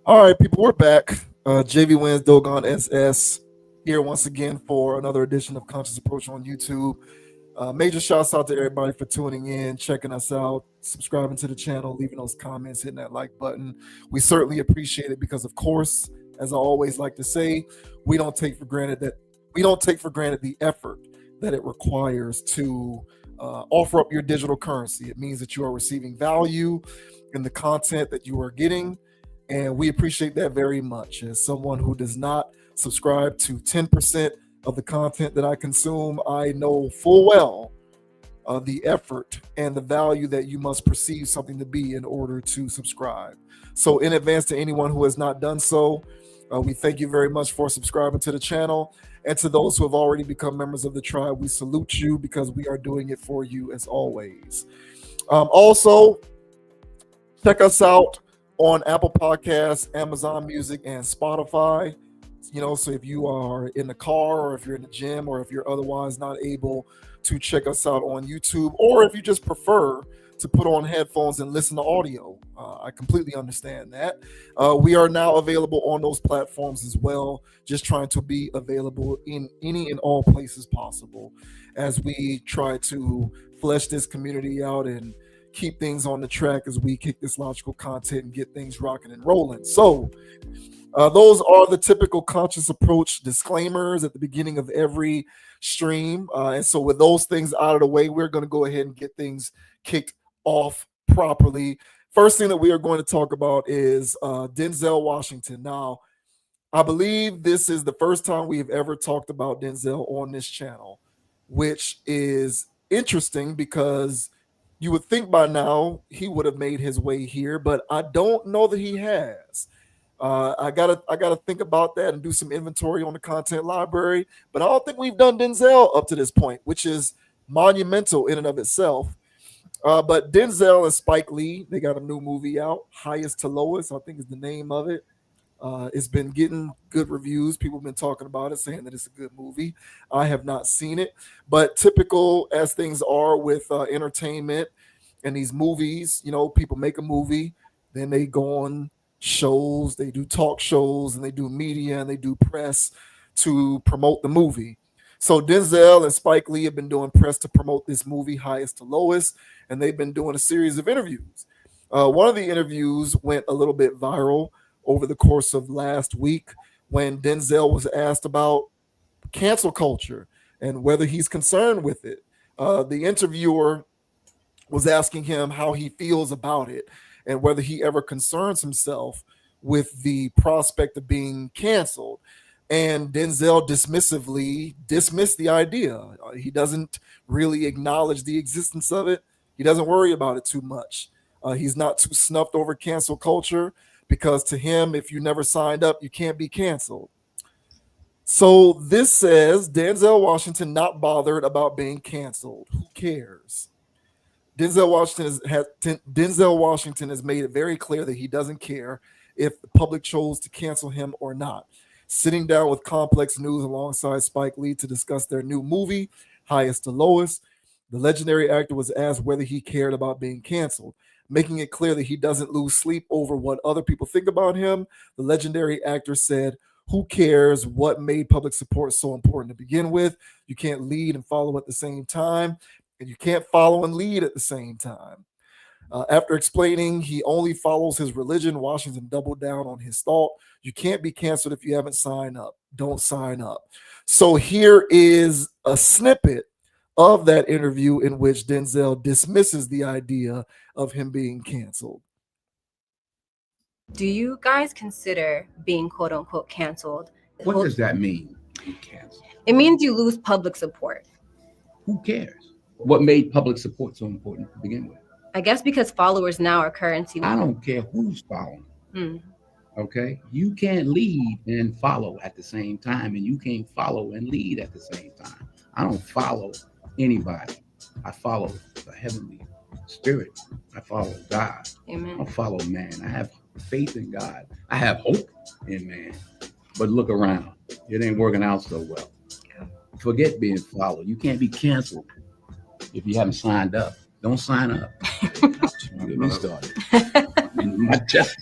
All right, people, we're back. JV Wins Dogon SS here once again for another edition of Conscious Approach on YouTube. Major shouts out to everybody for tuning in, checking us out, subscribing to the channel, leaving those comments, hitting that like button. We certainly appreciate it because, of course, as I always like to say, we don't take for granted the effort that it requires to offer up your digital currency. It means that you are receiving value in the content that you are getting. And we appreciate that very much. As someone who does not subscribe to 10% of the content that I consume, I know full well the effort and the value that you must perceive something to be in order to subscribe. So in advance to anyone who has not done so, we thank you very much for subscribing to the channel. And to those who have already become members of the tribe, we salute you because we are doing it for you as always. Also, check us out on Apple Podcasts, Amazon Music, and Spotify. So if you are in the car or if you're in the gym or if you're otherwise not able to check us out on YouTube, or if you just prefer to put on headphones and listen to audio, I completely understand that. We are now available on those platforms as well, just trying to be available in any and all places possible as we try to flesh this community out and keep things on the track as we kick this logical content and get things rocking and rolling. So those are the typical Conscious Approach disclaimers at the beginning of every stream. And so with those things out of the way, we're going to go ahead and get things kicked off properly. First thing that we are going to talk about is Denzel Washington. Now, I believe this is the first time we have ever talked about Denzel on this channel, which is interesting because you would think by now he would have made his way here, but I don't know that he has. I gotta think about that and do some inventory on the content library, but I don't think we've done Denzel up to this point, which is monumental in and of itself. But Denzel and Spike Lee, they got a new movie out, Highest to Lowest, I think is the name of it. It's been getting good reviews. People have been talking about it, saying that it's a good movie. I have not seen it, but typical as things are with entertainment and these movies, people make a movie, then they go on shows, they do talk shows, and they do media, and they do press to promote the movie. So Denzel and Spike Lee have been doing press to promote this movie, Highest to Lowest, and they've been doing a series of interviews. One of the interviews went a little bit viral over the course of last week when Denzel was asked about cancel culture and whether he's concerned with it. The interviewer was asking him how he feels about it and whether he ever concerns himself with the prospect of being canceled. And Denzel dismissively dismissed the idea. He doesn't really acknowledge the existence of it. He doesn't worry about it too much. He's not too snuffed over cancel culture, because to him, if you never signed up, you can't be canceled. So this says Denzel Washington not bothered about being canceled. Who cares? Denzel Washington has made it very clear that he doesn't care if the public chose to cancel him or not. Sitting down with Complex News alongside Spike Lee to discuss their new movie, Highest to Lowest, the legendary actor was asked whether he cared about being canceled. Making it clear that he doesn't lose sleep over what other people think about him, the legendary actor said, "Who cares what made public support so important to begin with? You can't lead and follow at the same time, and you can't follow and lead at the same time." After explaining he only follows his religion, Washington doubled down on his thought: you can't be canceled if you haven't signed up. Don't sign up. So here is a snippet of that interview in which Denzel dismisses the idea of him being canceled. Do you guys consider being quote unquote canceled? What does that mean? Canceled? It means you lose public support. Who cares? What made public support so important to begin with? I guess because followers now are currency. I don't care who's following. Okay, you can't lead and follow at the same time, and you can't follow and lead at the same time. I don't follow anybody. I follow the heavenly spirit. I follow God. Amen. I don't follow man. I have faith in God. I have hope in man. But look around. It ain't working out so well. Forget being followed. You can't be canceled if you haven't signed up. Don't sign up. Get me started. and my chest,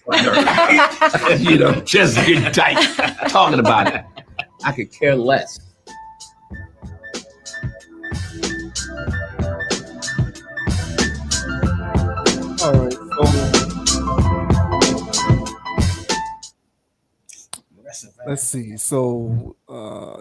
chest getting tight. Talking about it, I could care less. All right. So let's see. So,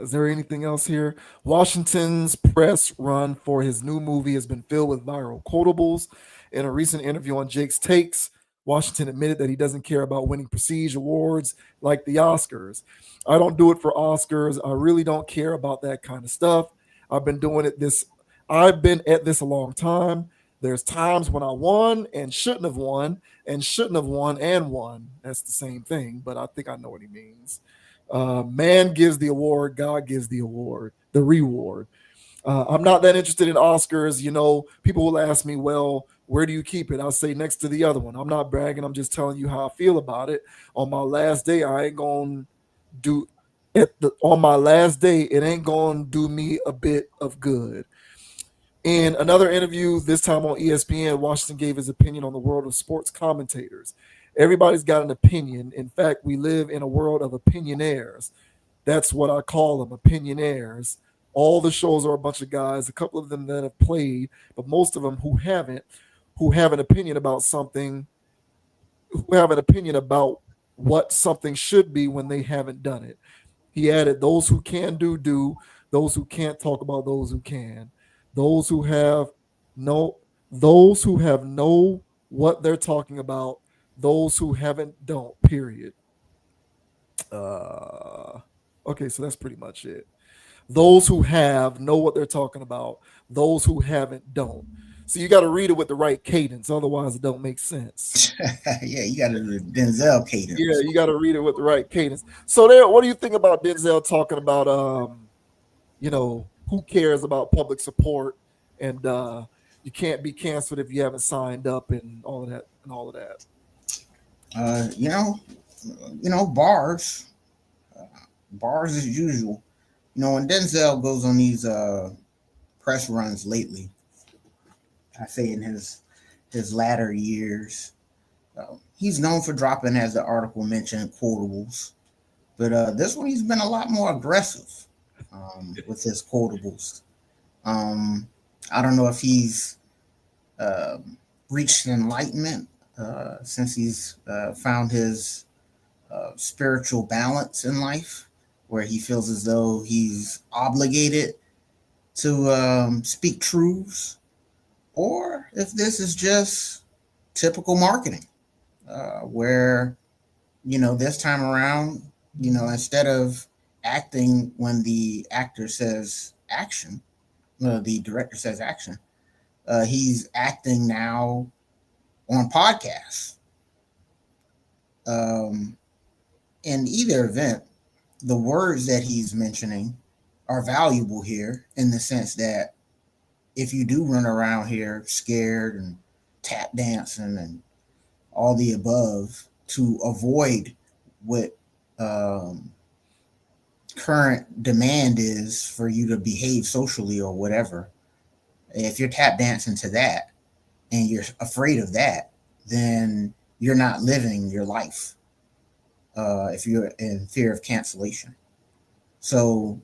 is there anything else here? Washington's press run for his new movie has been filled with viral quotables. In a recent interview on Jake's Takes, Washington admitted that he doesn't care about winning prestige awards like the Oscars. I don't do it for Oscars. I really don't care about that kind of stuff. I've been at this a long time. There's times when I won and shouldn't have won and won. That's the same thing, but I think I know what he means. Man gives the award, God gives the award, the reward. I'm not that interested in Oscars. People will ask me, well, where do you keep it? I'll say next to the other one. I'm not bragging. I'm just telling you how I feel about it. On my last day, it ain't going to do me a bit of good. In another interview, this time on ESPN, Washington gave his opinion on the world of sports commentators. Everybody's got an opinion. In fact, we live in a world of opinionaires. That's what I call them, opinionaires. All the shows are a bunch of guys, a couple of them that have played, but most of them who haven't, who have an opinion about something, who have an opinion about what something should be when they haven't done it. He added, those who can do, those who can't talk about those who can. Those who have know what they're talking about. Those who haven't don't. Period. Okay, so that's pretty much it. Those who have know what they're talking about. Those who haven't don't. So you got to read it with the right cadence, otherwise it don't make sense. Yeah, you got to do the Denzel cadence. Yeah, you got to read it with the right cadence. So there, what do you think about Denzel talking about who cares about public support and you can't be canceled if you haven't signed up and all of that. Bars as usual. When Denzel goes on these press runs lately, I say in his latter years, he's known for dropping, as the article mentioned, quotables. But this one, he's been a lot more aggressive with his quotables. I don't know if he's reached enlightenment since he's found his spiritual balance in life, where he feels as though he's obligated to speak truths, or if this is just typical marketing, where, this time around, instead of acting when the actor says action, the director says action, he's acting now on podcasts. In either event, the words that he's mentioning are valuable here, in the sense that if you do run around here scared and tap dancing and all the above to avoid what current demand is for you to behave socially or whatever, if you're tap dancing to that and you're afraid of that, then you're not living your life. If you're in fear of cancellation. So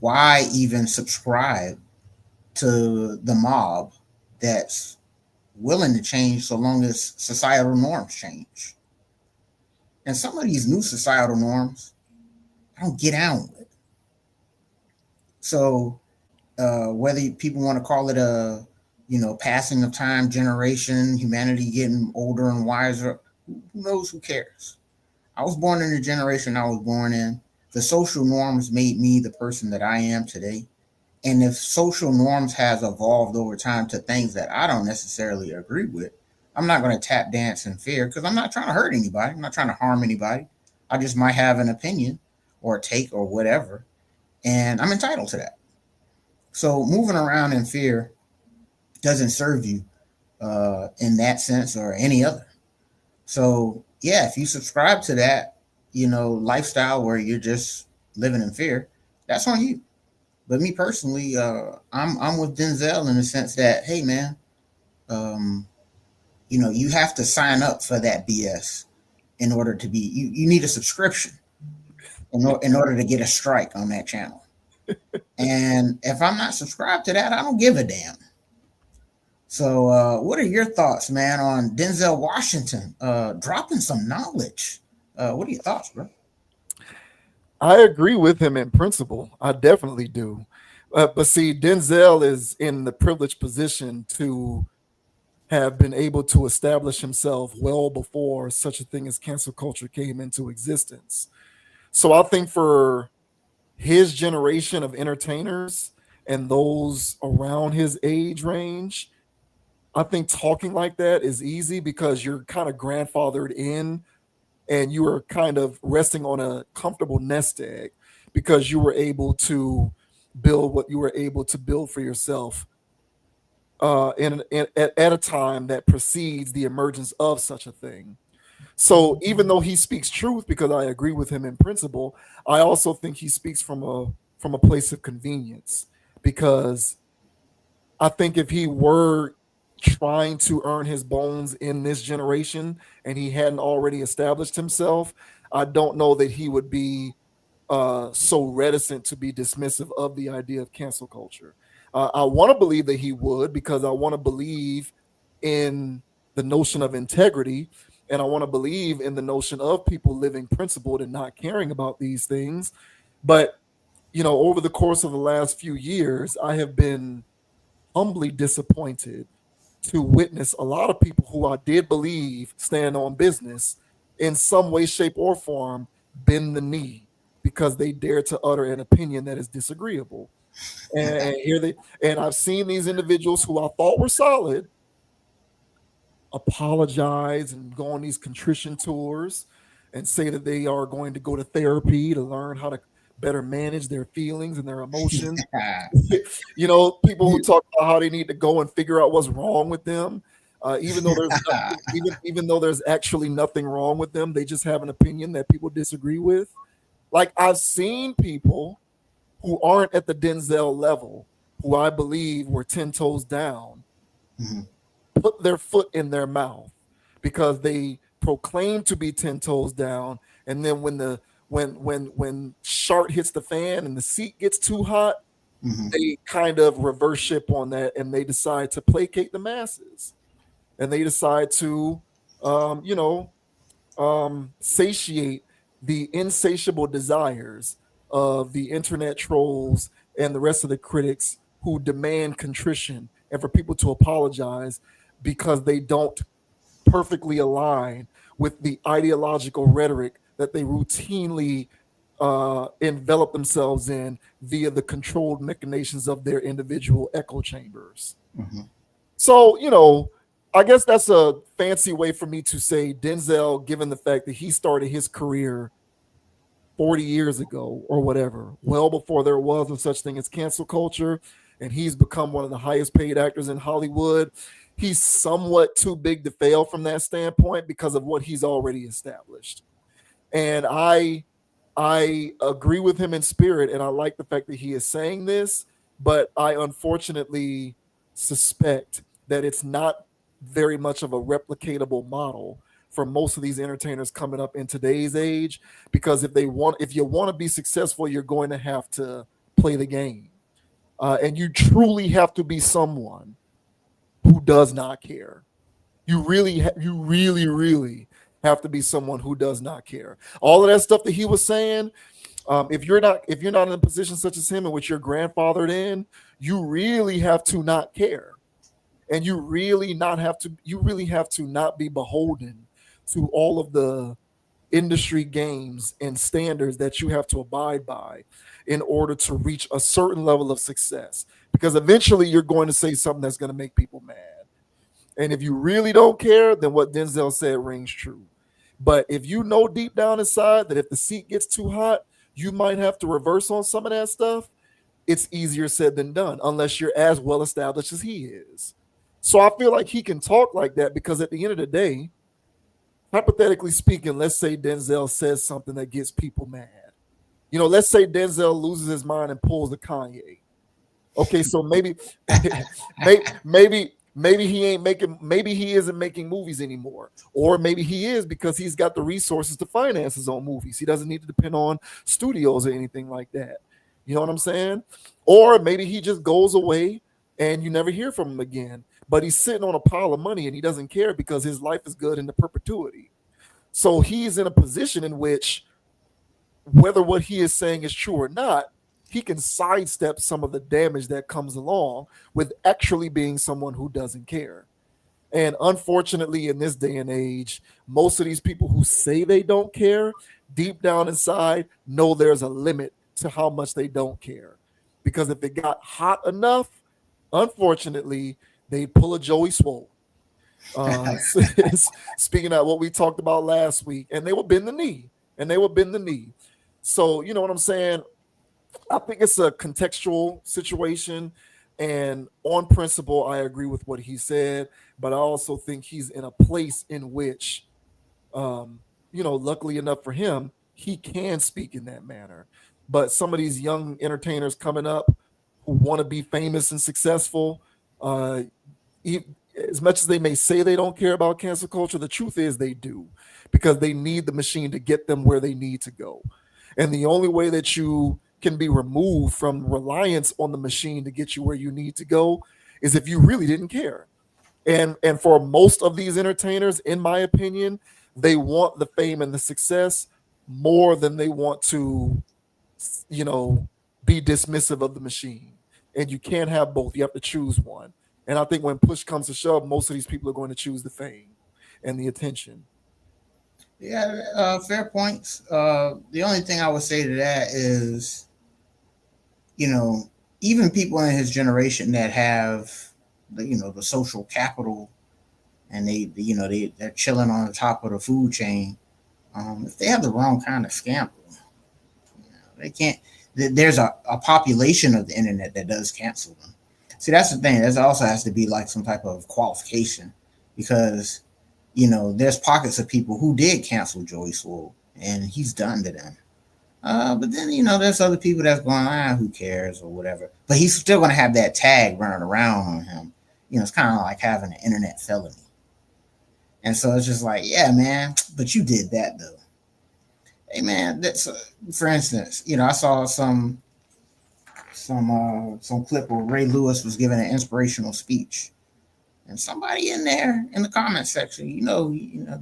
why even subscribe to the mob that's willing to change so long as societal norms change? And some of these new societal norms, I don't get down with. So whether people want to call it a, passing of time, generation, humanity getting older and wiser, who knows, who cares? I was born in the generation I was born in. The social norms made me the person that I am today. And if social norms has evolved over time to things that I don't necessarily agree with, I'm not going to tap dance in fear, because I'm not trying to hurt anybody. I'm not trying to harm anybody. I just might have an opinion or a take or whatever, and I'm entitled to that. So moving around in fear doesn't serve you in that sense or any other. So yeah, if you subscribe to that, lifestyle where you're just living in fear, that's on you. But me personally, I'm with Denzel in the sense that, hey man, you have to sign up for that BS in order to be. You need a subscription in order to get a strike on that channel. And if I'm not subscribed to that, I don't give a damn. So, what are your thoughts, man, on Denzel Washington dropping some knowledge? What are your thoughts, bro? I agree with him in principle. I definitely do. But see, Denzel is in the privileged position to have been able to establish himself well before such a thing as cancel culture came into existence. So I think for his generation of entertainers and those around his age range, I think talking like that is easy because you're kind of grandfathered in and you are kind of resting on a comfortable nest egg because you were able to build what you were able to build for yourself at a time that precedes the emergence of such a thing. So even though he speaks truth, because I agree with him in principle, I also think he speaks from a place of convenience because I think if he were trying to earn his bones in this generation and he hadn't already established himself, I don't know that he would be so reticent to be dismissive of the idea of cancel culture. I want to believe that he would because I want to believe in the notion of integrity and I want to believe in the notion of people living principled and not caring about these things. But, over the course of the last few years, I have been humbly disappointed to witness a lot of people who I did believe stand on business in some way, shape, or form bend the knee because they dare to utter an opinion that is disagreeable. And I've seen these individuals who I thought were solid apologize and go on these contrition tours and say that they are going to go to therapy to learn how to better manage their feelings and their emotions. People who talk about how they need to go and figure out what's wrong with them, even though there's even though there's actually nothing wrong with them, they just have an opinion that people disagree with. Like I've seen people who aren't at the Denzel level, who I believe were 10 toes down, put their foot in their mouth because they proclaim to be 10 toes down, and then when sharp hits the fan and the seat gets too hot, they kind of reverse ship on that and they decide to placate the masses and they decide to satiate the insatiable desires of the internet trolls and the rest of the critics who demand contrition and for people to apologize because they don't perfectly align with the ideological rhetoric that they routinely envelop themselves in via the controlled machinations of their individual echo chambers. So, I guess that's a fancy way for me to say Denzel, given the fact that he started his career 40 years ago or whatever, well before there was no such thing as cancel culture, and he's become one of the highest paid actors in Hollywood. He's somewhat too big to fail from that standpoint because of what he's already established. And I agree with him in spirit, and I like the fact that he is saying this, but I unfortunately suspect that it's not very much of a replicatable model for most of these entertainers coming up in today's age, because if you want to be successful, you're going to have to play the game. And you truly have to be someone who does not care. You really, really have to be someone who does not care. All of that stuff that he was saying, if you're not in a position such as him in which you're grandfathered in, you really have to not care. And you really have to not be beholden to all of the industry games and standards that you have to abide by in order to reach a certain level of success. Because eventually you're going to say something that's going to make people mad. And if you really don't care, then what Denzel said rings true. But if you know deep down inside that if the seat gets too hot, you might have to reverse on some of that stuff, it's easier said than done, unless you're as well established as he is. So I feel like he can talk like that because at the end of the day, hypothetically speaking, let's say Denzel says something that gets people mad. Let's say Denzel loses his mind and pulls the Kanye. Okay, so maybe Maybe he isn't making movies anymore. Or maybe he is because he's got the resources to finance his own movies. He doesn't need to depend on studios or anything like that. You know what I'm saying? Or maybe he just goes away and you never hear from him again. But he's sitting on a pile of money and he doesn't care because his life is good into perpetuity. So he's in a position in which, whether what he is saying is true or not, he can sidestep some of the damage that comes along with actually being someone who doesn't care. And unfortunately, in this day and age, most of these people who say they don't care, deep down inside, know there's a limit to how much they don't care. Because if it got hot enough, unfortunately, they'd pull a Joey Swole. Speaking of what we talked about last week, and they would bend the knee. So, you know what I'm saying? I think it's a contextual situation. And on principle, I agree with what he said. But I also think he's in a place in which, luckily enough for him, he can speak in that manner. But some of these young entertainers coming up who want to be famous and successful, as much as they may say they don't care about cancel culture, the truth is they do, because they need the machine to get them where they need to go. And the only way that you can be removed from reliance on the machine to get you where you need to go is if you really didn't care. And for most of these entertainers, in my opinion, they want the fame and the success more than they want to, be dismissive of the machine. And you can't have both. You have to choose one. And I think when push comes to shove, most of these people are going to choose the fame and the attention. Yeah, fair points. The only thing I would say to that is, even people in his generation that have the social capital, and they're chilling on the top of the food chain. If they have the wrong kind of scandal, they can't. There's a population of the internet that does cancel them. See, that's the thing. There also has to be like some type of qualification, because there's pockets of people who did cancel Joey Swoll, and he's done to them. But then, there's other people that's going, who cares or whatever. But he's still going to have that tag running around on him. It's kind of like having an internet felony. And so it's just like, yeah, man, but you did that though. Hey, man, that's for instance, I saw some clip where Ray Lewis was giving an inspirational speech. And somebody in there in the comment section,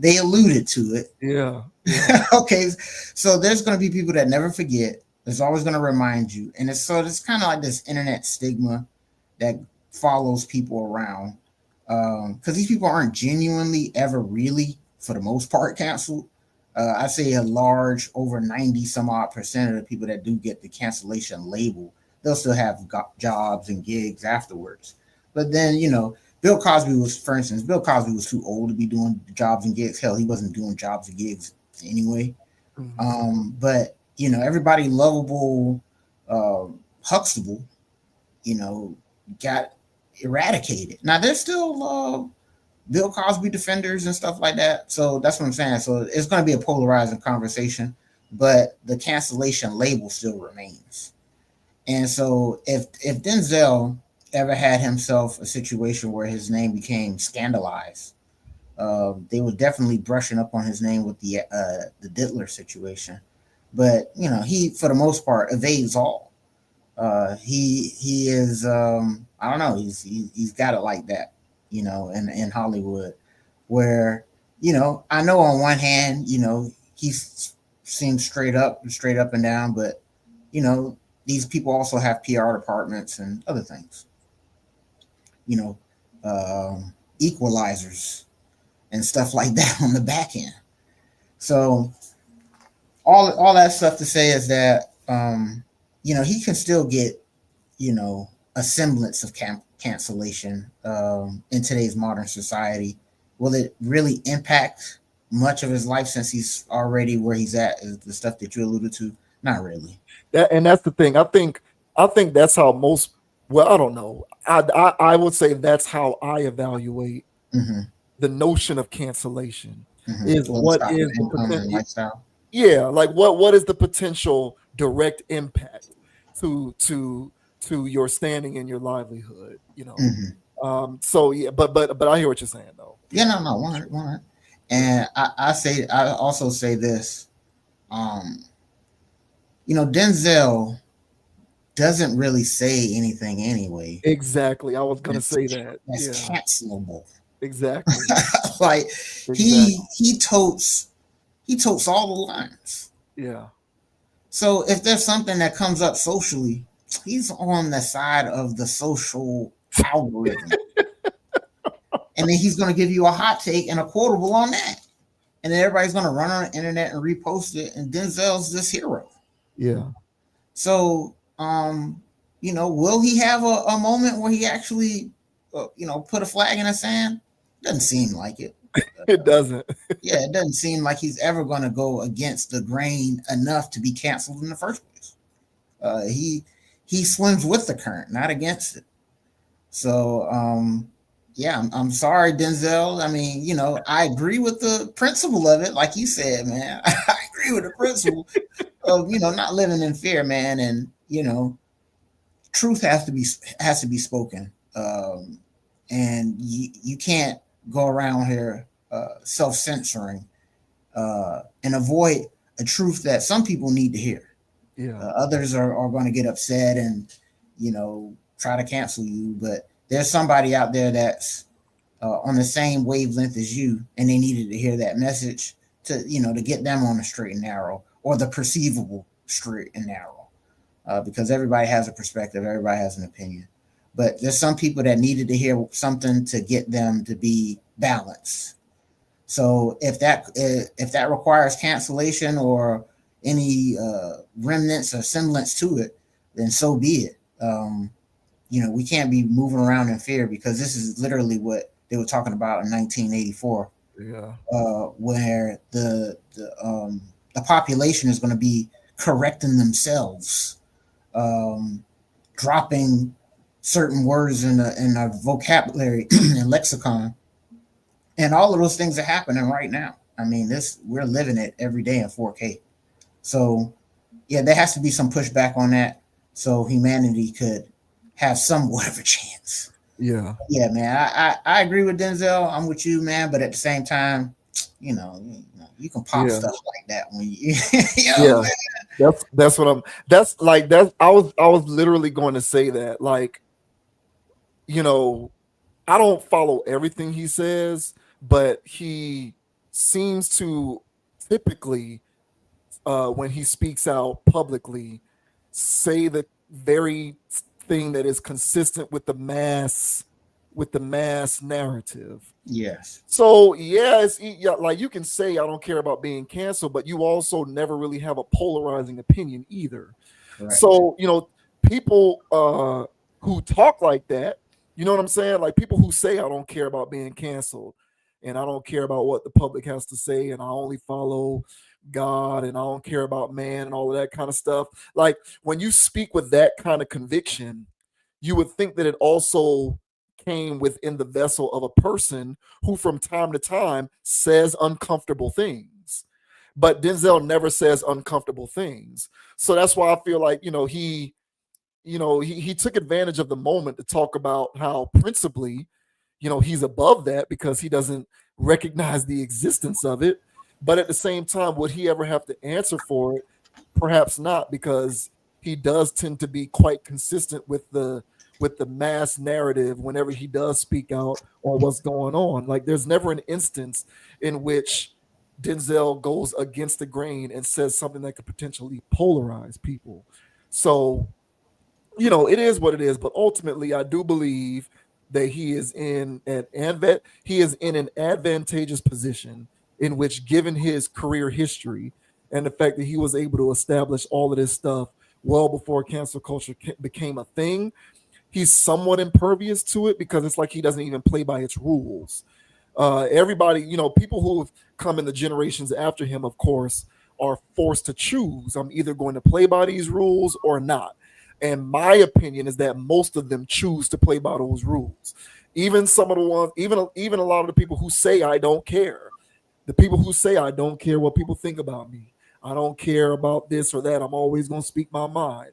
they alluded to it. Yeah. Okay. So there's going to be people that never forget. There's always going to remind you. And it's kind of like this internet stigma that follows people around. Because these people aren't genuinely ever really, for the most part, canceled. I say a large, over 90 some odd % of the people that do get the cancellation label, they'll still have jobs and gigs afterwards. But then, Bill Cosby was too old to be doing jobs and gigs. Hell, he wasn't doing jobs and gigs anyway. Mm-hmm. But everybody lovable Huxtable, got eradicated. Now there's still Bill Cosby defenders and stuff like that. So that's what I'm saying. So it's going to be a polarizing conversation, but the cancellation label still remains. And so if Denzel ever had himself a situation where his name became scandalized, they were definitely brushing up on his name with the Dittler situation. But he, for the most part, evades all. He is I don't know, he's got it like that, in Hollywood, where I know on one hand he seems straight up and down, but these people also have PR departments and other things, equalizers and stuff like that on the back end. So all that stuff to say is that he can still get a semblance of cancellation in today's modern society. Will it really impact much of his life since he's already where he's at? Is the stuff that you alluded to? Not really. And that's the thing. I think that's how most. Well, I don't know. I would say that's how I evaluate the notion of cancellation. Is what is the potential lifestyle? Yeah, like what is the potential direct impact to your standing and your livelihood? So yeah, but I hear what you're saying though. Yeah, no, 100. And I also say this, Denzel doesn't really say anything anyway. Exactly. I was gonna say that. That's Yeah. cancelable. Exactly. Like Exactly. he totes all the lines. Yeah. So if there's something that comes up socially, he's on the side of the social algorithm. And then he's going to give you a hot take and a quotable on that. And then everybody's going to run on the internet and repost it. And Denzel's this hero. Yeah. So, will he have a moment where he actually, put a flag in the sand? Doesn't seem like it. It doesn't. Yeah, it doesn't seem like he's ever going to go against the grain enough to be canceled in the first place. He swims with the current, not against it. So, yeah, I'm sorry, Denzel. I mean, I agree with the principle of it, like you said, man. I agree with the principle of not living in fear, man, and truth has to be spoken, and you can't go around here self-censoring and avoid a truth that some people need to hear. Yeah. Others are going to get upset and try to cancel you, but there's somebody out there that's on the same wavelength as you, and they needed to hear that message to get them on the straight and narrow, or the perceivable straight and narrow, because everybody has a perspective, everybody has an opinion, but there's some people that needed to hear something to get them to be balanced. So if that requires cancellation or any remnants or semblance to it, then so be it. We can't be moving around in fear, because this is literally what they were talking about in 1984. Yeah. Where the population is going to be correcting themselves, dropping certain words in a vocabulary and lexicon, and all of those things are happening right now. I mean, we're living it every day in 4K. So, yeah, there has to be some pushback on that, so humanity could have somewhat of a chance. Yeah. Yeah, man. I agree with Denzel. I'm with you, man. But at the same time, you can pop stuff like that when you. Yeah. Man. That's what I'm. That's like that. I was literally going to say that. Like, I don't follow everything he says, but he seems to typically, when he speaks out publicly, say the very thing that is consistent with the mass narrative. Yes. So like you can say I don't care about being canceled, but you also never really have a polarizing opinion either. Right. So people who talk like that, you know what I'm saying? Like people who say I don't care about being canceled, and I don't care about what the public has to say, and I only follow God, and I don't care about man, and all of that kind of stuff. Like when you speak with that kind of conviction, you would think that it also came within the vessel of a person who from time to time says uncomfortable things. But Denzel never says uncomfortable things. So that's why I feel like, he took advantage of the moment to talk about how principally, he's above that because he doesn't recognize the existence of it. But at the same time, would he ever have to answer for it? Perhaps not, because he does tend to be quite consistent with the mass narrative whenever he does speak out on what's going on. Like there's never an instance in which Denzel goes against the grain and says something that could potentially polarize people. So, it is what it is. But ultimately, I do believe that he is in an advantageous position in which, given his career history and the fact that he was able to establish all of this stuff well before cancel culture became a thing, he's somewhat impervious to it because it's like he doesn't even play by its rules. Everybody, people who have come in the generations after him, of course, are forced to choose. I'm either going to play by these rules or not. And my opinion is that most of them choose to play by those rules. Even some of the ones, even a lot of the people who say I don't care. The people who say I don't care what people think about me. I don't care about this or that. I'm always going to speak my mind.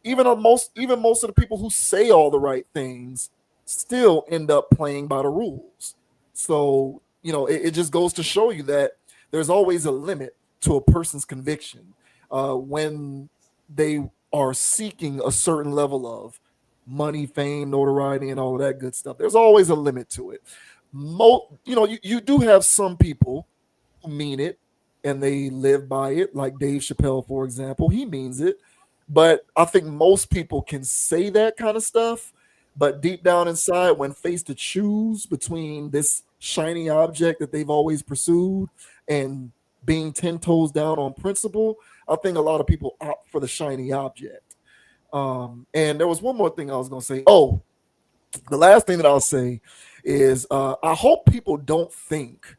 Even most of the people who say all the right things still end up playing by the rules. So, it just goes to show you that there's always a limit to a person's conviction when they are seeking a certain level of money, fame, notoriety, and all of that good stuff. There's always a limit to it. You do have some people who mean it and they live by it, like Dave Chappelle, for example. He means it. But I think most people can say that kind of stuff. But deep down inside, when faced to choose between this shiny object that they've always pursued and being 10 toes down on principle, I think a lot of people opt for the shiny object. And there was one more thing I was going to say. Oh, the last thing that I'll say is I hope people don't think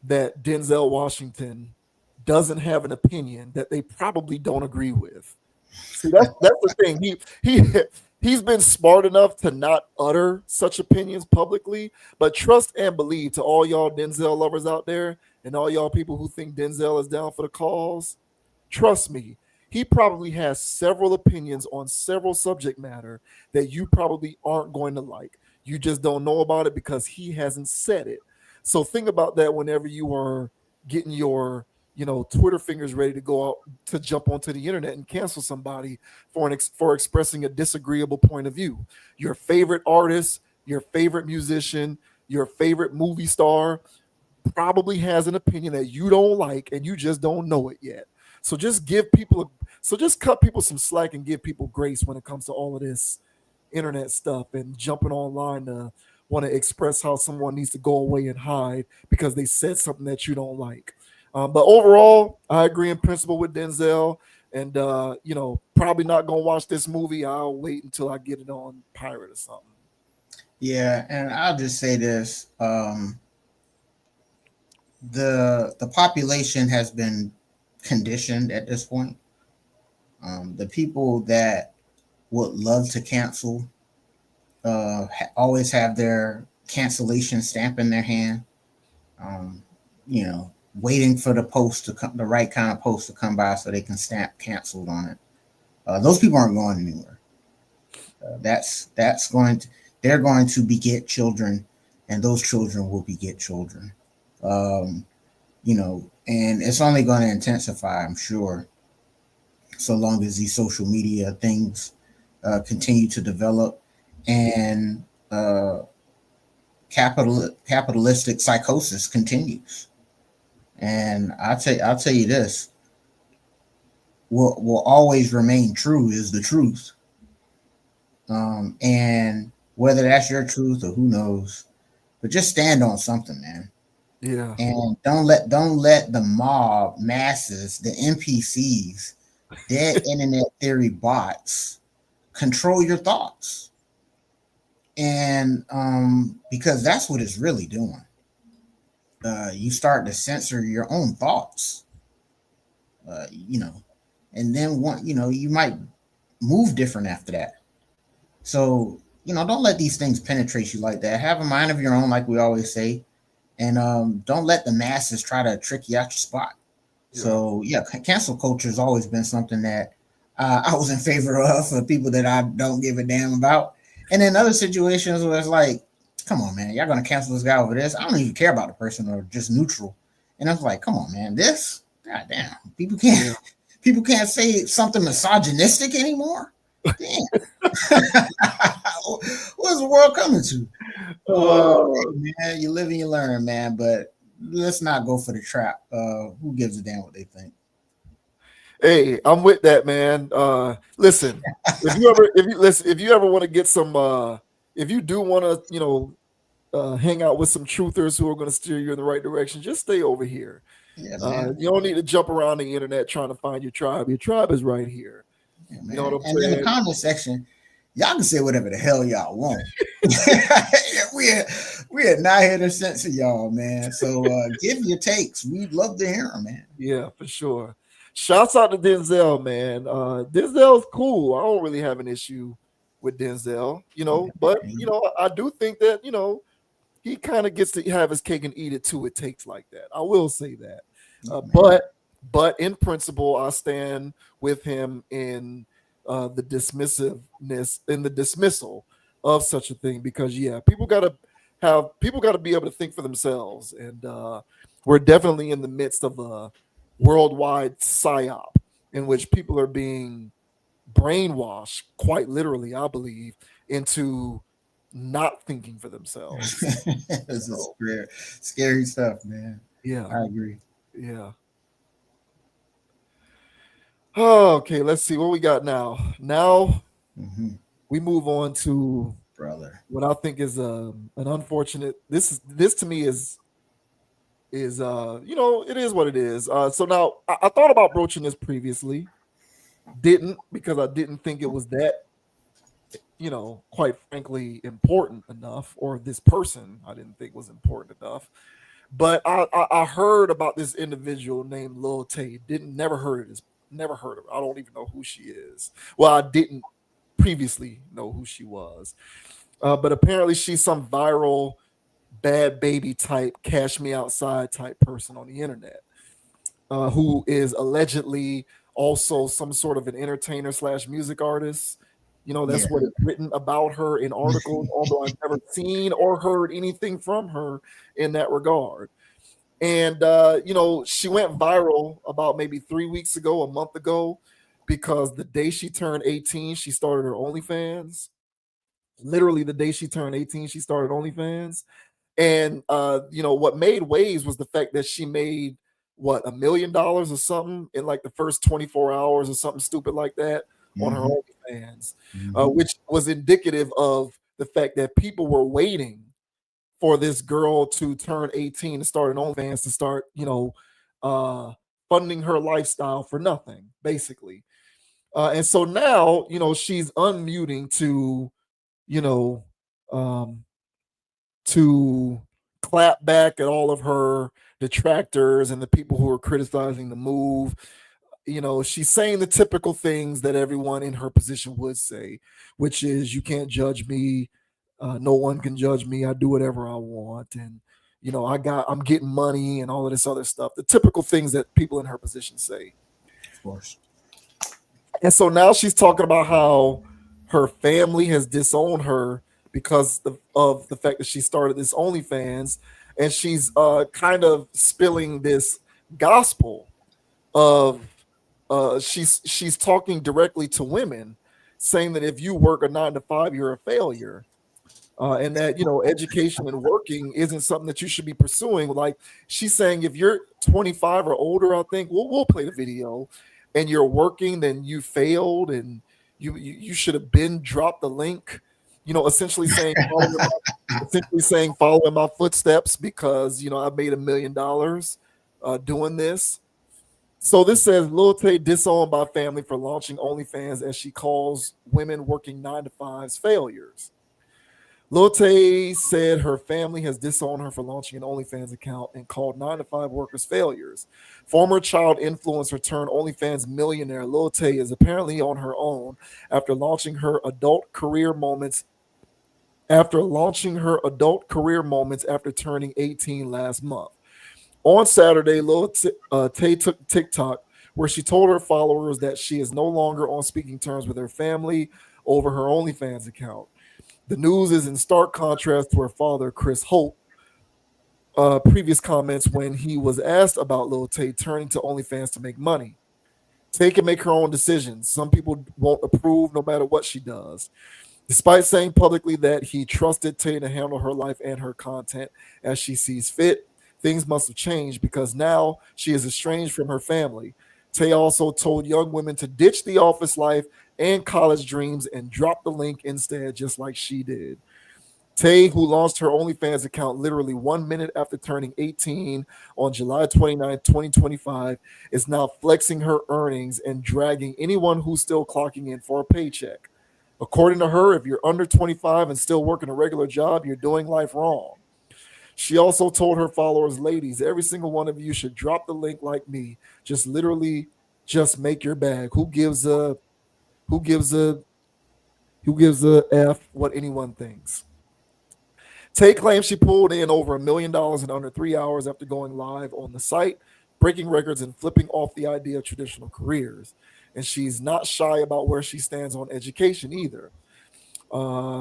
that Denzel Washington doesn't have an opinion that they probably don't agree with. See, that's the thing. He's been smart enough to not utter such opinions publicly, but trust and believe, to all y'all Denzel lovers out there and all y'all people who think Denzel is down for the cause, trust me, he probably has several opinions on several subject matter that you probably aren't going to like. You just don't know about it because he hasn't said it. So think about that whenever you are getting your Twitter fingers ready to go out to jump onto the internet and cancel somebody for expressing a disagreeable point of view. Your favorite artist, your favorite musician, your favorite movie star probably has an opinion that you don't like and you just don't know it yet. So just cut people some slack and give people grace when it comes to all of this internet stuff and jumping online to want to express how someone needs to go away and hide because they said something that you don't like. But overall, I agree in principle with Denzel, and probably not gonna watch this movie. I'll wait until I get it on pirate or something. Yeah, and I'll just say this: the population has been conditioned at this point. The people that would love to cancel always have their cancellation stamp in their hand. Waiting for the post to come, the right kind of post to come by so they can stamp canceled on it. Those people aren't going anywhere. They're going to beget children, and those children will beget children. And it's only going to intensify, I'm sure, so long as these social media things continue to develop and capitalistic psychosis continues. And I'll tell you this: what will always remain true is the truth. And whether that's your truth or who knows, but just stand on something, man. Yeah. And don't let the mob masses, the NPCs, dead internet theory bots control your thoughts. And because that's what it's really doing. You start to censor your own thoughts, and then you might move different after that. So, don't let these things penetrate you like that. Have a mind of your own, like we always say, and don't let the masses try to trick you out your spot. Yeah. So, cancel culture has always been something that I was in favor of for people that I don't give a damn about. And in other situations where it's like, come on, man, y'all gonna cancel this guy over this? I don't even care about the person, or just neutral. And I was like, come on, man, this, goddamn, people can't say something misogynistic anymore. Damn. What's the world coming to? Man, you live and you learn, man. But let's not go for the trap. Who gives a damn what they think? Hey, I'm with that, man. Listen, if you ever want to get some, if you do want to, hang out with some truthers who are going to steer you in the right direction, just stay over here. Yeah, you don't need to jump around the internet trying to find your tribe. Your tribe is right here. Yeah, you know what I'm saying? In the comment section, y'all can say whatever the hell y'all want. we're not here to censor y'all, man. So give your takes. We'd love to hear them, man. Yeah, for sure. Shouts out to Denzel, man. Denzel's cool. I don't really have an issue with Denzel, but I do think that he kind of gets to have his cake and eat it too. It takes like that. I will say that. But in principle, I stand with him in the dismissiveness, in the dismissal of such a thing, because people got to be able to think for themselves, and we're definitely in the midst of a worldwide psyop in which people are being brainwashed, quite literally, I believe, into not thinking for themselves. This is scary stuff, man. Yeah, I agree. yeah. Okay, let's see what we got now. Now Hmm. we move on to Brother. what I think is an unfortunate. This to me is it is what it is. So now I thought about broaching this previously, didn't, because I didn't think it was that, quite frankly, important enough, or this person I didn't think was important enough. But I heard about this individual named Lil Tay. Never heard of her. I don't even know who she is. Well, I didn't previously know who she was. But apparently she's some viral bad baby type, cash me outside type person on the internet, who is allegedly also some sort of an entertainer slash music artist. That's Yeah. what is written about her in articles, although I've never seen or heard anything from her in that regard. And she went viral about maybe 3 weeks ago, a month ago, because the day she turned 18, she started her OnlyFans. Literally the day she turned 18, she started OnlyFans. And what made waves was the fact that she made $1 million or something in like the first 24 hours or something stupid like that on her OnlyFans, which was indicative of the fact that people were waiting for this girl to turn 18 and start an OnlyFans to start, funding her lifestyle for nothing, basically. And so now, she's unmuting you know, um, to clap back at all of her detractors and the people who are criticizing the move. She's saying the typical things that everyone in her position would say, which is, you can't judge me. No one can judge me. I do whatever I want. And, I'm getting money and all of this other stuff. The typical things that people in her position say. Of course. And so now she's talking about how her family has disowned her because of the fact that she started this OnlyFans, and she's kind of spilling this gospel of she's talking directly to women, saying that if you work a 9 to 5, you're a failure. And that education and working isn't something that you should be pursuing. Like, she's saying, if you're 25 or older, I think we'll play the video, and you're working, then you failed, and you should have been dropped the link. Essentially saying, follow in my footsteps, because I made $1 million doing this. So this says, Lil Tay disowned by family for launching OnlyFans, as she calls women working 9 to 5s failures. Lil Tay said her family has disowned her for launching an OnlyFans account and called 9 to 5 workers failures. Former child influencer turned OnlyFans millionaire Lil Tay is apparently on her own after launching her adult career moments after turning 18 last month. On Saturday, Lil Tay took TikTok, where she told her followers that she is no longer on speaking terms with her family over her OnlyFans account. The news is in stark contrast to her father, Chris Holt, previous comments when he was asked about Lil Tay turning to OnlyFans to make money. Tay can make her own decisions. Some people won't approve no matter what she does. Despite saying publicly that he trusted Tay to handle her life and her content as she sees fit, things must have changed, because now she is estranged from her family. Tay also told young women to ditch the office life and college dreams and drop the link instead, just like she did. Tay, who launched her OnlyFans account literally 1 minute after turning 18 on July 29, 2025, is now flexing her earnings and dragging anyone who's still clocking in for a paycheck. According to her, if you're under 25 and still working a regular job, you're doing life wrong. She also told her followers, ladies, every single one of you should drop the link like me. Just literally just make your bag. Who gives a F what anyone thinks? Tay claims she pulled in over $1 million in under 3 hours after going live on the site, breaking records and flipping off the idea of traditional careers. And she's not shy about where she stands on education either.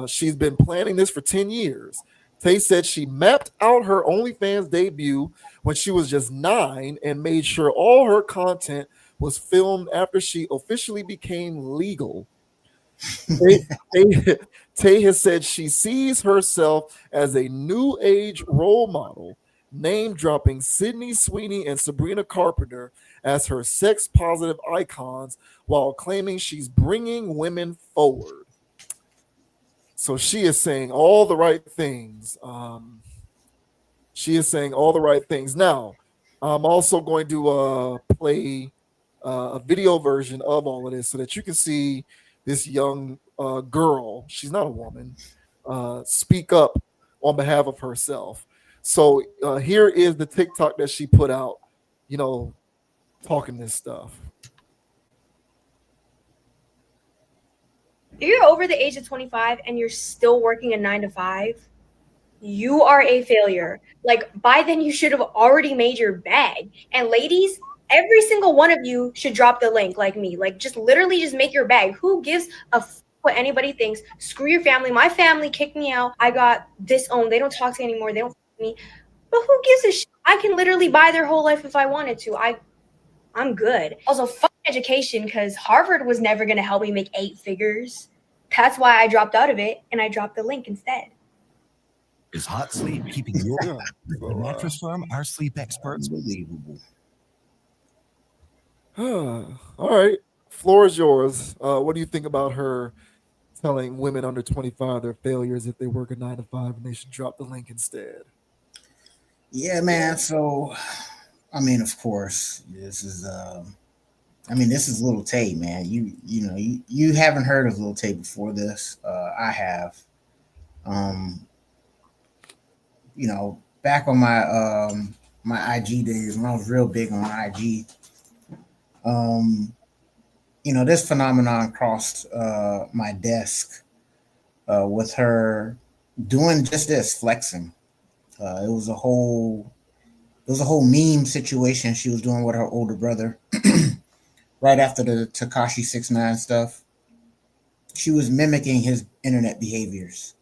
She's been planning this for 10 years. Tay said she mapped out her OnlyFans debut when she was just 9 and made sure all her content was filmed after she officially became legal. Tay has said she sees herself as a new age role model, name dropping Sydney Sweeney and Sabrina Carpenter as her sex positive icons while claiming she's bringing women forward. So she is saying all the right things. She is saying all the right things. Now, I'm also going to play a video version of all of this so that you can see this young girl. She's not a woman. Speak up on behalf of herself. So here is the TikTok that she put out, talking this stuff. If you're over the age of 25 and you're still working a 9 to 5, you are a failure. Like, by then you should have already made your bag. And ladies, every single one of you should drop the link like me. Like, just literally just make your bag. Who gives a what anybody thinks? Screw your family. My family kicked me out. I got disowned. They don't talk to me anymore. They don't me. But who gives a shit? I can literally buy their whole life if I wanted to. I'm good. Also, fuck education, because Harvard was never going to help me make 8 figures. That's why I dropped out of it, and I dropped the link instead. Is hot sleep keeping you up? The Mattress Firm, our sleep experts. Unbelievable. All right. Floor is yours. What do you think about her telling women under 25 they're failures if they work a 9 to 5 and they should drop the link instead? Yeah, man. So, I mean, of course, this is Lil Tay, man. You haven't heard of Lil Tay before this. I have. Back on my IG days when I was real big on IG, this phenomenon crossed my desk with her doing just this, flexing. It was a whole meme situation she was doing with her older brother right after the Tekashi 6ix9ine stuff. She was mimicking his internet behaviors,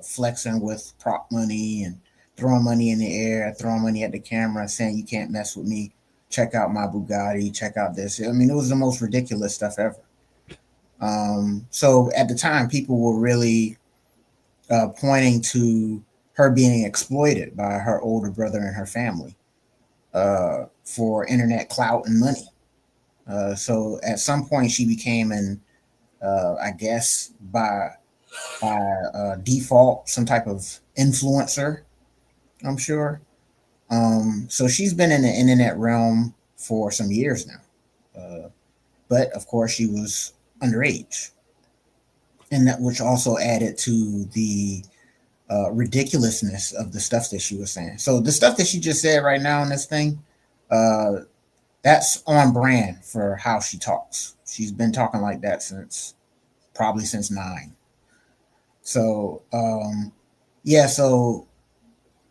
flexing with prop money and throwing money in the air, throwing money at the camera, saying you can't mess with me. Check out my Bugatti, check out this. I mean, it was the most ridiculous stuff ever. So at the time, people were really pointing to her being exploited by her older brother and her family for internet clout and money. So at some point, she became I guess by default, some type of influencer, I'm sure. So she's been in the internet realm for some years now. But of course, she was underage. And that which also added to the ridiculousness of the stuff that she was saying. So the stuff that she just said right now in this thing, that's on brand for how she talks. She's been talking like that probably since 9. So, so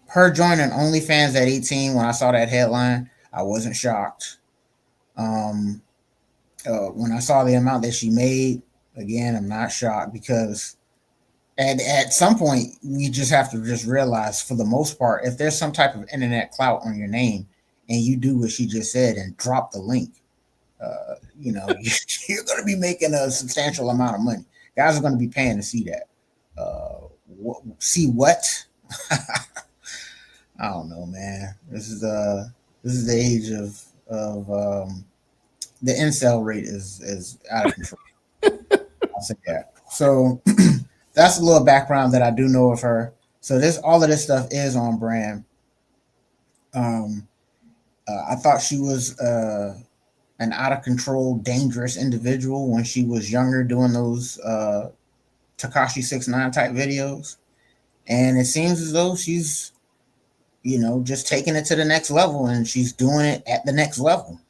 her joining OnlyFans at 18, when I saw that headline, I wasn't shocked. When I saw the amount that she made, again, I'm not shocked, because at some point, we just have to just realize, for the most part, if there's some type of internet clout on your name and you do what she just said and drop the link, you're going to be making a substantial amount of money. Guys are going to be paying to see that. See what? I don't know, man. This is the age of the incel rate is out of control. I'll say that. So that's a little background that I do know of her. So all of this stuff is on brand. I thought she was an out of control, dangerous individual when she was younger, doing those Tekashi 6ix9ine type videos, and it seems as though she's just taking it to the next level, and she's doing it at the next level.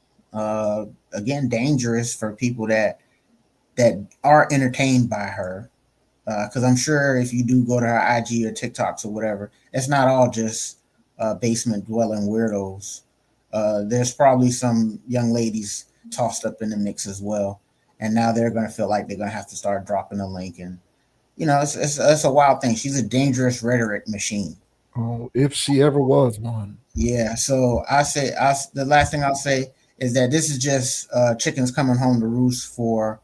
Again, dangerous for people that are entertained by her, because I'm sure if you do go to her IG or TikToks or whatever, it's not all just basement dwelling weirdos. There's probably some young ladies tossed up in the mix as well, and now they're going to feel like they're going to have to start dropping a link and it's a wild thing. She's a dangerous rhetoric machine. Oh, if she ever was one. Yeah. So the last thing I'll say is that this is just chickens coming home to roost for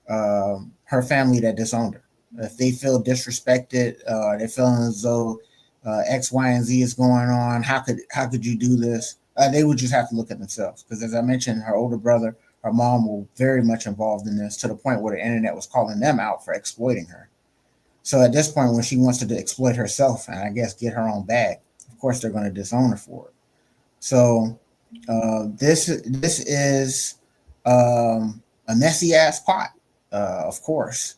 her family that disowned her. If they feel disrespected, they're feeling as though X, Y, and Z is going on. How could you do this? They would just have to look at themselves because, as I mentioned, her older brother, her mom were very much involved in this to the point where the internet was calling them out for exploiting her. So at this point, when she wants to exploit herself and I guess get her own bag, of course they're going to disown her for it. So this is a messy ass pot, of course,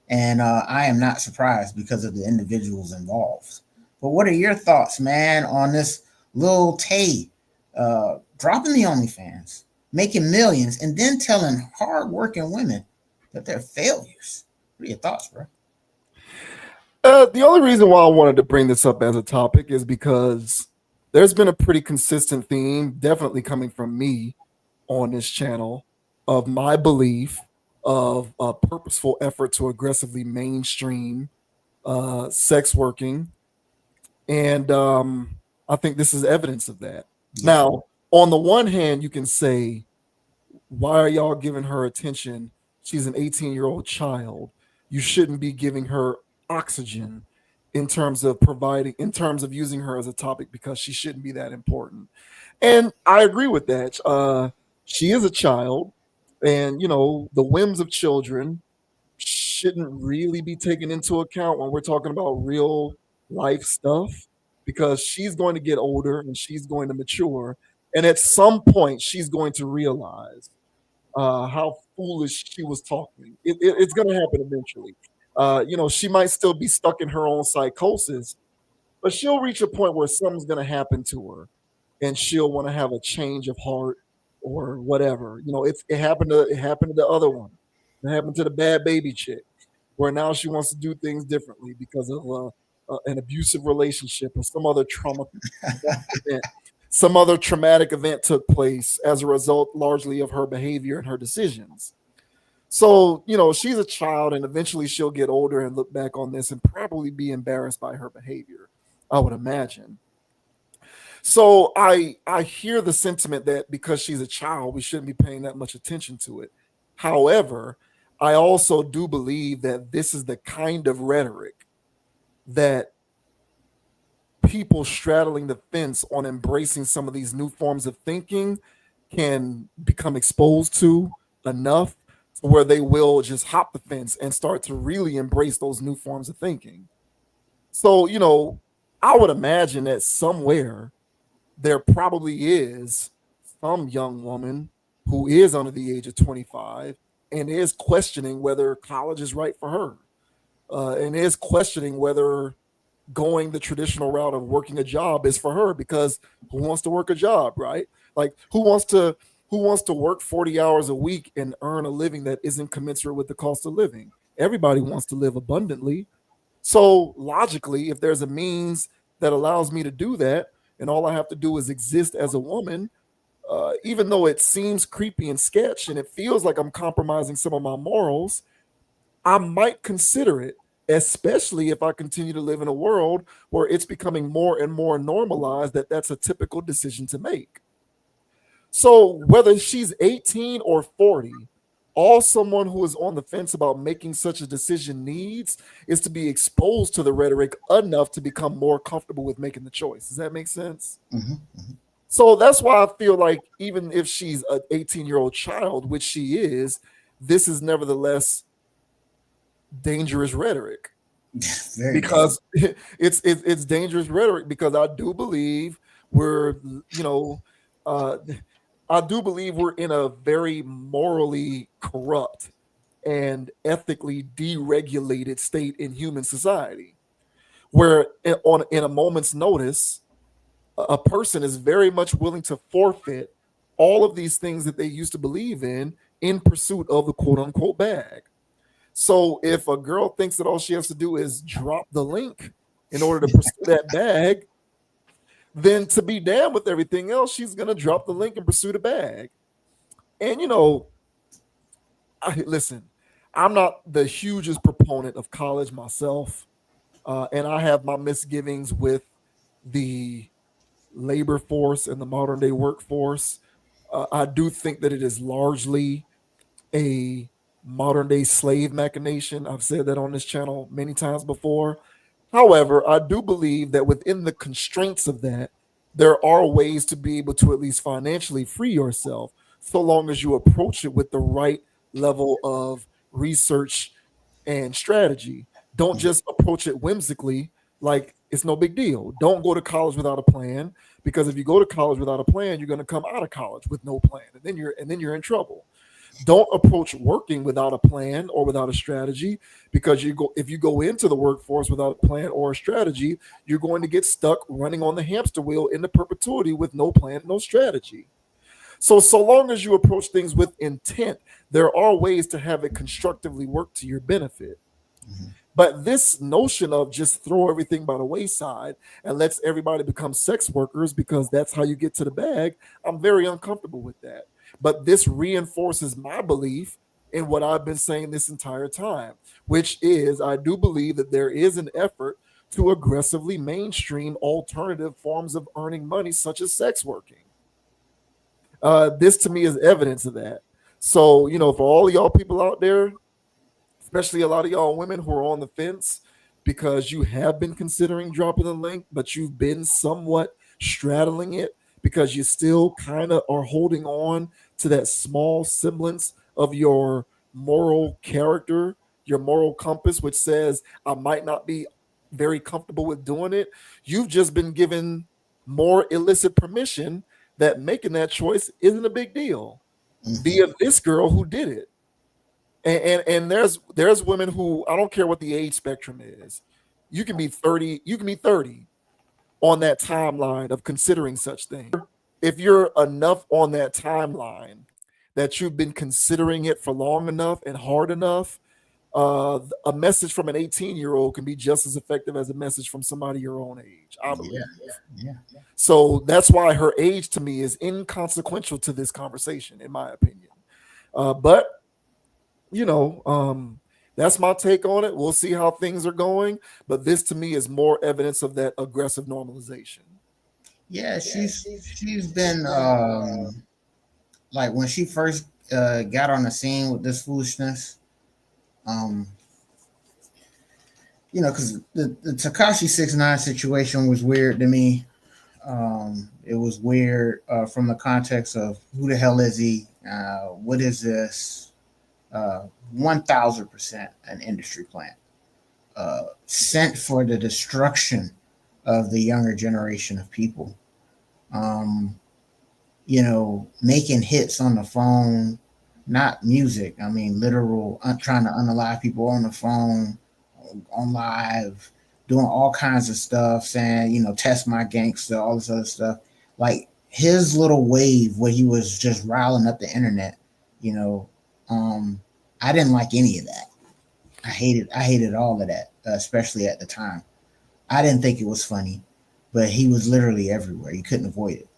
and I am not surprised because of the individuals involved. But what are your thoughts, man, on this Lil Tay dropping the OnlyFans, making millions, and then telling hardworking women that they're failures? What are your thoughts, bro? The only reason why I wanted to bring this up as a topic is because there's been a pretty consistent theme, definitely coming from me on this channel, of my belief of a purposeful effort to aggressively mainstream sex working. And I think this is evidence of that. Yeah. Now, on the one hand, you can say, why are y'all giving her attention? She's an 18-year-old child. You shouldn't be giving her oxygen in terms of using her as a topic because she shouldn't be that important. And I agree with that. She is a child, and the whims of children shouldn't really be taken into account when we're talking about real life stuff, because she's going to get older and she's going to mature, and at some point she's going to realize how foolish she was talking. It's going to happen eventually. She might still be stuck in her own psychosis, but she'll reach a point where something's going to happen to her, and she'll want to have a change of heart or whatever. It happened to the other one. It happened to the bad baby chick, where now she wants to do things differently because of an abusive relationship or some other event. Some other traumatic event took place as a result largely of her behavior and her decisions. So, she's a child, and eventually she'll get older and look back on this and probably be embarrassed by her behavior, I would imagine. So I hear the sentiment that because she's a child, we shouldn't be paying that much attention to it. However, I also do believe that this is the kind of rhetoric that people straddling the fence on embracing some of these new forms of thinking can become exposed to enough to where they will just hop the fence and start to really embrace those new forms of thinking. So, I would imagine that somewhere there probably is some young woman who is under the age of 25 and is questioning whether college is right for her, and is questioning whether going the traditional route of working a job is for her, because who wants to work a job, right? Like who wants to work 40 hours a week and earn a living that isn't commensurate with the cost of living? Everybody wants to live abundantly. So logically, if there's a means that allows me to do that, and all I have to do is exist as a woman, even though it seems creepy and sketch and it feels like I'm compromising some of my morals, I might consider it, especially if I continue to live in a world where it's becoming more and more normalized that that's a typical decision to make. So whether she's 18 or 40, all someone who is on the fence about making such a decision needs is to be exposed to the rhetoric enough to become more comfortable with making the choice. Does that make sense? Mm-hmm, mm-hmm. So that's why I feel like even if she's an 18-year-old child, which she is, this is nevertheless dangerous rhetoric. Because it's dangerous rhetoric, because I do believe we're in a very morally corrupt and ethically deregulated state in human society, where in a moment's notice, a person is very much willing to forfeit all of these things that they used to believe in pursuit of the quote unquote bag. So if a girl thinks that all she has to do is drop the link in order to pursue that bag, then to be damned with everything else, she's going to drop the link and pursue the bag. And, listen, I'm not the hugest proponent of college myself, and I have my misgivings with the labor force and the modern day workforce. I do think that it is largely a modern day slave machination. I've said that on this channel many times before. However, I do believe that within the constraints of that, there are ways to be able to at least financially free yourself, so long as you approach it with the right level of research and strategy. Don't just approach it whimsically, like it's no big deal. Don't go to college without a plan, because if you go to college without a plan, you're going to come out of college with no plan, and then you're in trouble. Don't approach working without a plan or without a strategy, because if you go into the workforce without a plan or a strategy, you're going to get stuck running on the hamster wheel into perpetuity with no plan, no strategy. So long as you approach things with intent, there are ways to have it constructively work to your benefit. But this notion of just throw everything by the wayside and lets everybody become sex workers because that's how you get to the bag, I'm very uncomfortable with that. But this reinforces my belief in what I've been saying this entire time, which is I do believe that there is an effort to aggressively mainstream alternative forms of earning money, such as sex working. This to me is evidence of that. So, for all y'all people out there, especially a lot of y'all women who are on the fence because you have been considering dropping the link, but you've been somewhat straddling it because you still kind of are holding on to that small semblance of your moral character, your moral compass, which says, I might not be very comfortable with doing it. You've just been given more illicit permission that making that choice isn't a big deal via this girl who did it. And there's women who, I don't care what the age spectrum is. You can be 30, you can be 30 on that timeline of considering such things. If you're enough on that timeline that you've been considering it for long enough and hard enough, a message from an 18-year-old can be just as effective as a message from somebody your own age, I believe. Yeah. So that's why her age to me is inconsequential to this conversation, in my opinion. But that's my take on it. We'll see how things are going, but this to me is more evidence of that aggressive normalization. Yeah, she's been like when she first got on the scene with this foolishness, because the Tekashi 6ix9ine situation was weird to me. It was weird from the context of who the hell is he? What is this? 1000% an industry plant sent for the destruction of the younger generation of people. Making hits on the phone, not music. I mean, literal trying to unalive people on the phone, on live, doing all kinds of stuff, saying, test my gangster, all this other stuff. Like his little wave where he was just riling up the internet, I didn't like any of that. I hated all of that, especially at the time. I didn't think it was funny, but he was literally everywhere. You couldn't avoid it.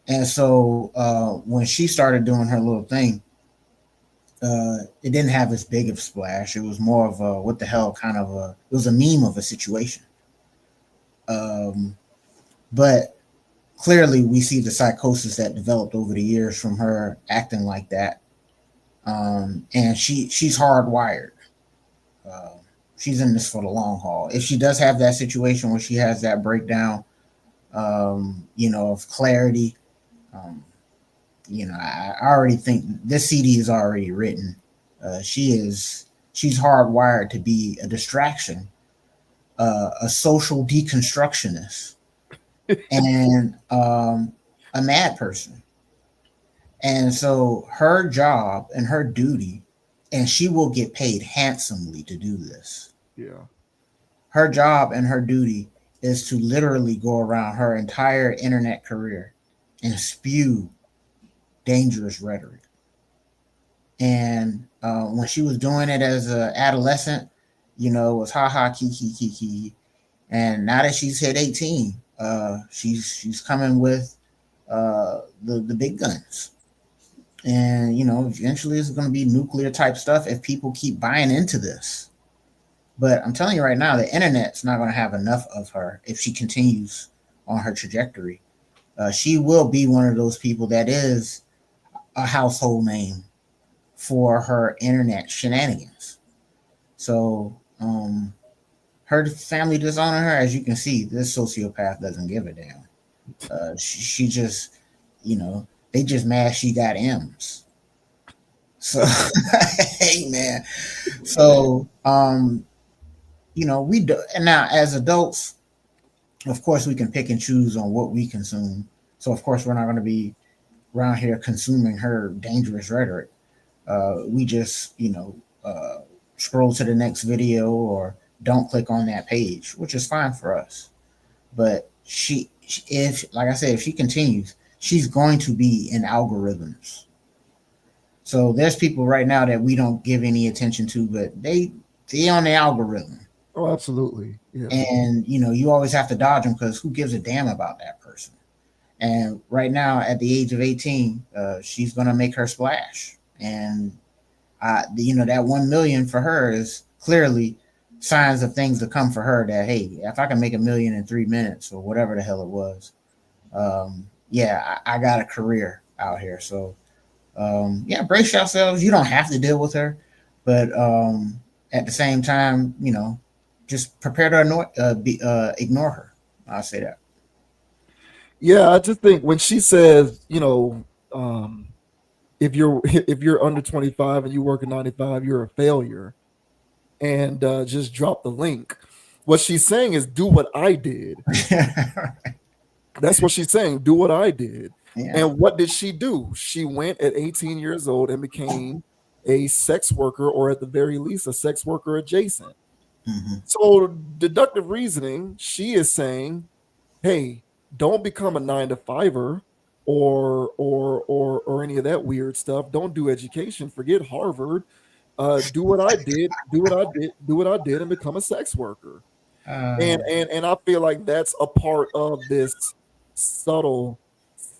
And so when she started doing her little thing, it didn't have as big of a splash. It was more of a what the hell kind of it was a meme of a situation. But clearly we see the psychosis that developed over the years from her acting like that. And she's hardwired. She's in this for the long haul. If she does have that situation where she has that breakdown, of clarity, I already think this CD is already written. She's hardwired to be a distraction, a social deconstructionist, and a mad person. And so her job and her duty, and she will get paid handsomely to do this. Yeah. Her job and her duty is to literally go around her entire internet career and spew dangerous rhetoric. And when she was doing it as an adolescent, it was ha ha, kiki. And now that she's hit 18, she's coming with the big guns. And eventually it's going to be nuclear type stuff if people keep buying into this. But I'm telling you right now, the internet's not going to have enough of her if she continues on her trajectory. She will be one of those people that is a household name for her internet shenanigans. So her family disowning her, as you can see, this sociopath doesn't give a damn. She just, they just mad she got M's. So, hey man. So, we do, and now as adults, of course, we can pick and choose on what we consume. So, of course, we're not going to be around here consuming her dangerous rhetoric. We just, scroll to the next video or don't click on that page, which is fine for us. But if, like I said, if she continues, she's going to be in algorithms. So there's people right now that we don't give any attention to, but they on the algorithm. Oh, absolutely. Yeah. And you always have to dodge them because who gives a damn about that person? And right now, at the age of 18, she's gonna make her splash. And that 1 million for her is clearly signs of things to come for her. That hey, if I can make $1 million in 3 minutes or whatever the hell it was, I got a career out here. So brace yourselves. You don't have to deal with her, but at the same time, just prepare to ignore her. I'll say that. Yeah, I just think when she says, if you're under 25 and you work at 95, you're a failure, and just drop the link. What she's saying is, do what I did. That's what she's saying. Do what I did. Yeah. And what did she do? She went at 18 years old and became a sex worker, or at the very least, a sex worker adjacent. Mm-hmm. So, deductive reasoning, she is saying, hey, don't become a 9-to-5er or any of that weird stuff. Don't do education. Forget Harvard. Do what I did. Do what I did, and become a sex worker. And I feel like that's a part of this subtle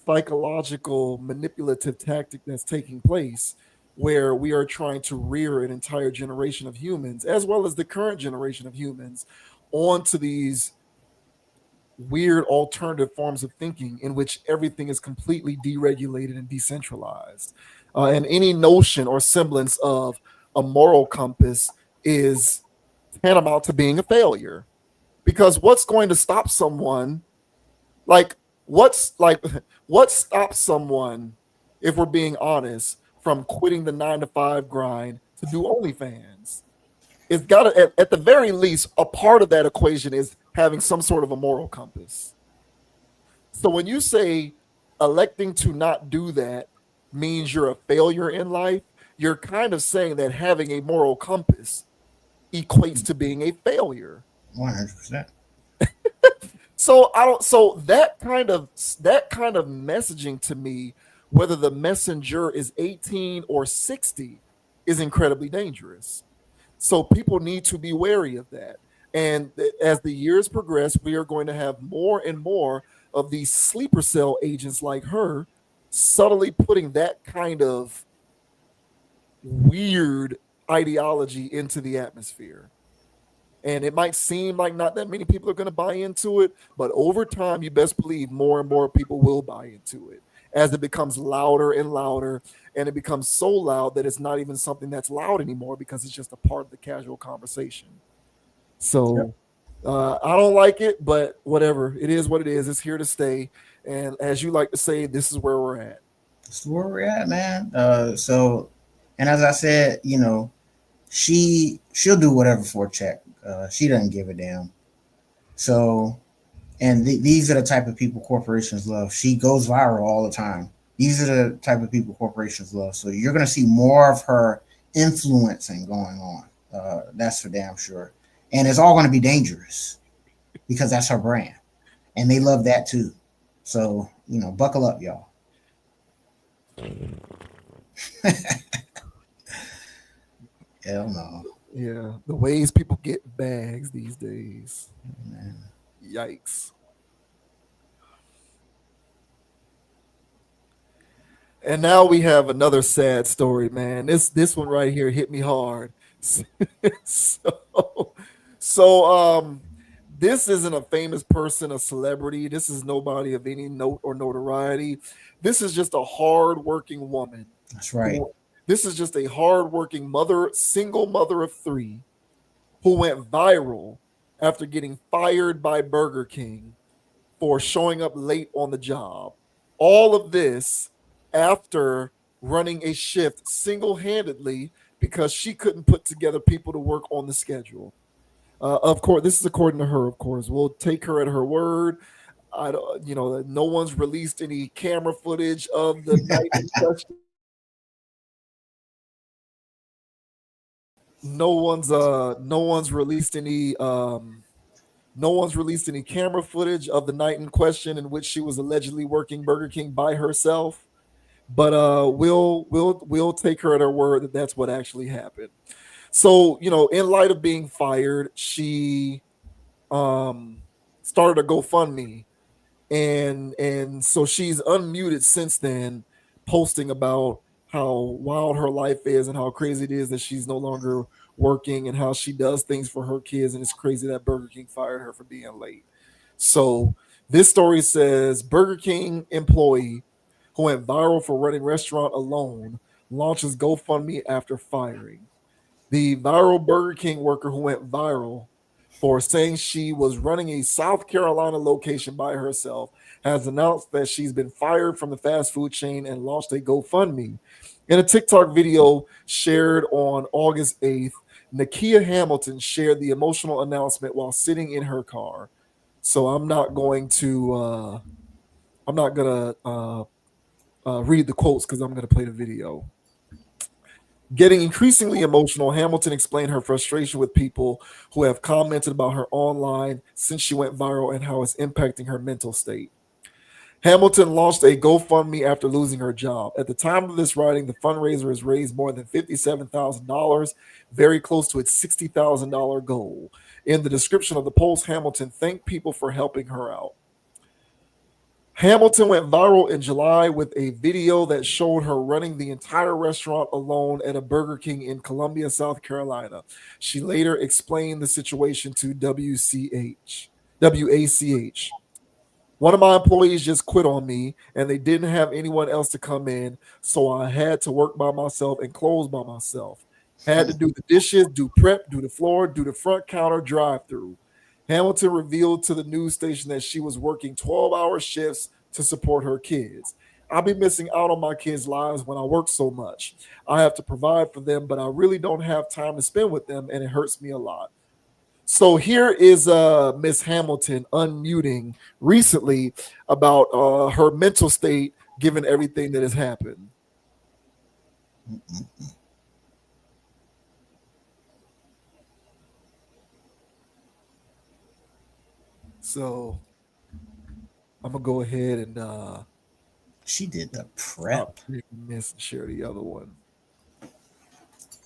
psychological manipulative tactic that's taking place, where we are trying to rear an entire generation of humans, as well as the current generation of humans, onto these weird alternative forms of thinking in which everything is completely deregulated and decentralized. And any notion or semblance of a moral compass is tantamount to being a failure. Because what's going to stop someone, what stops someone, if we're being honest, from quitting the 9-to-5 grind to do OnlyFans? It's got to, at the very least, a part of that equation is having some sort of a moral compass. So when you say electing to not do that means you're a failure in life, you're kind of saying that having a moral compass equates to being a failure. 100%. So that kind of messaging to me, whether the messenger is 18 or 60, is incredibly dangerous. So people need to be wary of that. And as the years progress, we are going to have more and more of these sleeper cell agents like her subtly putting that kind of weird ideology into the atmosphere. And it might seem like not that many people are going to buy into it, but over time, you best believe more and more people will buy into it as it becomes louder and louder, and it becomes so loud that it's not even something that's loud anymore because it's just a part of the casual conversation. So I don't like it, but whatever. It is what it is. It's here to stay. And as you like to say, this is where we're at. This is where we're at, man. And as I said, she'll do whatever for a check. She doesn't give a damn. So, and these are the type of people corporations love. She goes viral all the time. These are the type of people corporations love. So you're going to see more of her influencing going on. That's for damn sure. And it's all going to be dangerous because that's her brand. And they love that too. So, buckle up, y'all. Hell no. Yeah, the ways people get bags these days. Man. Yikes. And now we have another sad story, man. This one right here hit me hard. so, so this isn't a famous person, a celebrity. This is nobody of any note or notoriety. This is just a hard-working woman. That's right. This is just a hard-working mother, single mother of 3, who went viral after getting fired by Burger King for showing up late on the job. All of this after running a shift single-handedly because she couldn't put together people to work on the schedule. Of course, this is according to her. Of course, we'll take her at her word. I don't, no one's released any camera footage of the night in question. No one's released any camera footage of the night in question in which she was allegedly working Burger King by herself. But we'll take her at her word that that's what actually happened. So, in light of being fired, she started a GoFundMe, and so she's unmuted since then, posting about how wild her life is and how crazy it is that she's no longer working and how she does things for her kids, and it's crazy that Burger King fired her for being late. So this story says Burger King employee who went viral for running restaurant alone launches GoFundMe after firing. The viral Burger King worker who went viral for saying she was running a South Carolina location by herself has announced that she's been fired from the fast food chain and launched a GoFundMe. In a TikTok video shared on August 8th, Nakia Hamilton shared the emotional announcement while sitting in her car. So I'm not going to read the quotes because I'm going to play the video. Getting increasingly emotional, Hamilton explained her frustration with people who have commented about her online since she went viral and how it's impacting her mental state. Hamilton launched a GoFundMe after losing her job. At the time of this writing, the fundraiser has raised more than $57,000, very close to its $60,000 goal. In the description of the post, Hamilton thanked people for helping her out. Hamilton went viral in July with a video that showed her running the entire restaurant alone at a Burger King in Columbia, South Carolina. She later explained the situation to WACH. One of my employees just quit on me and they didn't have anyone else to come in, so I had to work by myself and close by myself. Had to do the dishes, do prep, do the floor, do the front counter drive-through. Hamilton revealed to the news station that she was working 12-hour shifts to support her kids. I'll be missing out on my kids' lives when I work so much. I have to provide for them, but I really don't have time to spend with them, and it hurts me a lot. So here is Miss Hamilton unmuting recently about her mental state given everything that has happened. So I'm gonna go ahead and she did the prep. Miss and share the other one.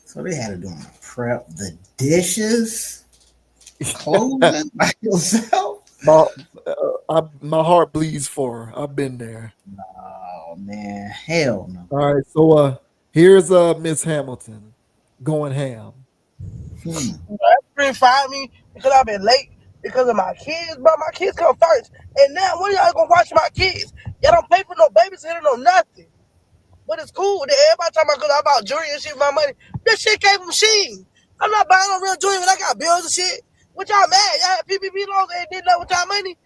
So they had to do the prep, the dishes, clothing by yourself. My heart bleeds for her. I've been there. Oh man, hell no. All right, so here's Miss Hamilton going ham. Everybody fired me because I've been late because of my kids, but my kids come first. And now when y'all gonna watch my kids? Y'all don't pay for no babysitter, no nothing. But it's cool. Everybody talking about because I bought jewelry and shit with my money. This shit came from Shein. I'm not buying no real jewelry when I got bills and shit. What y'all mad? Y'all had PPP loans and did that with y'all money?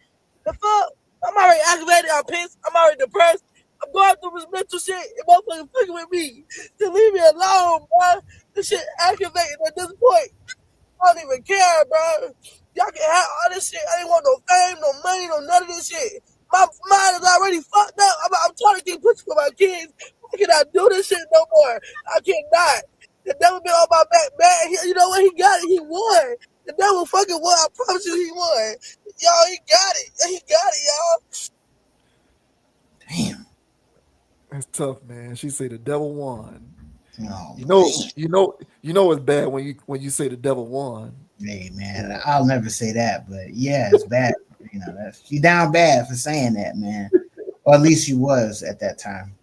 The fuck? I'm already aggravated. I'm pissed. I'm already depressed. I'm going through this mental shit. And motherfuckers fucking with me. Just leave me alone, bro. This shit aggravating at this point. I don't even care, bro. Y'all can have all this shit. I ain't want no fame, no money, no none of this shit. My mind is already fucked up. I'm trying to keep pushing for my kids. I cannot do this shit no more. I cannot. The devil been on my back, man. You know what? He got it. He won. The devil fucking won. I promise you he won. Y'all, he got it. He got it, y'all. Damn. That's tough, man. She say the devil won. No, you know it's bad when you say the devil won. Hey man, I'll never say that, but yeah, it's bad. She down bad for saying that, man. Or at least she was at that time.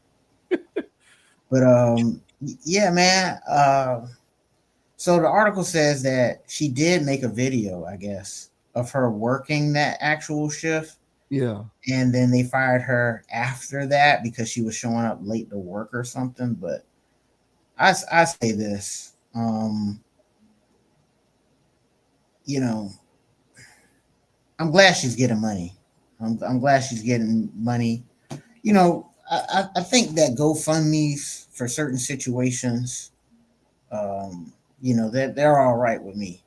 But yeah, man. So the article says that she did make a video, I guess, of her working that actual shift. Yeah. And then they fired her after that because she was showing up late to work or something. But I say this, you know, I'm glad she's getting money. I'm glad she's getting money. You know, I think that GoFundMe's for certain situations, you know, they're all right with me.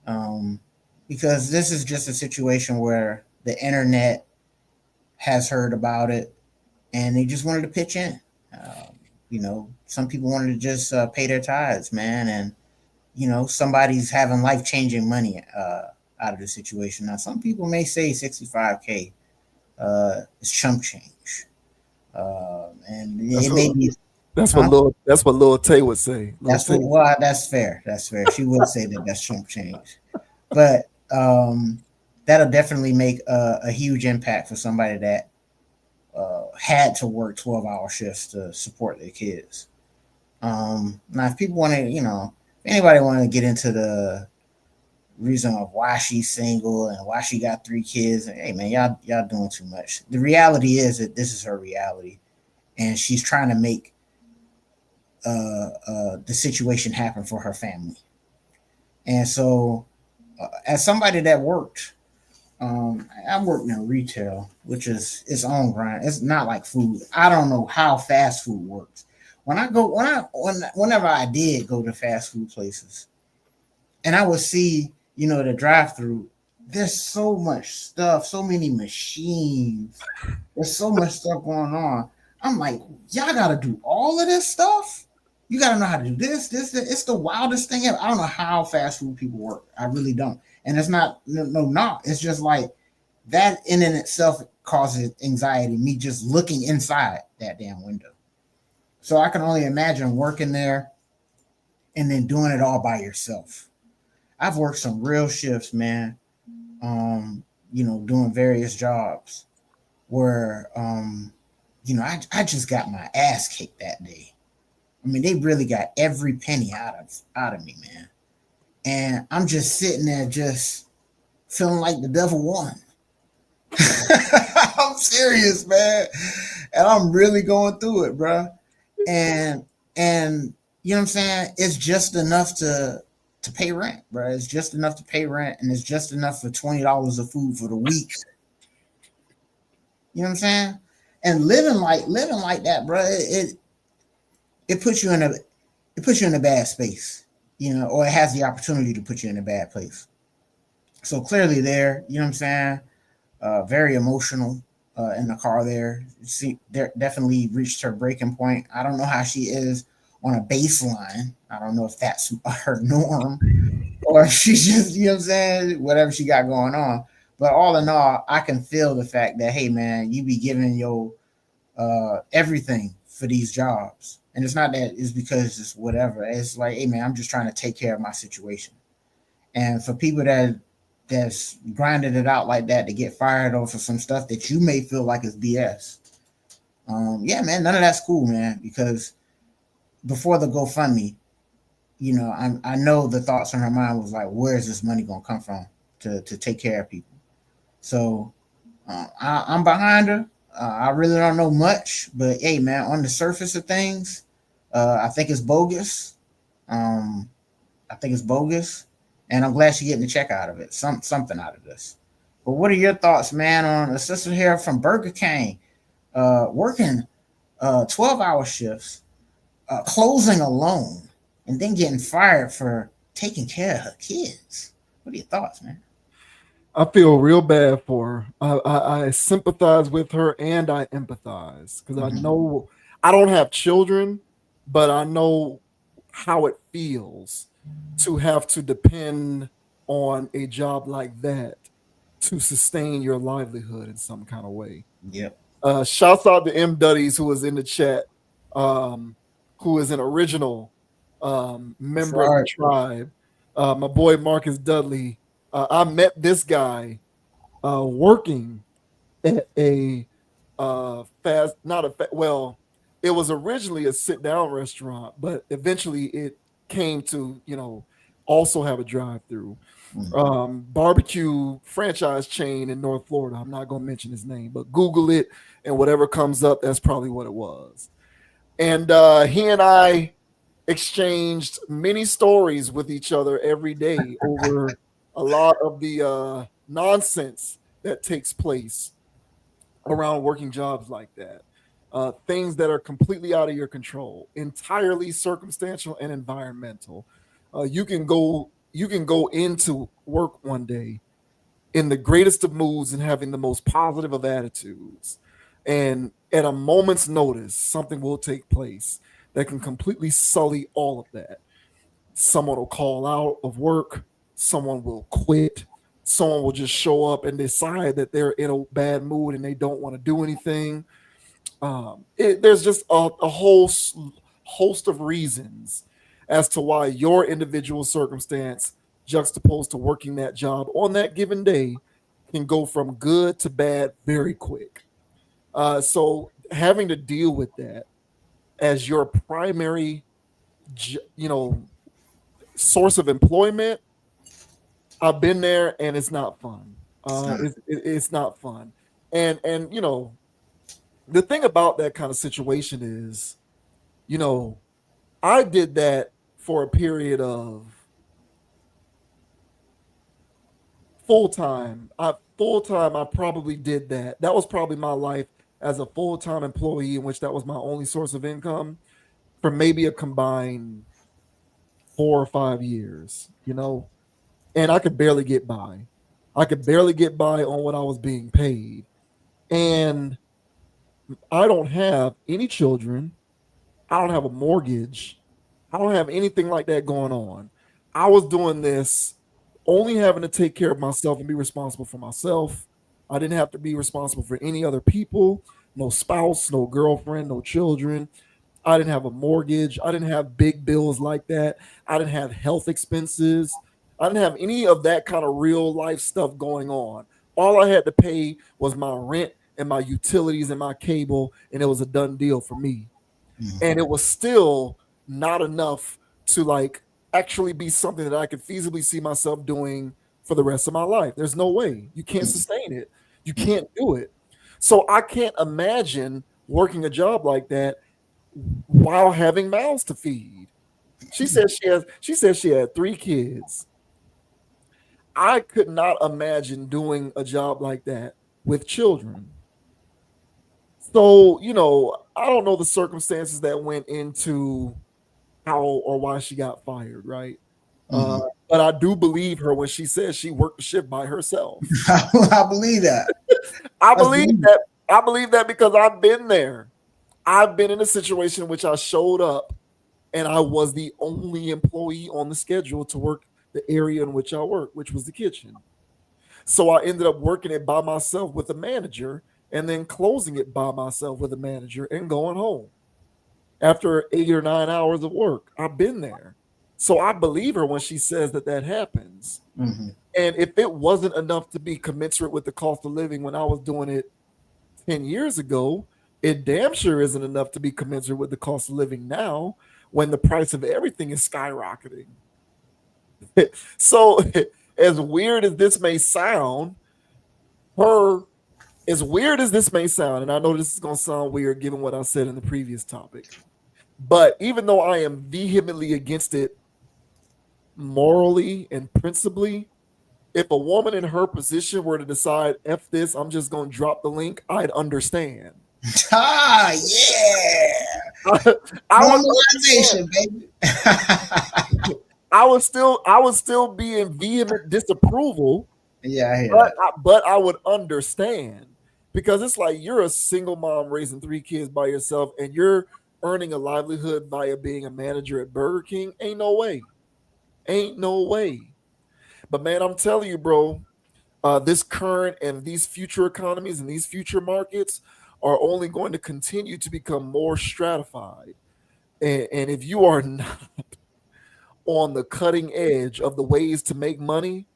Um, because this is just a situation where the internet has heard about it and they just wanted to pitch in. You know, some people wanted to just pay their tithes, man, and you know somebody's having life changing money out of the situation. Now, some people may say 65K is chump change, and That's it may what be. that's Huh? what Lil Tay would say. That's what. Well, that's fair. That's fair. She would say that that's chump change, but that'll definitely make a huge impact for somebody that had to work 12-hour shifts to support their kids. Now, if people want to, you know, if anybody want to get into the reason of why she's single and why she got 3 kids, hey man, y'all doing too much. The reality is that this is her reality, and she's trying to make the situation happen for her family. And so, as somebody that worked, I worked in retail, which is its own grind. It's not like food. I don't know how fast food works. Whenever I did go to fast food places, and I would see, you know, the drive-through, there's so much stuff, so many machines, there's so much stuff going on. I'm like, y'all got to do all of this stuff. You got to know how to do this. It's the wildest thing ever. I don't know how fast food people work. I really don't. And it's not, no. It's just like that in itself causes anxiety, me just looking inside that damn window. So I can only imagine working there and then doing it all by yourself. I've worked some real shifts, man. You know, doing various jobs where, you know, I just got my ass kicked that day. I mean, they really got every penny out of me, man. And I'm just sitting there, just feeling like the devil won. I'm serious, man, and I'm really going through it, bro. And you know what I'm saying? It's just enough to pay rent, bro. It's just enough to pay rent, and it's just enough for $20 of food for the week. You know what I'm saying? And living like that, bro. It puts you in a bad space, you know, or it has the opportunity to put you in a bad place. So clearly, there, you know what I'm saying? Very emotional in the car there. She definitely reached her breaking point. I don't know how she is on a baseline. I don't know if that's her norm or if she's just, you know what I'm saying, whatever she got going on. But all in all, I can feel the fact that, hey, man, you be giving your everything for these jobs. And it's not that it's because it's whatever. It's like, hey, man, I'm just trying to take care of my situation. And for people that's grinded it out like that to get fired over some stuff that you may feel like is BS. Yeah, man, none of that's cool, man. Because before the GoFundMe, you know, I know the thoughts in her mind was like, where is this money gonna come from to take care of people? So I'm behind her. I really don't know much, but hey, man, on the surface of things, I think it's bogus. I think it's bogus. And I'm glad she's getting a check out of it, something out of this. But what are your thoughts, man, on a sister here from Burger King, working 12-hour shifts, closing alone, and then getting fired for taking care of her kids? What are your thoughts, man? I feel real bad for her. I sympathize with her and I empathize because I know I don't have children, but I know how it feels to have to depend on a job like that to sustain your livelihood in some kind of way. Yep. Shouts out to M Duddies who was in the chat, who is an original member of the tribe. My boy Marcus Dudley. I met this guy working at a it was originally a sit-down restaurant, but eventually it came to, also have a drive-through. Barbecue franchise chain in North Florida. I'm not going to mention his name, but Google it, and whatever comes up, that's probably what it was. And he and I exchanged many stories with each other every day over a lot of the nonsense that takes place around working jobs like that. Things that are completely out of your control, entirely circumstantial and environmental. You can go into work one day in the greatest of moods and having the most positive of attitudes, and at a moment's notice, something will take place that can completely sully all of that. Someone will call out of work, someone will quit, someone will just show up and decide that they're in a bad mood and they don't want to do anything. There's just a whole host of reasons as to why your individual circumstance juxtaposed to working that job on that given day can go from good to bad very quick. So having to deal with that as your primary, source of employment, I've been there and it's not fun. It's not fun. And the thing about that kind of situation is, I did that for a period of full-time. I probably did that. That was probably my life as a full-time employee, in which that was my only source of income for maybe a combined 4 or 5 years, and I could barely get by. I could barely get by on what I was being paid. And I don't have any children. I don't have a mortgage. I don't have anything like that going on. I was doing this only having to take care of myself and be responsible for myself. I didn't have to be responsible for any other people, no spouse, no girlfriend, no children. I didn't have a mortgage. I didn't have big bills like that. I didn't have health expenses. I didn't have any of that kind of real life stuff going on. All I had to pay was my rent and my utilities and my cable, and it was a done deal for me. And it was still not enough to actually be something that I could feasibly see myself doing for the rest of my life. There's no way. You can't sustain it. You can't do it. So I can't imagine working a job like that while having mouths to feed. She said she had 3 kids. I could not imagine doing a job like that with children. So, I don't know the circumstances that went into how or why she got fired, right? But I do believe her when she says she worked the shift by herself. I believe that. I believe that. I believe that because I've been there. I've been in a situation in which I showed up and I was the only employee on the schedule to work the area in which I work, which was the kitchen. So I ended up working it by myself with a manager and then closing it by myself with a manager and going home after 8 or 9 hours of work. I've been there. So I believe her when she says that happens. And if it wasn't enough to be commensurate with the cost of living when I was doing it 10 years ago, it damn sure isn't enough to be commensurate with the cost of living now when the price of everything is skyrocketing. So as weird as this may sound, and I know this is going to sound weird given what I said in the previous topic, but even though I am vehemently against it morally and principally, if a woman in her position were to decide, F this, I'm just going to drop the link, I'd understand. Yeah. Normalization, baby. I would still be in vehement disapproval. Yeah, I hear but I would understand, because it's like you're a single mom raising 3 kids by yourself and you're earning a livelihood via being a manager at Burger King. Ain't no way. But man, I'm telling you, bro, this current and these future economies and these future markets are only going to continue to become more stratified. And if you are not on the cutting edge of the ways to make money,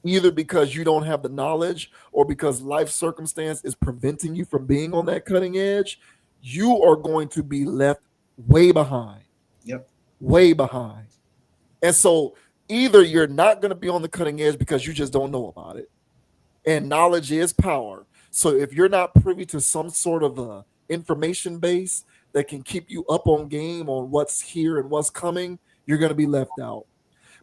either because you don't have the knowledge or because life circumstance is preventing you from being on that cutting edge, you are going to be left way behind. Yep. Way behind. And so either you're not going to be on the cutting edge because you just don't know about it. And knowledge is power. So if you're not privy to some sort of a information base that can keep you up on game on what's here and what's coming, you're going to be left out.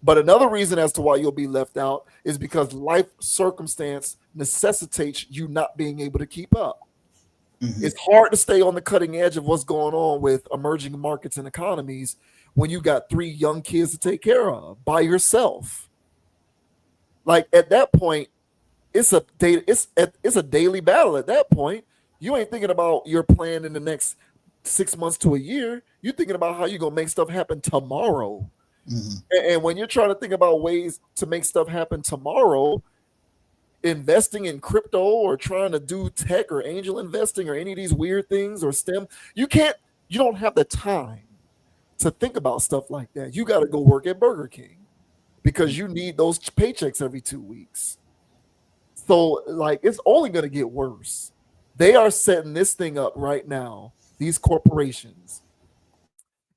But another reason as to why you'll be left out is because life circumstance necessitates you not being able to keep up. It's hard to stay on the cutting edge of what's going on with emerging markets and economies when you got 3 young kids to take care of by yourself. Like at that point, it's a daily battle. At that point, you ain't thinking about your plan in the next 6 months to a year. You're thinking about how you're gonna make stuff happen tomorrow. And when you're trying to think about ways to make stuff happen tomorrow, investing in crypto or trying to do tech or angel investing or any of these weird things or STEM, you don't have the time to think about stuff like that. You got to go work at Burger King because you need those paychecks every 2 weeks. So like, it's only going to get worse. They are setting this thing up right now, these corporations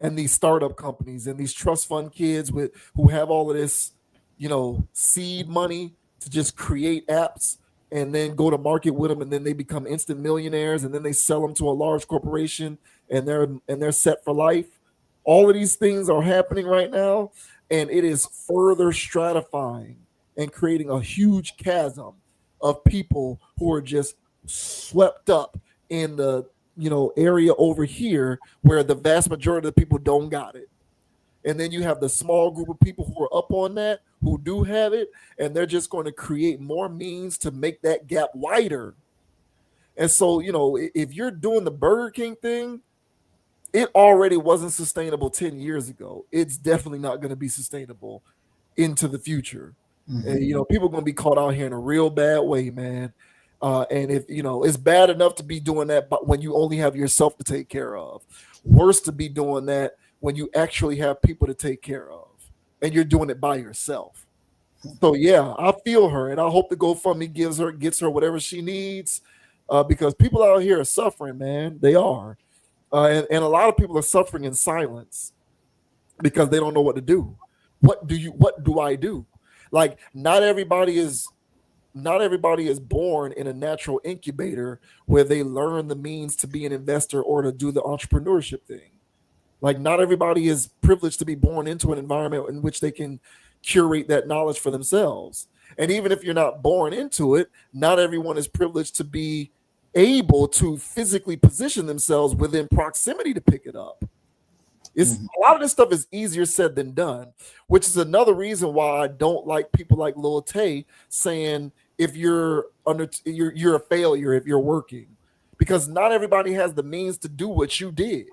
and these startup companies and these trust fund kids who have all of this, seed money to just create apps and then go to market with them, and then they become instant millionaires, and then they sell them to a large corporation, and they're set for life. All of these things are happening right now, and it is further stratifying and creating a huge chasm of people who are just swept up in the area over here where the vast majority of the people don't got it. And then you have the small group of people who are up on that, who do have it, and they're just going to create more means to make that gap wider. And so, if you're doing the Burger King thing, it already wasn't sustainable 10 years ago. It's definitely not going to be sustainable into the future. And, people are going to be caught out here in a real bad way, man. And if, it's bad enough to be doing that, but when you only have yourself to take care of, worse to be doing that when you actually have people to take care of and you're doing it by yourself. So yeah, I feel her, and I hope the GoFundMe gets her whatever she needs, because people out here are suffering, man. They are. And a lot of people are suffering in silence because they don't know what to do. What do I do? Like, not everybody is born in a natural incubator where they learn the means to be an investor or to do the entrepreneurship thing. Like, not everybody is privileged to be born into an environment in which they can curate that knowledge for themselves. And even if you're not born into it, not everyone is privileged to be able to physically position themselves within proximity to pick it up. It's a lot of this stuff is easier said than done, which is another reason why I don't like people like Lil Tay saying if you're a failure if you're working, because not everybody has the means to do what you did.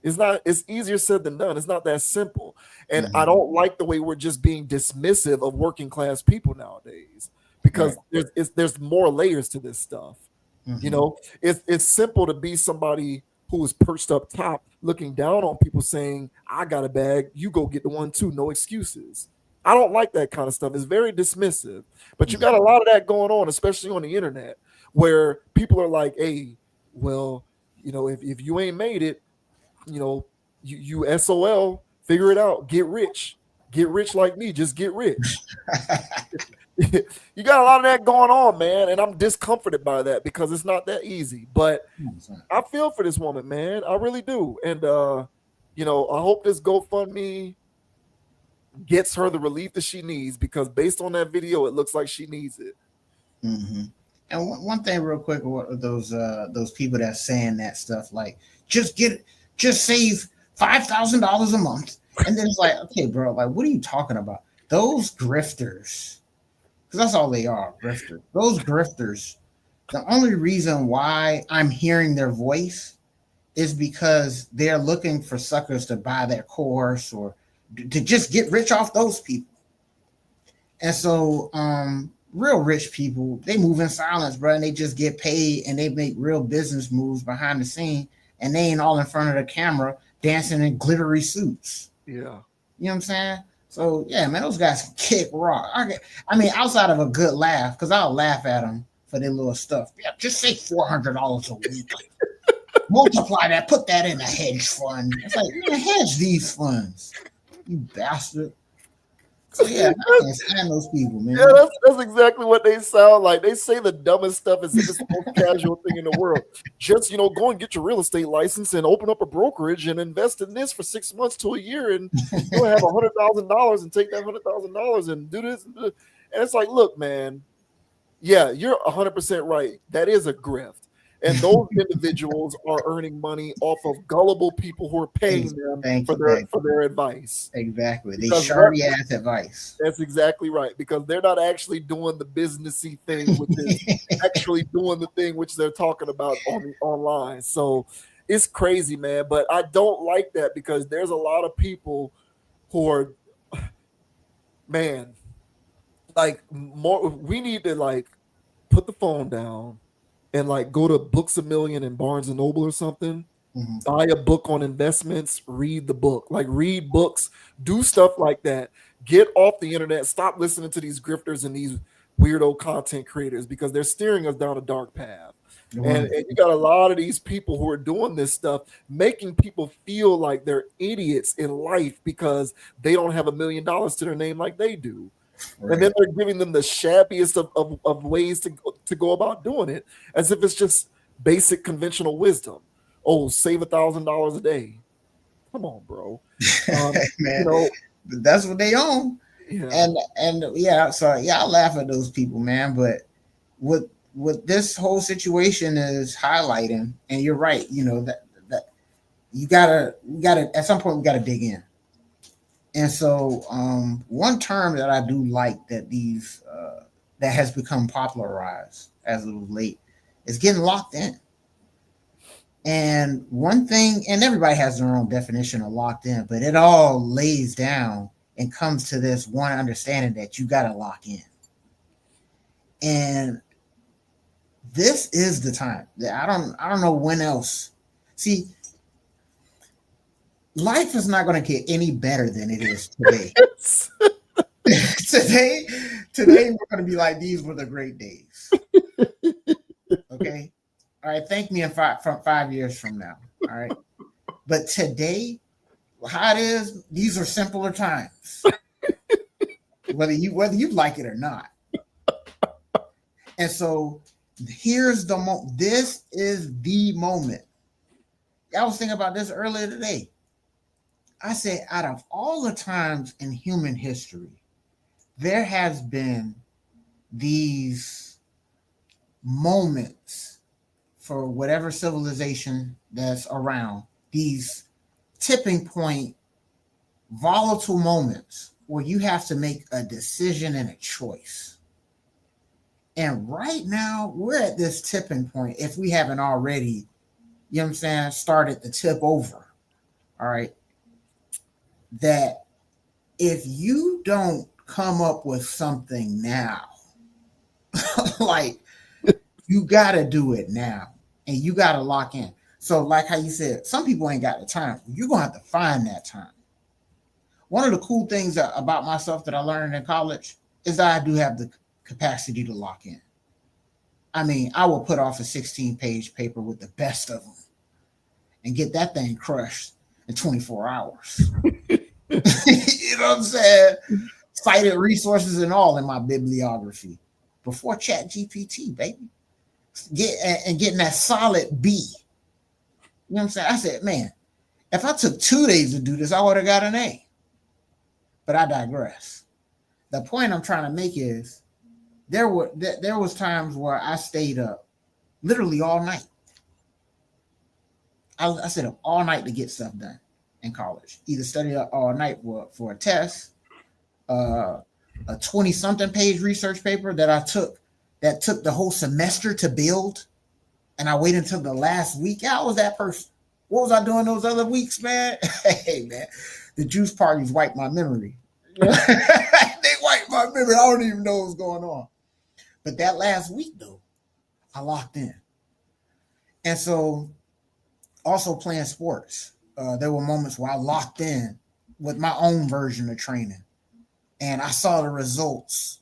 It's easier said than done. It's not that simple. And I don't like the way we're just being dismissive of working class people nowadays, because there's more layers to this stuff. It's simple to be somebody who is perched up top looking down on people saying, I got a bag, you go get the one too, no excuses. I don't like that kind of stuff. It's very dismissive. But you got a lot of that going on, especially on the internet, where people are like, hey, well, if you ain't made it, you SOL, figure it out, get rich like me, just get rich. You got a lot of that going on, man, and I'm discomforted by that because it's not that easy. But I feel for this woman, man. I really do. And I hope this GoFundMe gets her the relief that she needs, because based on that video, it looks like she needs it. And one thing real quick, those people that's saying that stuff, like, just save $5,000 a month. And then it's like, okay, bro, like, what are you talking about? Those grifters, because that's all they are, grifters. Those grifters, the only reason why I'm hearing their voice is because they're looking for suckers to buy their course or to just get rich off those people. And so real rich people, they move in silence, bro, and they just get paid and they make real business moves behind the scene, and they ain't all in front of the camera dancing in glittery suits. Yeah. You know what I'm saying? So, yeah, man, those guys can kick rock. I mean, outside of a good laugh, because I'll laugh at them for their little stuff. Yeah, just say $400 a week. multiply that, put that in a hedge fund. It's like, man, hedge these funds, you bastard. So yeah, I can't stand those people, man. Yeah, that's exactly what they sound like. They say the dumbest stuff as if it's the most casual thing in the world. Just go and get your real estate license and open up a brokerage and invest in this for 6 months to a year, and you'll have $100,000 and take that $100,000 and do this. And it's like, look, man, yeah, you're 100% right. That is a grift. And those individuals are earning money off of gullible people who are paying them for their advice. Exactly. They shardy ass advice. That's exactly right. Because they're not actually doing the businessy thing with this, actually doing the thing which they're talking about online. So it's crazy, man. But I don't like that because there's a lot of people who are, man, like we need to put the phone down and go to Books A Million and Barnes and Noble or something, buy a book on investments, read the book, read books, do stuff like that. Get off the internet. Stop listening to these grifters and these weirdo content creators because they're steering us down a dark path. And you got a lot of these people who are doing this stuff, making people feel like they're idiots in life because they don't have $1 million to their name like they do. Right. And then they're giving them the shabbiest of ways to go about doing it, as if it's just basic conventional wisdom. Oh, save $1,000 a day. Come on, bro. Man, that's what they own. Yeah. And yeah, so yeah, I laugh at those people, man. But what this whole situation is highlighting, and you're right, that you gotta at some point we gotta dig in. And so one term that I do like that that has become popularized as of late is getting locked in. And one thing, and everybody has their own definition of locked in, but it all lays down and comes to this one understanding that you got to lock in. And this is the time that I don't know when else. See, life is not going to get any better than it is today. Today we're going to be like, these were the great days. Okay. All right. Thank me in 5 years from now. All right. But today, how it is, these are simpler times. whether you like it or not. And so here's the moment. This is the moment. I was thinking about this earlier today. I said, out of all the times in human history, there has been these moments for whatever civilization that's around, these tipping point, volatile moments where you have to make a decision and a choice. And right now, we're at this tipping point, if we haven't already, started the tip over. All right. That if you don't come up with something now, you got to do it now and you got to lock in. So like how you said, some people ain't got the time. You're going to have to find that time. One of the cool things about myself that I learned in college is that I do have the capacity to lock in. I mean, I will put off a 16-page paper with the best of them and get that thing crushed in 24 hours. You know what I'm saying? Cited resources and all in my bibliography before ChatGPT, baby. Getting that solid B. You know what I'm saying? I said, man, if I took 2 days to do this, I would have got an A. But I digress. The point I'm trying to make is there was times where I stayed up literally all night. I stayed up all night to get stuff done in college. Either studied up all night for a test, a 20-something page research paper that took the whole semester to build, and I waited until the last week. I was that person. What was I doing those other weeks, man? Hey, man, the juice parties wiped my memory. They wiped my memory. I don't even know what's going on. But that last week, though, I locked in. And so also playing sports, there were moments where I locked in with my own version of training. And I saw the results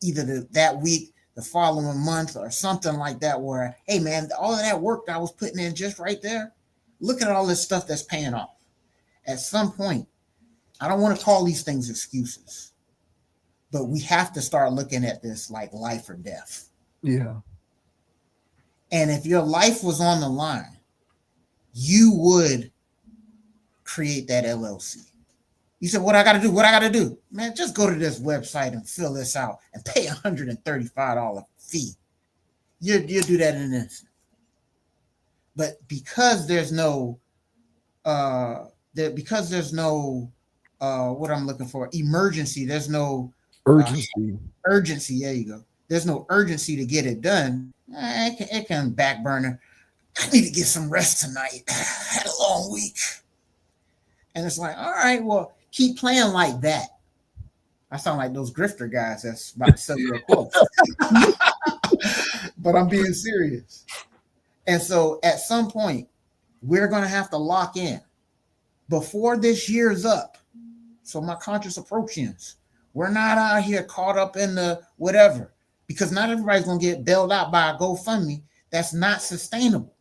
either that week, the following month or something like that, where, hey man, all of that work that I was putting in just right there, look at all this stuff that's paying off. At some point, I don't want to call these things excuses, but we have to start looking at this like life or death. Yeah. And if your life was on the line, you would create that LLC. You said, what I got to do? What I got to do? Man, just go to this website and fill this out and pay $135 fee. You'll do that in an instant. But because there's no, what I'm looking for, emergency, there's no urgency. There you go. There's no urgency to get it done. It can back burner. I need to get some rest tonight. I had a long week. And it's like, all right, well, keep playing like that. I sound like those grifter guys that's about to sell you a quote. But I'm being serious. And so at some point, we're going to have to lock in before this year's up. So my conscious approachians, we're not out here caught up in the whatever, because not everybody's going to get bailed out by a GoFundMe. That's not sustainable.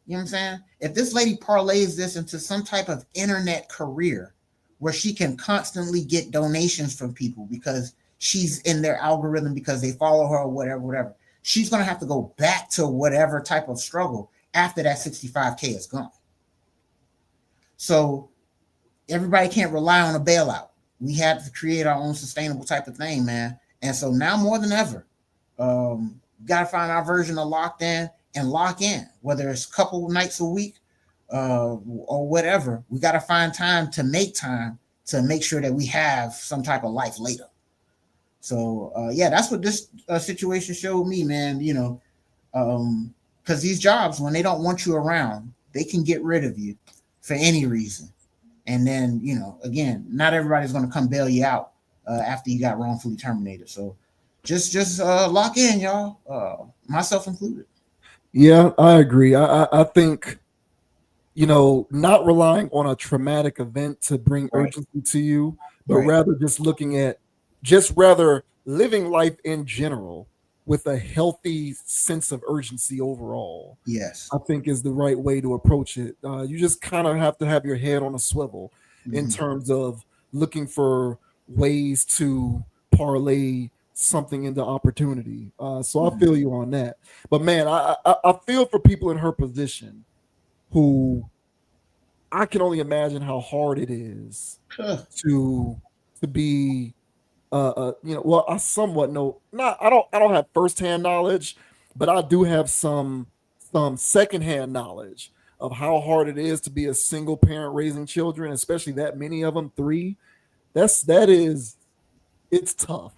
You know what I'm saying? If this lady parlays this into some type of internet career where she can constantly get donations from people because she's in their algorithm, because they follow her or whatever, she's going to have to go back to whatever type of struggle after that 65K is gone. So everybody can't rely on a bailout. We have to create our own sustainable type of thing, man. And so now more than ever, got to find our version of locked in and lock in, whether it's a couple nights a week or whatever. We got to find time to make sure that we have some type of life later. So that's what this situation showed me, man. You know, because these jobs, when they don't want you around, they can get rid of you for any reason. And then, you know, again, not everybody's going to come bail you out after you got wrongfully terminated. So just lock in, y'all, myself included. Yeah, I agree. I think, you know, not relying on a traumatic event to bring urgency to you, but rather just looking at rather living life in general with a healthy sense of urgency overall. Yes, I think is the right way to approach it. You just kind of have to have your head on a swivel in terms of looking for ways to parlay something into opportunity. So I feel you on that. But man, I feel for people in her position who I can only imagine how hard it is to be you know, well, I somewhat know, I don't have firsthand knowledge, but I do have some secondhand knowledge of how hard it is to be a single parent raising children, especially that many of them, 3. It's tough.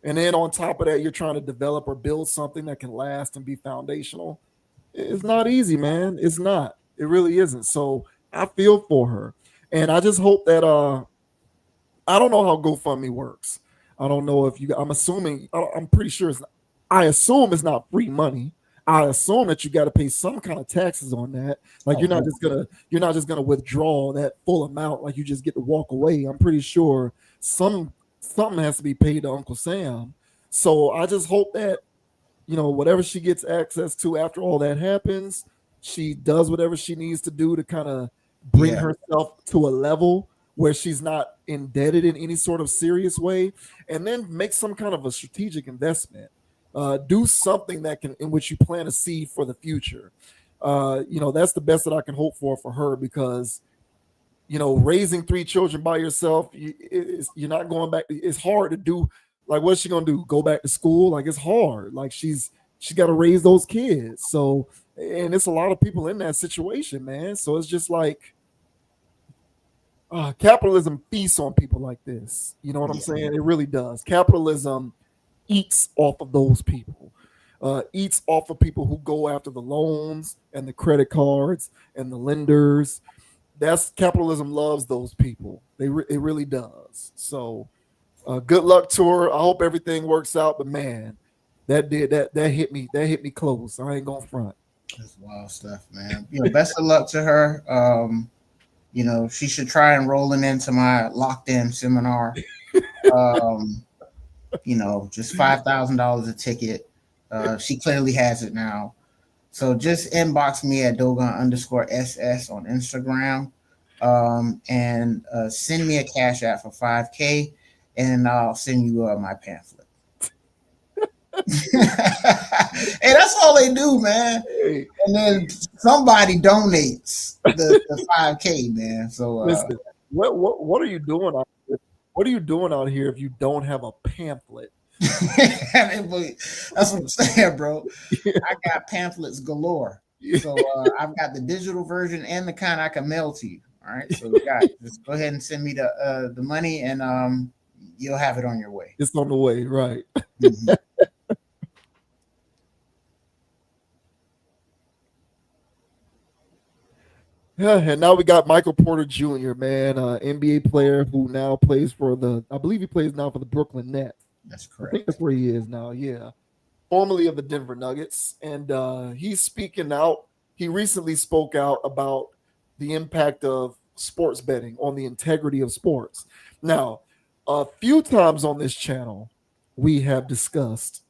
And then on top of that, you're trying to develop or build something that can last and be foundational. It's not easy, man. It's not. It really isn't. So I feel for her. And I just hope that I don't know how GoFundMe works. I don't know if I'm pretty sure I assume it's not free money. I assume that you got to pay some kind of taxes on that. Like you're not just gonna withdraw that full amount. Like you just get to walk away. I'm pretty sure something has to be paid to Uncle Sam. So I just hope that, you know, whatever she gets access to after all that happens, she does whatever she needs to do to kind of bring herself to a level where she's not indebted in any sort of serious way, and then make some kind of a strategic investment. Do something in which you plant a seed for the future. You know, that's the best that I can hope for her, because, you know, raising 3 children by yourself, you're not going back. It's hard to do. Like, what's she gonna do? Go back to school? Like, it's hard. Like, she got to raise those kids. So, and it's a lot of people in that situation, man. So it's just like, capitalism feasts on people like this. You know what I'm saying? It really does. Capitalism eats off of those people, eats off of people who go after the loans and the credit cards and the lenders. Capitalism loves those people. It really does. So good luck to her. I hope everything works out. But man, that hit me close. I ain't gonna front. That's wild stuff, man. You know, best of luck to her. You know, she should try enrolling into my locked in seminar. Just $5,000 a ticket. She clearly has it now. So just inbox me at Dogon_SS on Instagram, and send me a cash app for $5K, and I'll send you my pamphlet. Hey, that's all they do, man. Hey, And then somebody donates the $5K, man. So listen, what are you doing out here? What are you doing out here if you don't have a pamphlet? that's what I'm saying, bro. I got pamphlets galore. So I've got the digital version and the kind I can mail to you. All right. So guys, just go ahead and send me the money, and you'll have it on your way. It's on the way, right? Mhm. Yeah, and now we got Michael Porter Jr., man, NBA player who now plays for I believe he plays now for the Brooklyn Nets. That's I think correct. that's where he is now, yeah. Formerly of the Denver Nuggets. And he's speaking out. He recently spoke out about the impact of sports betting on the integrity of sports. Now, a few times on this channel, we have discussed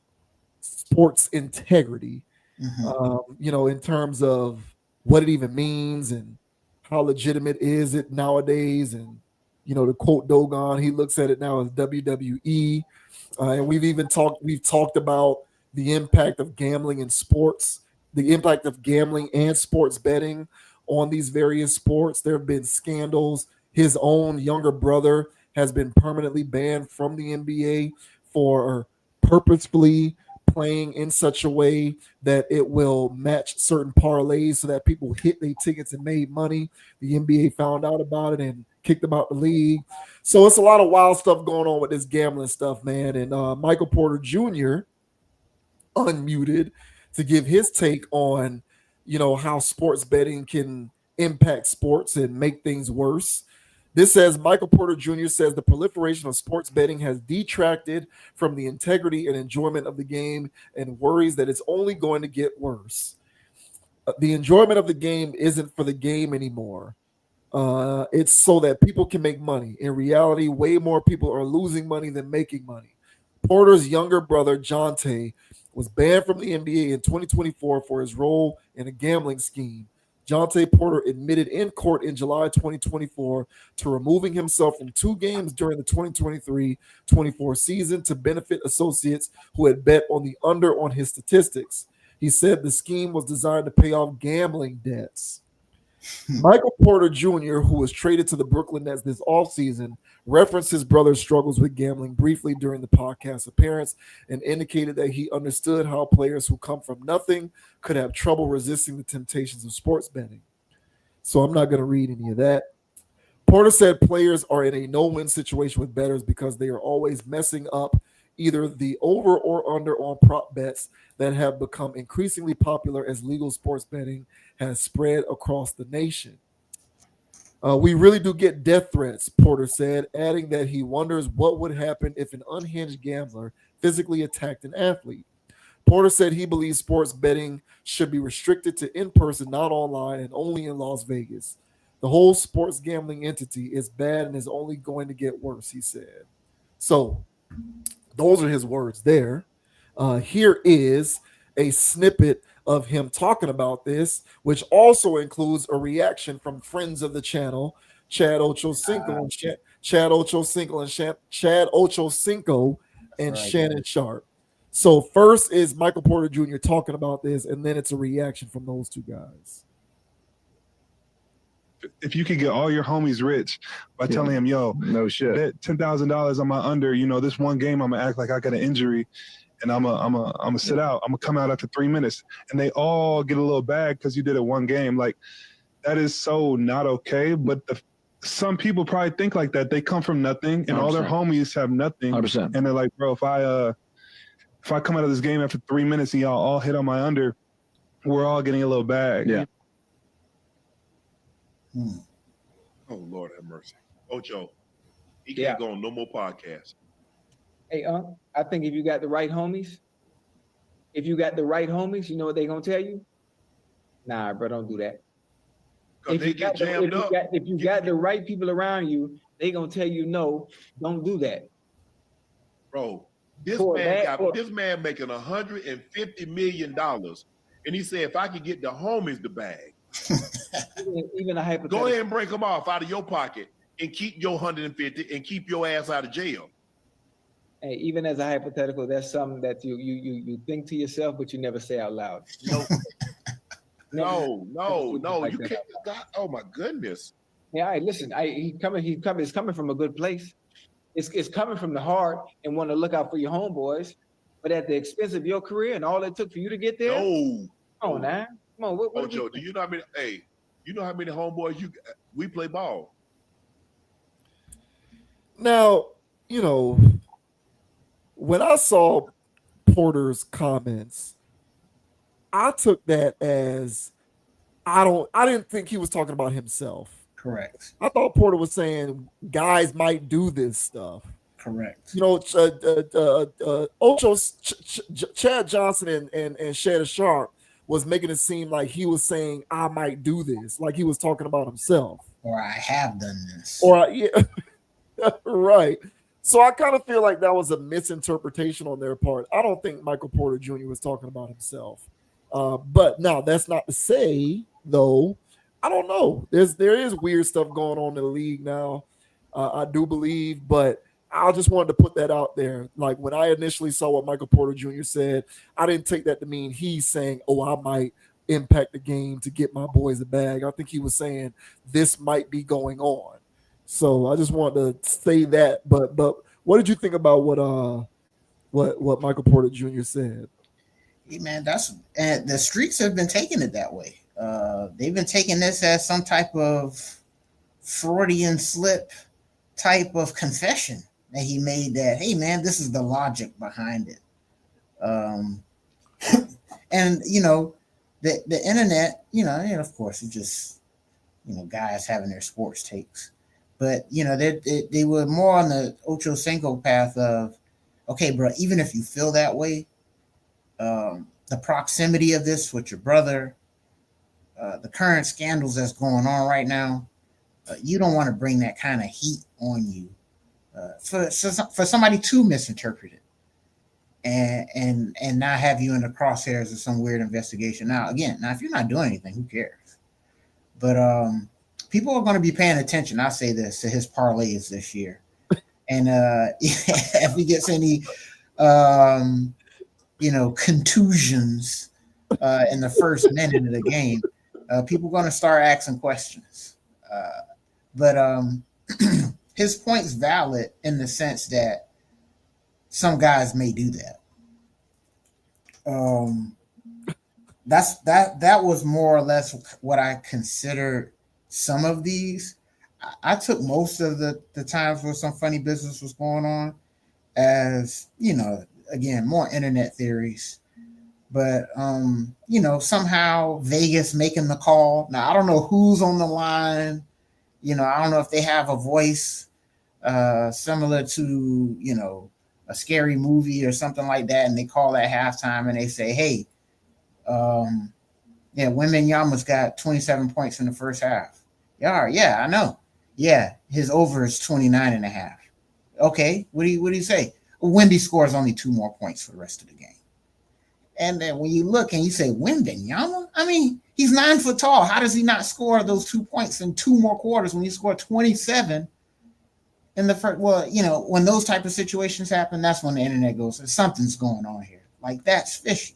sports integrity, in terms of what it even means and how legitimate is it nowadays. And, to quote Dogon, he looks at it now as WWE. And we've talked about the impact of gambling in sports, the impact of gambling and sports betting on these various sports. There have been scandals. His own younger brother has been permanently banned from the NBA for purposefully playing in such a way that it will match certain parlays so that people hit their tickets and made money. The NBA found out about it and kicked him out the league. So it's a lot of wild stuff going on with this gambling stuff, man. And Michael Porter Jr. unmuted to give his take on, how sports betting can impact sports and make things worse. This says Michael Porter Jr. says the proliferation of sports betting has detracted from the integrity and enjoyment of the game and worries that it's only going to get worse. The enjoyment of the game isn't for the game anymore. It's so that people can make money. In reality, way more people are losing money than making money. Porter's younger brother, Jonte, was banned from the NBA in 2024 for his role in a gambling scheme. Jonte Porter admitted in court in July 2024 to removing himself from 2 games during the 2023-24 season to benefit associates who had bet on the under on his statistics. He said the scheme was designed to pay off gambling debts. Michael Porter Jr., who was traded to the Brooklyn Nets this offseason, referenced his brother's struggles with gambling briefly during the podcast appearance and indicated that he understood how players who come from nothing could have trouble resisting the temptations of sports betting. So I'm not going to read any of that. Porter said players are in a no-win situation with bettors because they are always messing up either the over or under on prop bets that have become increasingly popular as legal sports betting has spread across the nation. We really do get death threats, Porter said, adding that he wonders what would happen if an unhinged gambler physically attacked an athlete. Porter said he believes sports betting should be restricted to in-person, not online, and only in Las Vegas. The whole sports gambling entity is bad and is only going to get worse, he said. So those are his words there. Here is a snippet of him talking about this, which also includes a reaction from friends of the channel, Chad Ochocinco and Shannon Sharp. So first is Michael Porter Jr. talking about this, and then it's a reaction from those two guys. If you could get all your homies rich by telling them, yo, no shit, bet $10,000 on my under, this one game I'm gonna act like I got an injury and I'm gonna sit out. I'm gonna come out after 3 minutes, and they all get a little bag because you did it one game. Like, that is so not okay. But some people probably think like that. They come from nothing, and 100%. All their homies have nothing, 100%. And they're like, bro, if I come out of this game after 3 minutes and y'all all hit on my under, we're all getting a little bag. Yeah. Oh, Lord have mercy. Ocho, he can't go on no more podcasts. Hey, I think if you got the right homies, you know what they gonna tell you? Nah, bro, don't do that. If you got the right people around you, they gonna tell you no, don't do that. Bro, This man making $150 million, and he said, if I could get the homies the bag, even a hypothetical. Go ahead and break them off out of your pocket and keep your 150 and keep your ass out of jail. Hey, even as a hypothetical, that's something that you think to yourself, but you never say out loud. No, you can't. God, oh my goodness. Yeah, all right, listen. It's coming from a good place. It's coming from the heart and want to look out for your homeboys, but at the expense of your career and all it took for you to get there. No. Come on, now. Come on. What Joe, do you know how many? Hey, you know how many homeboys we play ball? Now, when I saw Porter's comments, I took that as I didn't think he was talking about himself. Correct. I thought Porter was saying guys might do this stuff. Correct. Ocho's Chad Johnson and Shader Sharp was making it seem like he was saying I might do this, like he was talking about himself. Or I have done this. Right. So I kind of feel like that was a misinterpretation on their part. I don't think Michael Porter Jr. was talking about himself. But now that's not to say, though, I don't know. There is weird stuff going on in the league now. I do believe, but I just wanted to put that out there. Like when I initially saw what Michael Porter Jr. said, I didn't take that to mean he's saying, "Oh, I might impact the game to get my boys a bag." I think he was saying this might be going on. So I just wanted to say that. But what did you think about what Michael Porter Jr. said? Hey man, the streets have been taking it that way. They've been taking this as some type of Freudian slip type of confession that he made that, hey man, this is the logic behind it. And the internet, and of course it's just, guys having their sports takes. But they were more on the Ocho Cinco path of, okay, bro, even if you feel that way, the proximity of this with your brother, the current scandals that's going on right now, you don't want to bring that kind of heat on you for somebody to misinterpret it and not have you in the crosshairs of some weird investigation. Now, if you're not doing anything, who cares? But people are going to be paying attention. I'll say this to his parlays this year, and if he gets any, contusions in the first minute of the game, people are going to start asking questions. But his point's valid in the sense that some guys may do that. That was more or less what I considered some of these. I took most of the times where some funny business was going on as, again, more internet theories. But, somehow Vegas making the call. Now, I don't know who's on the line. I don't know if they have a voice similar to, a scary movie or something like that. And they call at halftime and they say, hey, Wembanyama's got 27 points in the first half. Yeah, I know. Yeah, his over is 29.5. Okay, what do you say? Well, Wemby scores only 2 more points for the rest of the game. And then when you look and you say, Wembanyama? I mean, he's 9 foot tall. How does he not score those 2 points in 2 more quarters when he scored 27 in the first? Well, when those type of situations happen, that's when the internet goes, something's going on here. Like, that's fishy.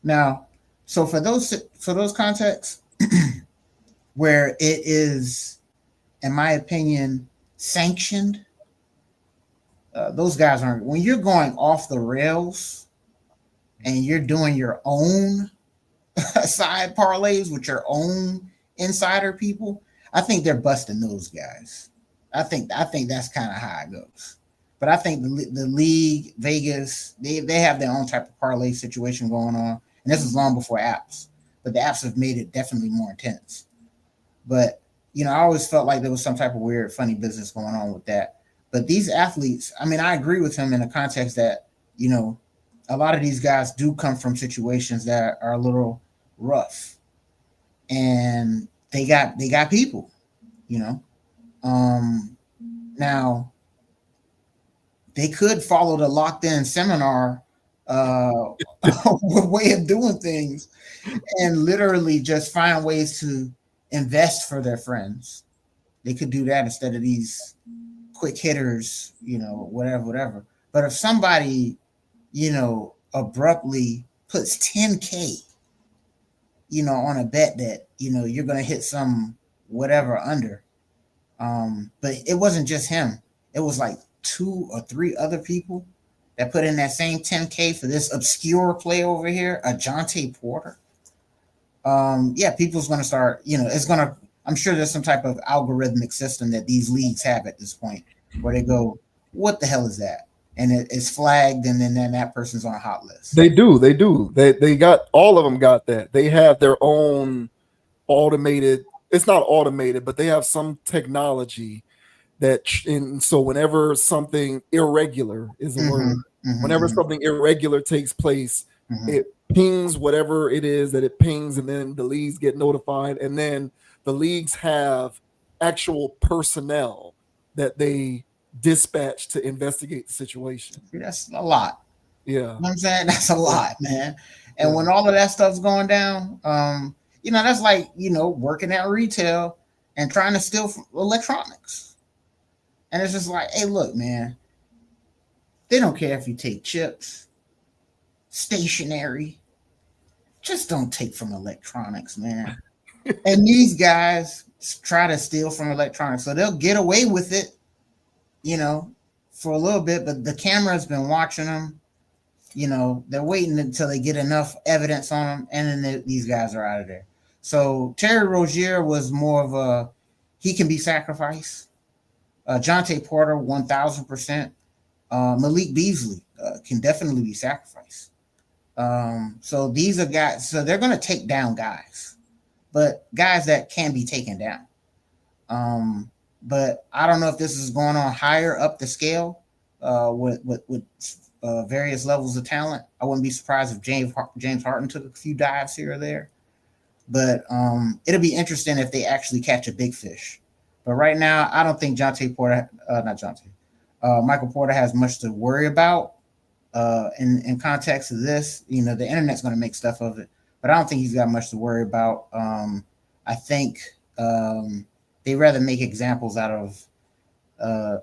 Now, so for those contexts where it is, in my opinion, sanctioned, those guys aren't. When you're going off the rails and you're doing your own side parlays with your own insider people, I think they're busting those guys. I think that's kind of how it goes. But I think the league, Vegas, they have their own type of parlay situation going on. And this is long before apps. But the apps have made it definitely more intense. But, I always felt like there was some type of weird, funny business going on with that. But these athletes, I mean, I agree with him in the context that, a lot of these guys do come from situations that are a little rough. And they got people, Now, they could follow the locked in seminar way of doing things and literally just find ways to invest for their friends. They could do that instead of these quick hitters, whatever. But if somebody, abruptly puts 10K, on a bet that, you're going to hit some whatever under. But it wasn't just him. It was like 2 or 3 other people that put in that same 10K for this obscure play over here, a Jonte Porter. People's going to start, I'm sure there's some type of algorithmic system that these leagues have at this point where they go, what the hell is that? And it's flagged, and then that person's on a hot list. They do. They got, all of them got that. They have their own automated, it's not automated, but they have some technology so whenever something irregular is a word, whenever something irregular takes place, it pings whatever it is that it pings, and then the leagues get notified, and then the leagues have actual personnel that they dispatch to investigate the situation. That's a lot. Yeah. You know what I'm saying? That's a lot, man. And when all of that stuff's going down, that's like, working at retail and trying to steal electronics. And it's just like, hey, look, man, they don't care if you take chips, stationery, just don't take from electronics, man. And these guys try to steal from electronics. So they'll get away with it, for a little bit, but the camera's been watching them. They're waiting until they get enough evidence on them, and then these guys are out of there. So Terry Rozier was more of he can be sacrificed. Jonte Porter, 1,000%. Malik Beasley can definitely be sacrificed. So these are guys, so they're going to take down guys, but guys that can be taken down. But I don't know if this is going on higher up the scale with various levels of talent. I wouldn't be surprised if James Harden took a few dives here or there. But it'll be interesting if they actually catch a big fish. But right now, I don't think Michael Porter has much to worry about in context of this. The internet's going to make stuff of it, but I don't think he's got much to worry about. I think they rather make examples out of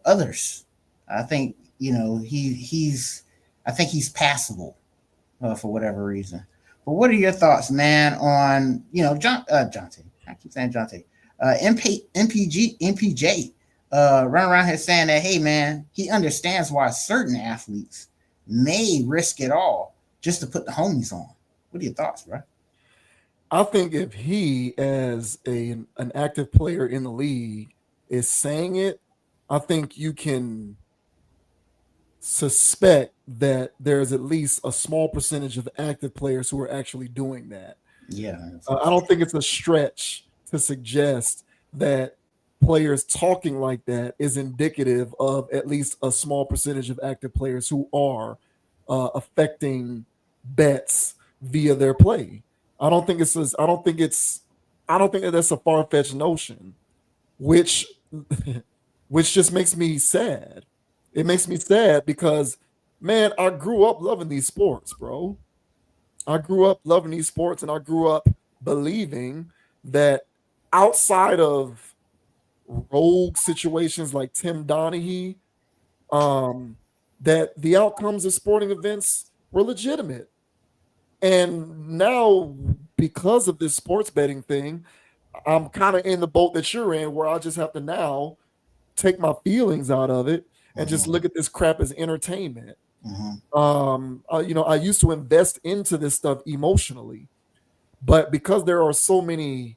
others. I think he's passable for whatever reason. But what are your thoughts, man, on Jonte? I keep saying Jonte. MPJ run around here saying that, hey, man, he understands why certain athletes may risk it all just to put the homies on. What are your thoughts, bro? I think if he, as an active player in the league, is saying it, I think you can suspect that there's at least a small percentage of active players who are actually doing that. Yeah. I don't think it's a stretch to suggest that players talking like that is indicative of at least a small percentage of active players who are affecting bets via their play. I don't think that that's a far-fetched notion, which just makes me sad. It makes me sad because, man, I grew up loving these sports, bro. I grew up loving these sports, and I grew up believing that outside of rogue situations like Tim Donaghy, that the outcomes of sporting events were legitimate. And now, because of this sports betting thing, I'm kind of in the boat that you're in, where I just have to now take my feelings out of it and just look at this crap as entertainment. I used to invest into this stuff emotionally, but because there are so many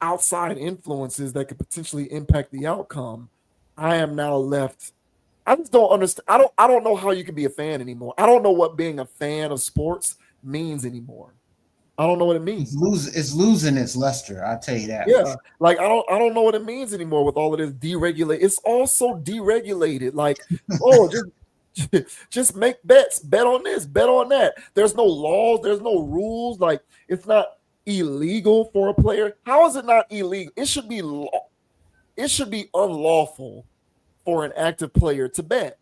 outside influences that could potentially impact the outcome, I am now left. I just don't understand. I don't know how you can be a fan anymore. I don't know what being a fan of sports means anymore. I don't know what it means. It's losing its luster. I'll tell you that. Yeah, like I don't know what it means anymore with all of this deregulate. It's all so deregulated. Like, oh, just make bets, bet on this, bet on that. There's no laws, there's no rules. Like, it's not illegal for a player. How is it not illegal? It should be unlawful for an active player to bet,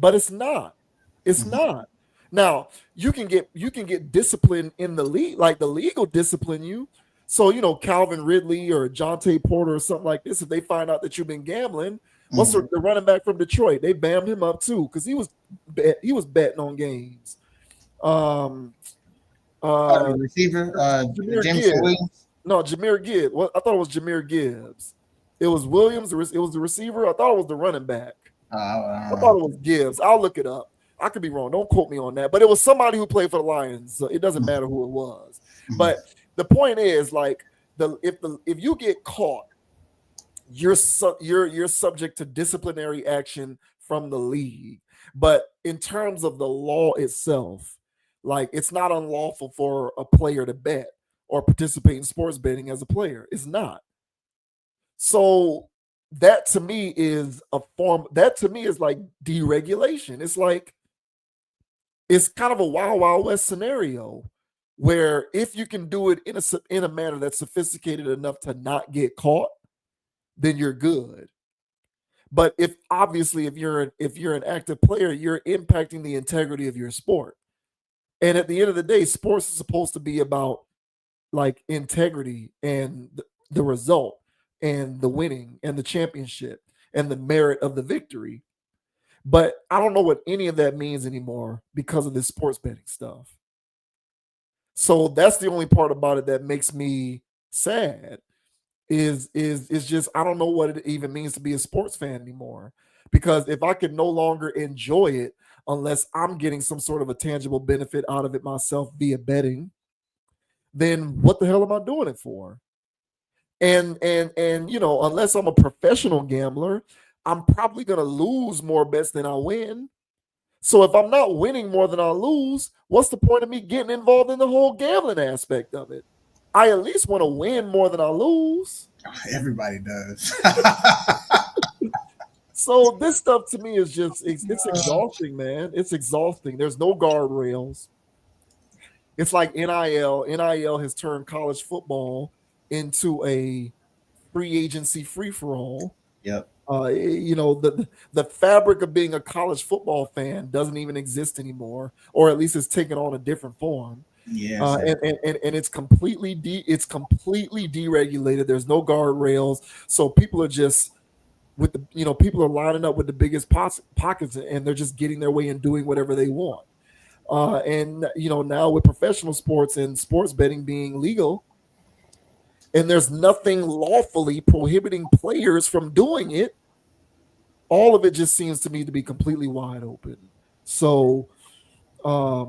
but it's not. It's not. Now you can get discipline in the league, like the league will discipline you. So Calvin Ridley or Jonte Porter or something like this, if they find out that you've been gambling, what's the running back from Detroit? They bammed him up too because he was betting on games. The receiver, Jameer Gibbs. No, Jameer Gibbs. Well, I thought it was Jameer Gibbs. It was Williams. It was the receiver. I thought it was the running back. I thought it was Gibbs. I'll look it up. I could be wrong. Don't quote me on that. But it was somebody who played for the Lions. So it doesn't matter who it was. But the point is, like, if you get caught, you're subject to disciplinary action from the league. But in terms of the law itself, like, it's not unlawful for a player to bet or participate in sports betting as a player. It's not. So that to me is like deregulation. It's like, it's kind of a Wild Wild West scenario where if you can do it in a manner that's sophisticated enough to not get caught, then you're good. But if you're an active player, you're impacting the integrity of your sport. And at the end of the day, sports is supposed to be about like integrity and the result and the winning and the championship and the merit of the victory. But I don't know what any of that means anymore because of this sports betting stuff. So that's the only part about it that makes me sad is just, I don't know what it even means to be a sports fan anymore. Because if I can no longer enjoy it unless I'm getting some sort of a tangible benefit out of it myself via betting, then what the hell am I doing it for? And unless I'm a professional gambler, I'm probably going to lose more bets than I win. So if I'm not winning more than I lose, what's the point of me getting involved in the whole gambling aspect of it? I at least want to win more than I lose. Everybody does. So this stuff to me is just, it's exhausting, man. It's exhausting. There's no guardrails. It's like NIL. NIL has turned college football into a free agency free-for-all. Yep. The fabric of being a college football fan doesn't even exist anymore, or at least it's taken on a different form. Yeah. And it's completely deregulated. There's no guardrails, so people are just people are lining up with the biggest pockets, and they're just getting their way and doing whatever they want. And now with professional sports and sports betting being legal, and there's nothing lawfully prohibiting players from doing it, all of it just seems to me to be completely wide open. So I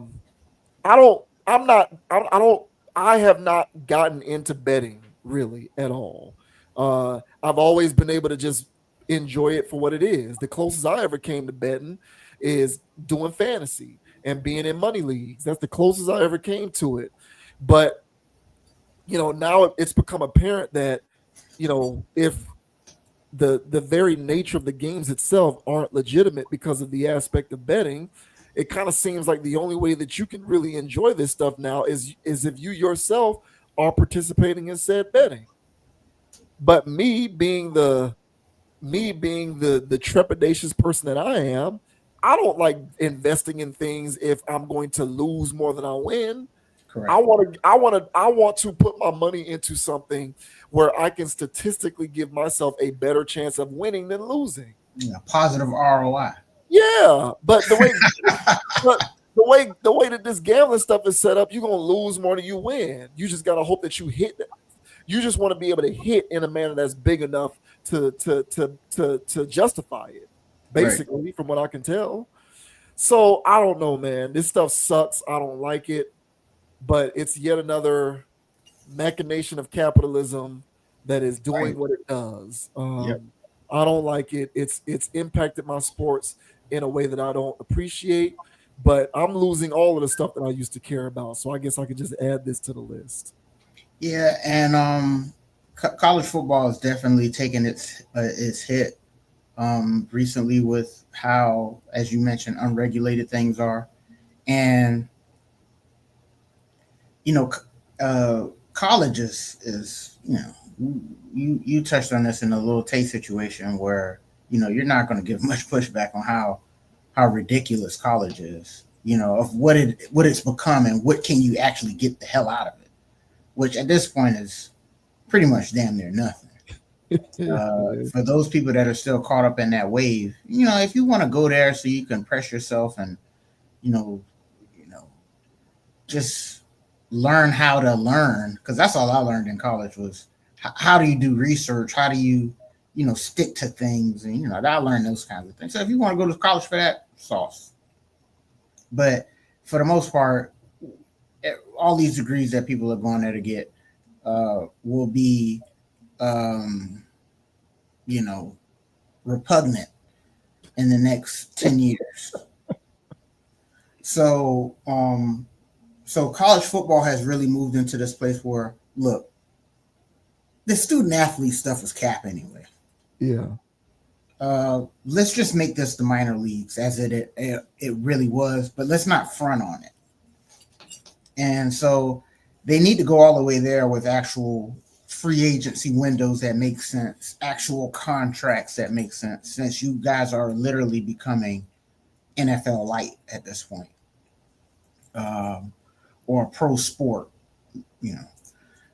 have not gotten into betting really at all. I've always been able to just enjoy it for what it is. The closest I ever came to betting is doing fantasy and being in money leagues. That's the closest I ever came to it. But now it's become apparent that if the very nature of the games itself aren't legitimate because of the aspect of betting, it kind of seems like the only way that you can really enjoy this stuff now is if you yourself are participating in said betting. But me being the trepidatious person that I am, I don't like investing in things if I'm going to lose more than I win. Correct. I want to put my money into something where I can statistically give myself a better chance of winning than losing. Yeah, positive ROI. Yeah, but the way that this gambling stuff is set up, you're gonna lose more than you win. You just gotta hope that you hit that. You just want to be able to hit in a manner that's big enough to justify it, basically, right, from what I can tell. So I don't know, man. This stuff sucks. I don't like it, but it's yet another machination of capitalism that is doing what it does. I don't like it. It's impacted my sports in a way that I don't appreciate, but I'm losing all of the stuff that I used to care about. So I guess I could just add this to the list. Yeah, and college football has definitely taken its hit recently with how, as you mentioned, unregulated things are, and college is you touched on this in the Lil Tay situation where you're not going to give much pushback on how how ridiculous college is, you know, of what it's become and what can you actually get the hell out of it, which at this point is pretty much damn near nothing. For those people that are still caught up in that wave, you know, if you want to go there so you can press yourself and, you know, just learn how to learn, because that's all I learned in college was how do you do research, how do you, you know, stick to things, and, you know, I learned those kinds of things. So if you want to go to college for that, sauce. But for the most part, all these degrees that people are going there to get will be, you know, repugnant in the next 10 years. So, so college football has really moved into this place where, look, the student athlete stuff is cap anyway. Yeah. Let's just make this the minor leagues as it really was, but let's not front on it. And so they need to go all the way there with actual free agency windows that make sense, actual contracts that make sense, since you guys are literally becoming NFL light at this point, or pro sport, you know.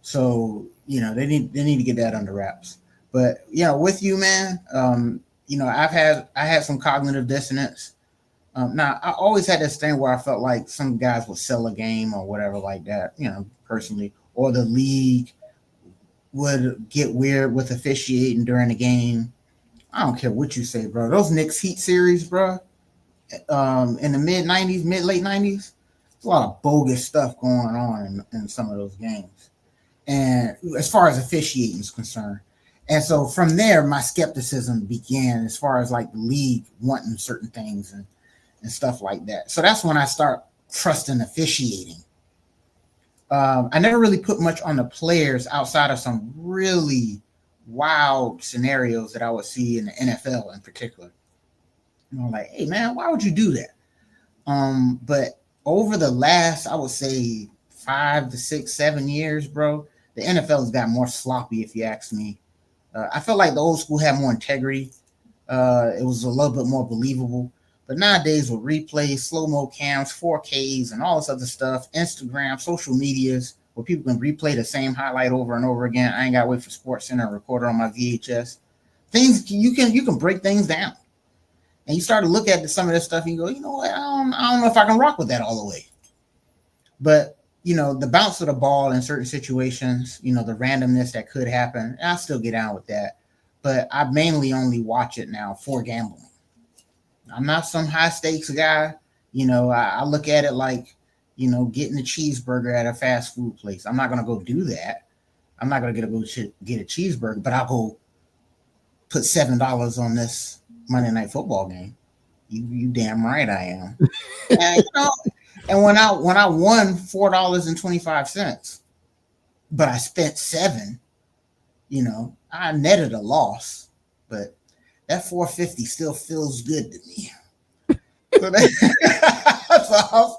So, you know, they need to get that under wraps. But, you know, with you, man, you know, I had some cognitive dissonance. Now, I always had this thing where I felt like some guys would sell a game or whatever like that, you know, personally, or the league would get weird with officiating during the game. I don't care what you say, bro. Those Knicks Heat series, bro, in the late 90s, there's a lot of bogus stuff going on in some of those games. And as far as officiating is concerned. And so from there, my skepticism began as far as like the league wanting certain things and stuff like that. So that's when I start trusting officiating. I never really put much on the players outside of some really wild scenarios that I would see in the NFL in particular. You know, like, hey man, why would you do that? But over the last, I would say 5 to 6, 7 years, bro, the NFL has got more sloppy, if you ask me. I felt like the old school had more integrity. It was a little bit more believable. But nowadays with replays, slow-mo cams, 4Ks, and all this other stuff, Instagram, social medias, where people can replay the same highlight over and over again. I ain't got to wait for SportsCenter and record it on my VHS. Things you can break things down. And you start to look at some of this stuff and you go, you know what, I don't know if I can rock with that all the way. But, you know, the bounce of the ball in certain situations, you know, the randomness that could happen, I still get down with that. But I mainly only watch it now for gambling. I'm not some high stakes guy. You know, I look at it like, you know, getting a cheeseburger at a fast food place. I'm not going to go do that. I'm not going to get a cheeseburger, but I'll go put $7 on this Monday Night Football game. You damn right I am. And, you know, and when I won $4.25, but I spent $7, you know, I netted a loss, but that $4.50 still feels good to me. So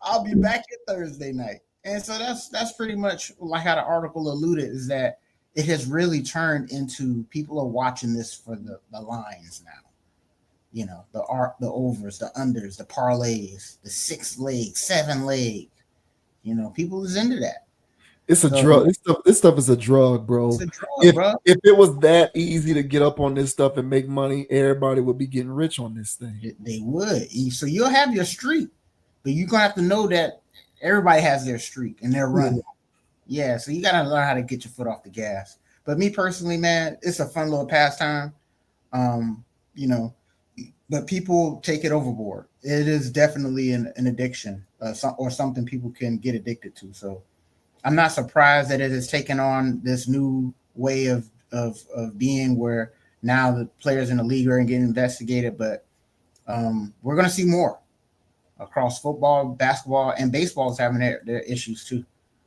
I'll be back at Thursday night. And so that's pretty much like how the article alluded, is that it has really turned into people are watching this for the lines now. You know, the overs, the unders, the parlays, the 6 leg, 7 leg. You know, people is into that. It's a drug. This stuff is a drug, bro. It's a drug, bro. If it was that easy to get up on this stuff and make money, everybody would be getting rich on this thing. They would. So you'll have your streak, but you're gonna have to know that everybody has their streak and their run. Yeah, so you gotta learn how to get your foot off the gas. But me personally, man, it's a fun little pastime. You know, but people take it overboard. It is definitely an addiction, or something people can get addicted to. So I'm not surprised that it has taken on this new way of being, where now the players in the league are getting investigated. But we're going to see more across football, basketball, and baseball is having their issues too.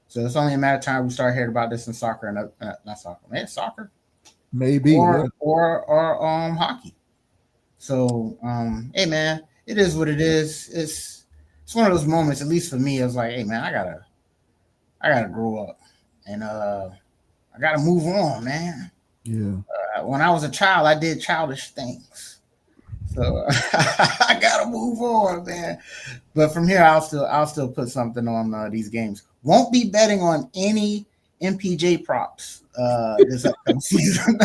So it's only a matter of time we start hearing about this in soccer and not soccer, man, soccer, maybe, or hockey. So hey man, it is what it is. It's one of those moments, at least for me. I was like, hey man, I gotta grow up, and I gotta move on, man. Yeah. When I was a child, I did childish things, so I gotta Lord, man. But from here, I'll still put something on these games. Won't be betting on any MPJ props this upcoming season.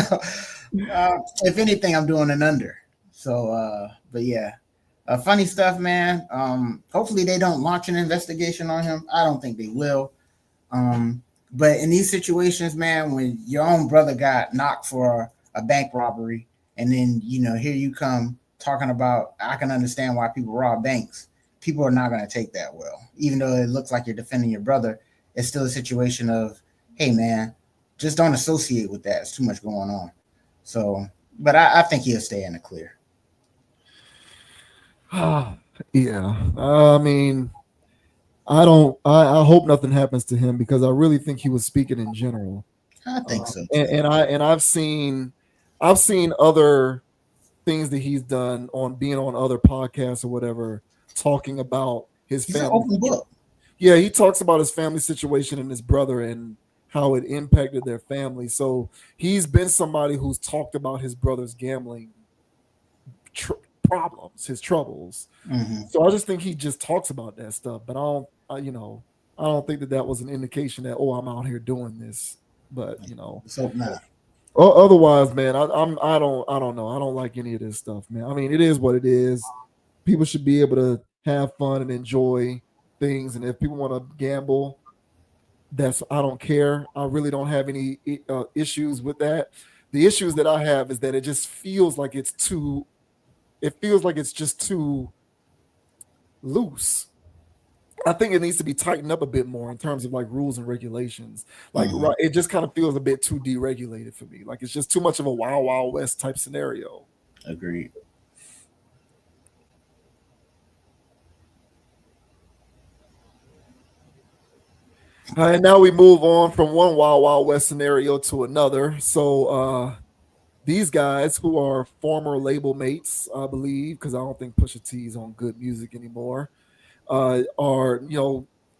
If anything, I'm doing an under. So, but yeah, funny stuff, man. Hopefully they don't launch an investigation on him. I don't think they will. But in these situations, man, when your own brother got knocked for a bank robbery, and then here you come talking about, I can understand why people rob banks. People are not going to take that well, even though it looks like you're defending your brother. It's still a situation of, hey, man, just don't associate with that. It's too much going on. So, but I think he'll stay in the clear. Yeah. I mean, I hope nothing happens to him, because I really think he was speaking in general. I think so. And I've seen other things that he's done on being on other podcasts or whatever, talking about his family. He's an open book. Yeah, he talks about his family situation and his brother and how it impacted their family. So he's been somebody who's talked about his brother's gambling problems, his troubles. Mm-hmm. So I just think he just talks about that stuff. But I don't think that was an indication that, oh, I'm out here doing this. But so not. Otherwise, man, I don't know. I don't like any of this stuff, man. I mean, it is what it is. People should be able to have fun and enjoy things, and if people want to gamble, I don't care. I really don't have any issues with that. The issues that I have is that it just feels like it's just too loose. I think it needs to be tightened up a bit more in terms of like rules and regulations. Like, right, it just kind of feels a bit too deregulated for me. Like, it's just too much of a Wild Wild West type scenario. Agreed. And now we move on from one Wild Wild West scenario to another. So these guys, who are former label mates, I believe, because I don't think Pusha T is on Good Music anymore, are,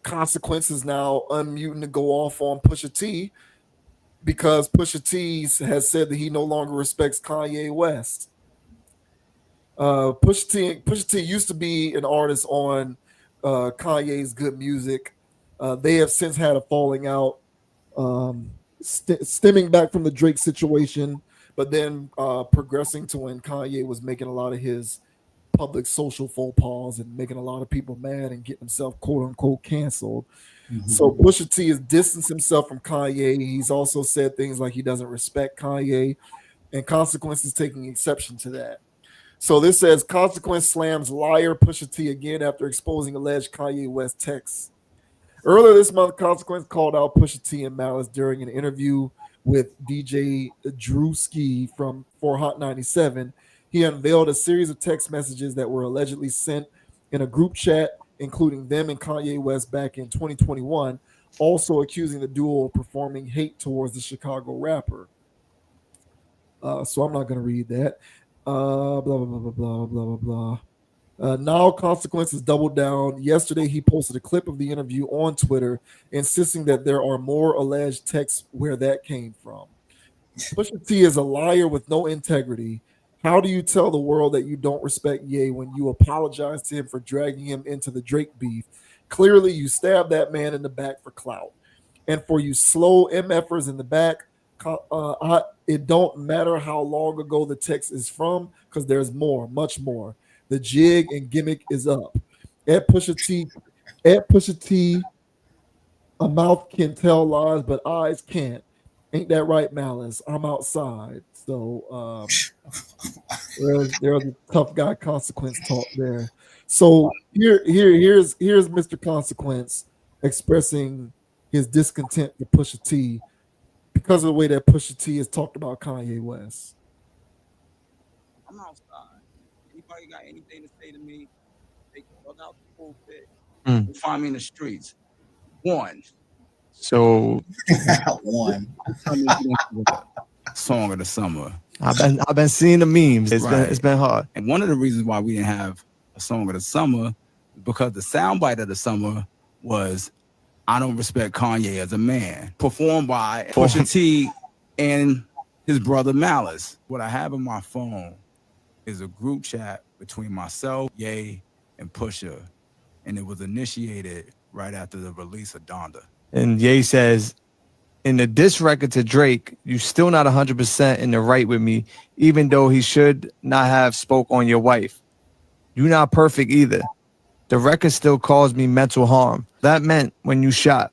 Consequences now unmuting to go off on Pusha T, because Pusha T has said that he no longer respects Kanye West. Pusha T used to be an artist on Kanye's Good Music. They have since had a falling out, stemming back from the Drake situation, but then progressing to when Kanye was making a lot of his public social faux pas and making a lot of people mad and getting himself quote unquote canceled. Mm-hmm. So Pusha T has distanced himself from Kanye. He's also said things like he doesn't respect Kanye, and Consequence is taking exception to that. So this says Consequence slams liar Pusha T again after exposing alleged Kanye West texts. Earlier this month, Consequence called out Pusha T and Malice during an interview with DJ Drewski for Hot 97. He unveiled a series of text messages that were allegedly sent in a group chat, including them and Kanye West back in 2021, also accusing the duo of performing hate towards the Chicago rapper. So I'm not going to read that. Blah, blah, blah, blah, blah, blah, blah, blah. Now Consequences doubled down. Yesterday, he posted a clip of the interview on Twitter, insisting that there are more alleged texts where that came from. Pusha T is a liar with no integrity. How do you tell the world that you don't respect Ye when you apologize to him for dragging him into the Drake beef? Clearly, you stabbed that man in the back for clout. And for you slow MFers in the back, it don't matter how long ago the text is from, because there's more, much more. The jig and gimmick is up. At Pusha T, a mouth can tell lies, but eyes can't. Ain't that right, Malice? I'm outside. So there's a tough guy Consequence talk there. So here's Mr. Consequence expressing his discontent with Pusha T because of the way that Pusha T has talked about Kanye West. I'm outside. Anybody got anything to say to me? They can plug out the pulpit and find me in the streets. One. So one. Song of the summer. I've been seeing the memes. It's been hard. And one of the reasons why we didn't have a song of the summer, because the soundbite of the summer was "I Don't Respect Kanye as a Man," performed by Pusha T and his brother Malice. What I have on my phone is a group chat between myself, Ye, and Pusha, and it was initiated right after the release of Donda. And Ye says, in the diss record to Drake, you still not 100% in the right with me, even though he should not have spoke on your wife. You not perfect either. The record still caused me mental harm. That meant when you shot,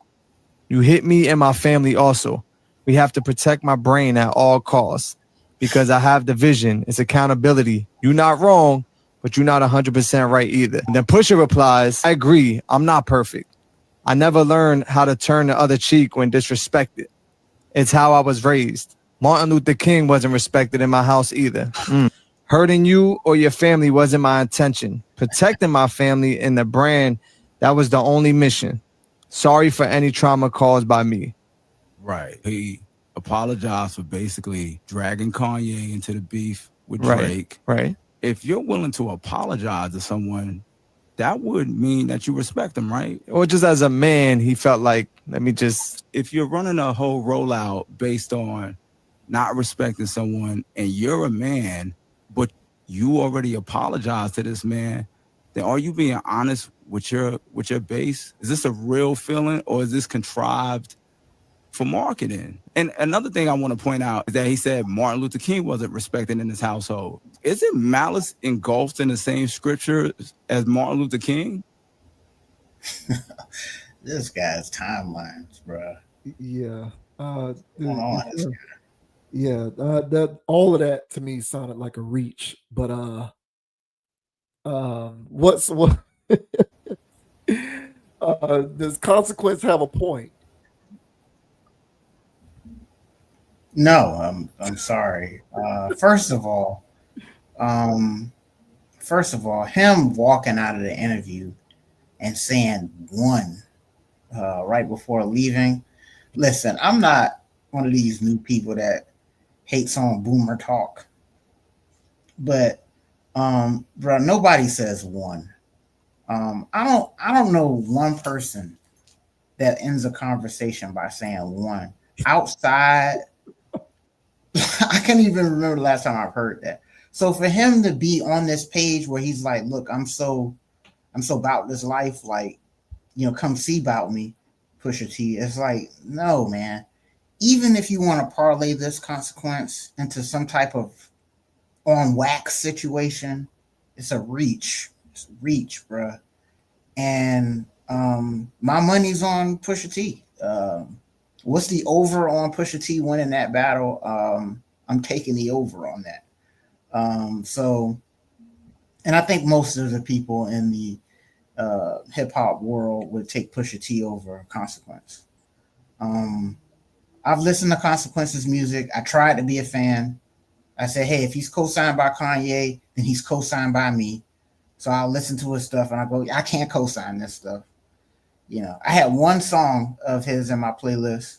you hit me and my family also. We have to protect my brain at all costs because I have the vision. It's accountability. You're not wrong, but you're not 100% right either. And then Pusha replies, I agree. I'm not perfect. I never learned how to turn the other cheek when disrespected. It's how I was raised. Martin Luther King wasn't respected in my house either. Hurting you or your family wasn't my intention. Protecting my family and the brand, that was the only mission. Sorry for any trauma caused by me. Right. He apologized for basically dragging Kanye into the beef with Drake. Right. If you're willing to apologize to someone, that would mean that you respect them, right? Or just as a man, he felt like, let me just... If you're running a whole rollout based on not respecting someone and you're a man, but you already apologized to this man, then are you being honest with your base? Is this a real feeling or is this contrived for marketing? And another thing I want to point out is that he said Martin Luther King wasn't respected in his household. Isn't malice engulfed in the same scripture as Martin Luther King? This guy's timelines, bro. Yeah. Yeah. That all of that to me sounded like a reach, but what does Consequence have a point? No, I'm sorry. First of all, him walking out of the interview and saying one right before leaving. Listen, I'm not one of these new people that hates on boomer talk, but bro, nobody says one. I don't know one person that ends a conversation by saying one outside. I can't even remember the last time I've heard that. So for him to be on this page where he's like, look, I'm so about this life, like, come see about me, Pusha T. It's like, no, man. Even if you want to parlay this Consequence into some type of on wax situation, it's a reach. It's a reach, bro. And my money's on Pusha T. What's the over on Pusha T winning that battle? I'm taking the over on that. And I think most of the people in the hip hop world would take Pusha T over Consequence. I've listened to Consequence's music. I tried to be a fan. I said, hey, if he's co-signed by Kanye, then he's co-signed by me. So I'll listen to his stuff and I go, I can't co-sign this stuff. I had one song of his in my playlist,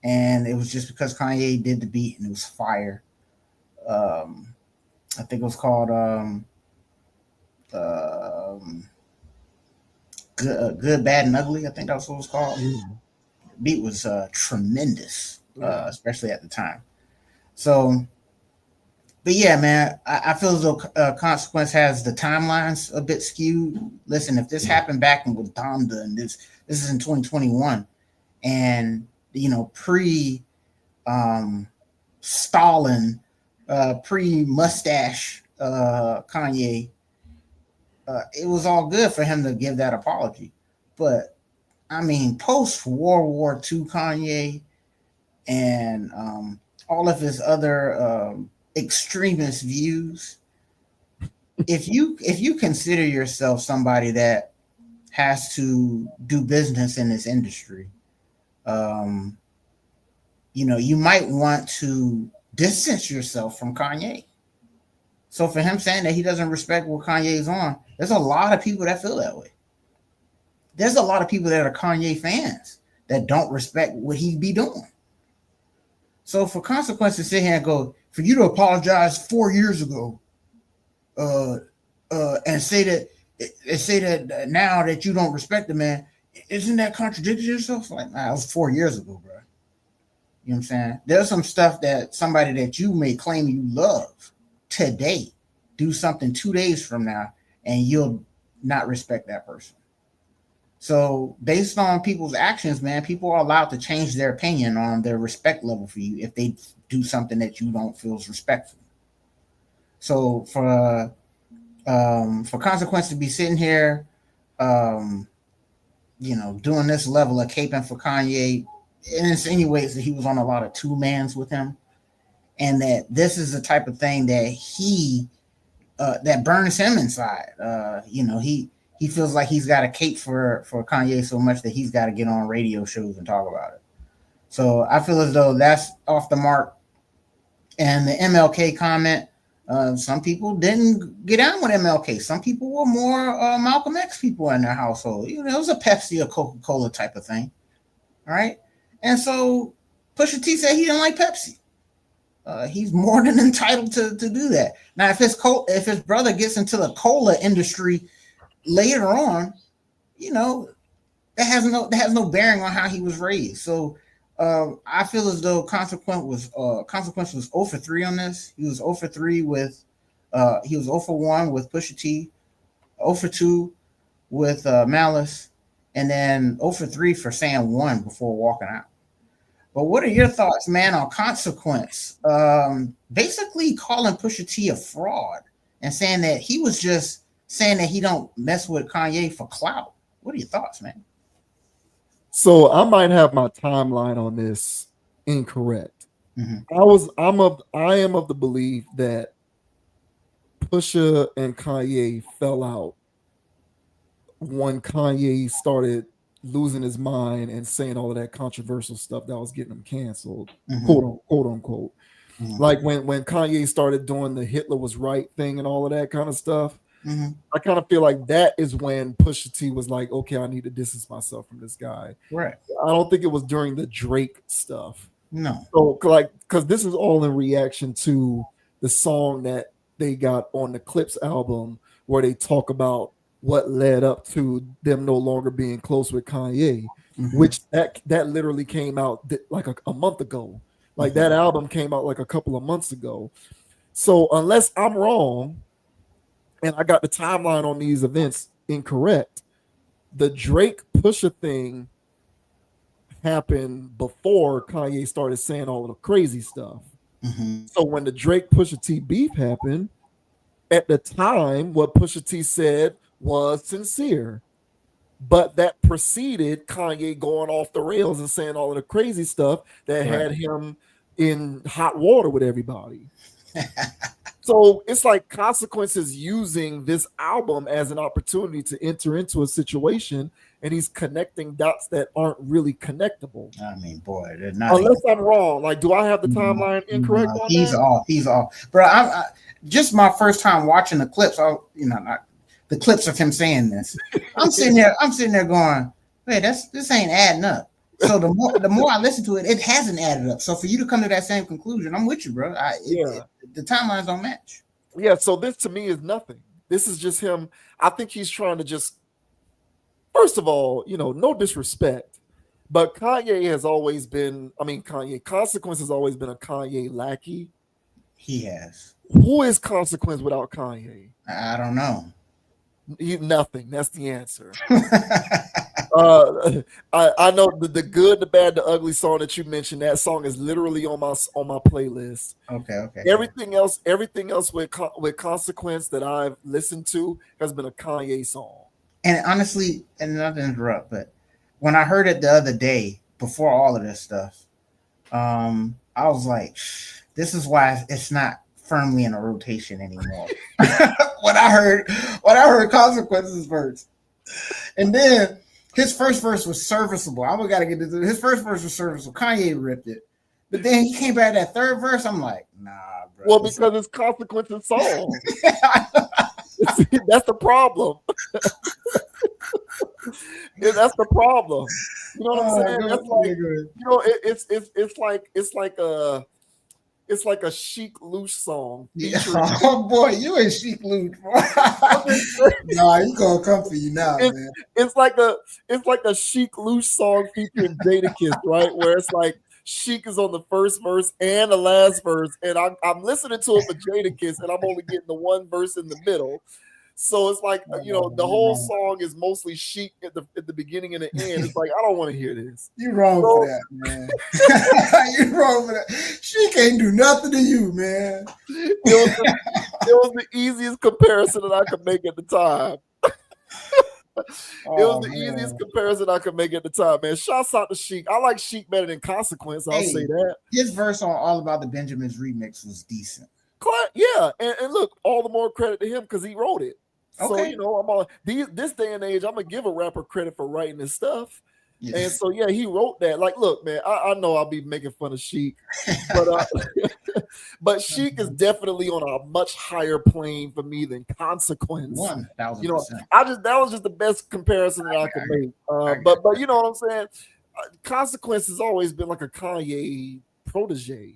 and it was just because Kanye did the beat and it was fire. I think it was called Good, Bad, and Ugly. I think that's what it was called. The beat was tremendous, especially at the time. So, but yeah, man, I feel as though Consequence has the timelines a bit skewed. Listen, if this happened back with Donda, and this is in 2021, and pre Stalin, pre mustache Kanye, it was all good for him to give that apology. But I mean, post World War II Kanye and all of his other extremist views, if you consider yourself somebody that has to do business in this industry, you might want to distance yourself from Kanye. So for him saying that he doesn't respect what Kanye's on, there's a lot of people that feel that way. There's a lot of people that are Kanye fans that don't respect what he be doing. So for Consequence to sit here and go, for you to apologize 4 years ago, and say that now that you don't respect the man, isn't that contradicting yourself? Like, nah, it was 4 years ago, bro. You know what I'm saying? There's some stuff that somebody that you may claim you love today, do something 2 days from now, and you'll not respect that person. So based on people's actions, man, people are allowed to change their opinion on their respect level for you if they do something that you don't feel is respectful. So for Consequence to be sitting here, doing this level of caping for Kanye, it insinuates that he was on a lot of two-mans with him, and that this is the type of thing that that burns him inside. He feels like he's got a cape for Kanye so much that he's got to get on radio shows and talk about it. So I feel as though that's off the mark. And the MLK comment, some people didn't get down with MLK. Some people were more Malcolm X people in their household. It was a Pepsi or Coca-Cola type of thing. All right. And so Pusha T said he didn't like Pepsi. He's more than entitled to do that. Now, if his brother gets into the cola industry later on, that has no bearing on how he was raised. So I feel as though Consequence was 0 for 3 on this. He was 0 for 3 with he was 0 for 1 with Pusha T, 0 for 2 with Malice, and then 0 for 3 for saying 1 before walking out. But what are your thoughts, man, on Consequence? Basically calling Pusha T a fraud and saying that he was just saying that he don't mess with Kanye for clout. What are your thoughts, man? So I might have my timeline on this incorrect. Mm-hmm. I am of the belief that Pusha and Kanye fell out when Kanye started losing his mind and saying all of that controversial stuff that was getting him canceled, mm-hmm. quote unquote. Mm-hmm. Like when Kanye started doing the Hitler was right thing and all of that kind of stuff. Mm-hmm. I kind of feel like that is when Pusha T was like, okay, I need to distance myself from this guy. Right. I don't think it was during the Drake stuff. No. So because this is all in reaction to the song that they got on the Clips album where they talk about what led up to them no longer being close with Kanye, mm-hmm. which that literally came out like a month ago. Like mm-hmm. that album came out like a couple of months ago. So unless I'm wrong, and I got the timeline on these events incorrect, the Drake Pusha thing happened before Kanye started saying all of the crazy stuff. Mm-hmm. So when the Drake Pusha T beef happened, at the time, what Pusha T said was sincere, but that preceded Kanye going off the rails and saying all of the crazy stuff that had him in hot water with everybody. So it's like Consequences using this album as an opportunity to enter into a situation, and he's connecting dots that aren't really connectable. I mean, boy, they're not. Unless I'm wrong, like, do I have the timeline incorrect? No, he's off, bro. I just my first time watching the clips. The clips of him saying this. I'm sitting there going, wait, this ain't adding up. So the more I listen to it, it hasn't added up. So for you to come to that same conclusion, I'm with you, bro. The timelines don't match. Yeah, so this to me is nothing. This is just him. I think he's trying to just, first of all, no disrespect, but Kanye has always been, Consequence has always been a Kanye lackey. He has. Who is Consequence without Kanye? I don't know. Nothing. That's the answer. I know the good, the bad, the ugly song that you mentioned. That song is literally on my playlist. Okay. Everything else with Consequence that I've listened to has been a Kanye song. And honestly, and not to interrupt, but when I heard it the other day before all of this stuff, I was like, this is why it's not firmly in a rotation anymore. when I heard Consequences verse, and then his first verse was serviceable. I gotta get into his first verse was serviceable. Kanye ripped it, but then he came back that third verse. I'm like, nah, bro. Well, because it's Consequences song. That's the problem. That's the problem. You know what I'm saying? That's like, it's like a Chic Luch song. Yeah. Oh boy, you ain't Chic Luch, bro. Nah, he's gonna come for you now, man. It's like a Chic Luch song featuring Jadakiss, right? Where it's like Chic is on the first verse and the last verse, and I'm listening to it for Jadakiss, and I'm only getting the one verse in the middle. So it's like, you know, the whole song is mostly Sheik at the beginning and the end. It's like, I don't want to hear this. You wrong for that, man. You wrong for that. She can't do nothing to you, man. It was the easiest comparison that I could make at the time. It was the easiest comparison I could make at the time, man. Shouts out to Sheik. I like Sheik better than Consequence. I'll say that. His verse on All About the Benjamins remix was decent. Yeah, and look, all the more credit to him because he wrote it. So, Okay. you know, I'm on this day and age, I'm gonna give a rapper credit for writing his stuff. Yes. And so, yeah, he wrote that. Like, look, man, I know I'll be making fun of Sheik, but but Sheik is definitely on a much higher plane for me than Consequence. 1,000%. You know, that was just the best comparison that I could make. But you know what I'm saying? Consequence has always been like a Kanye protege,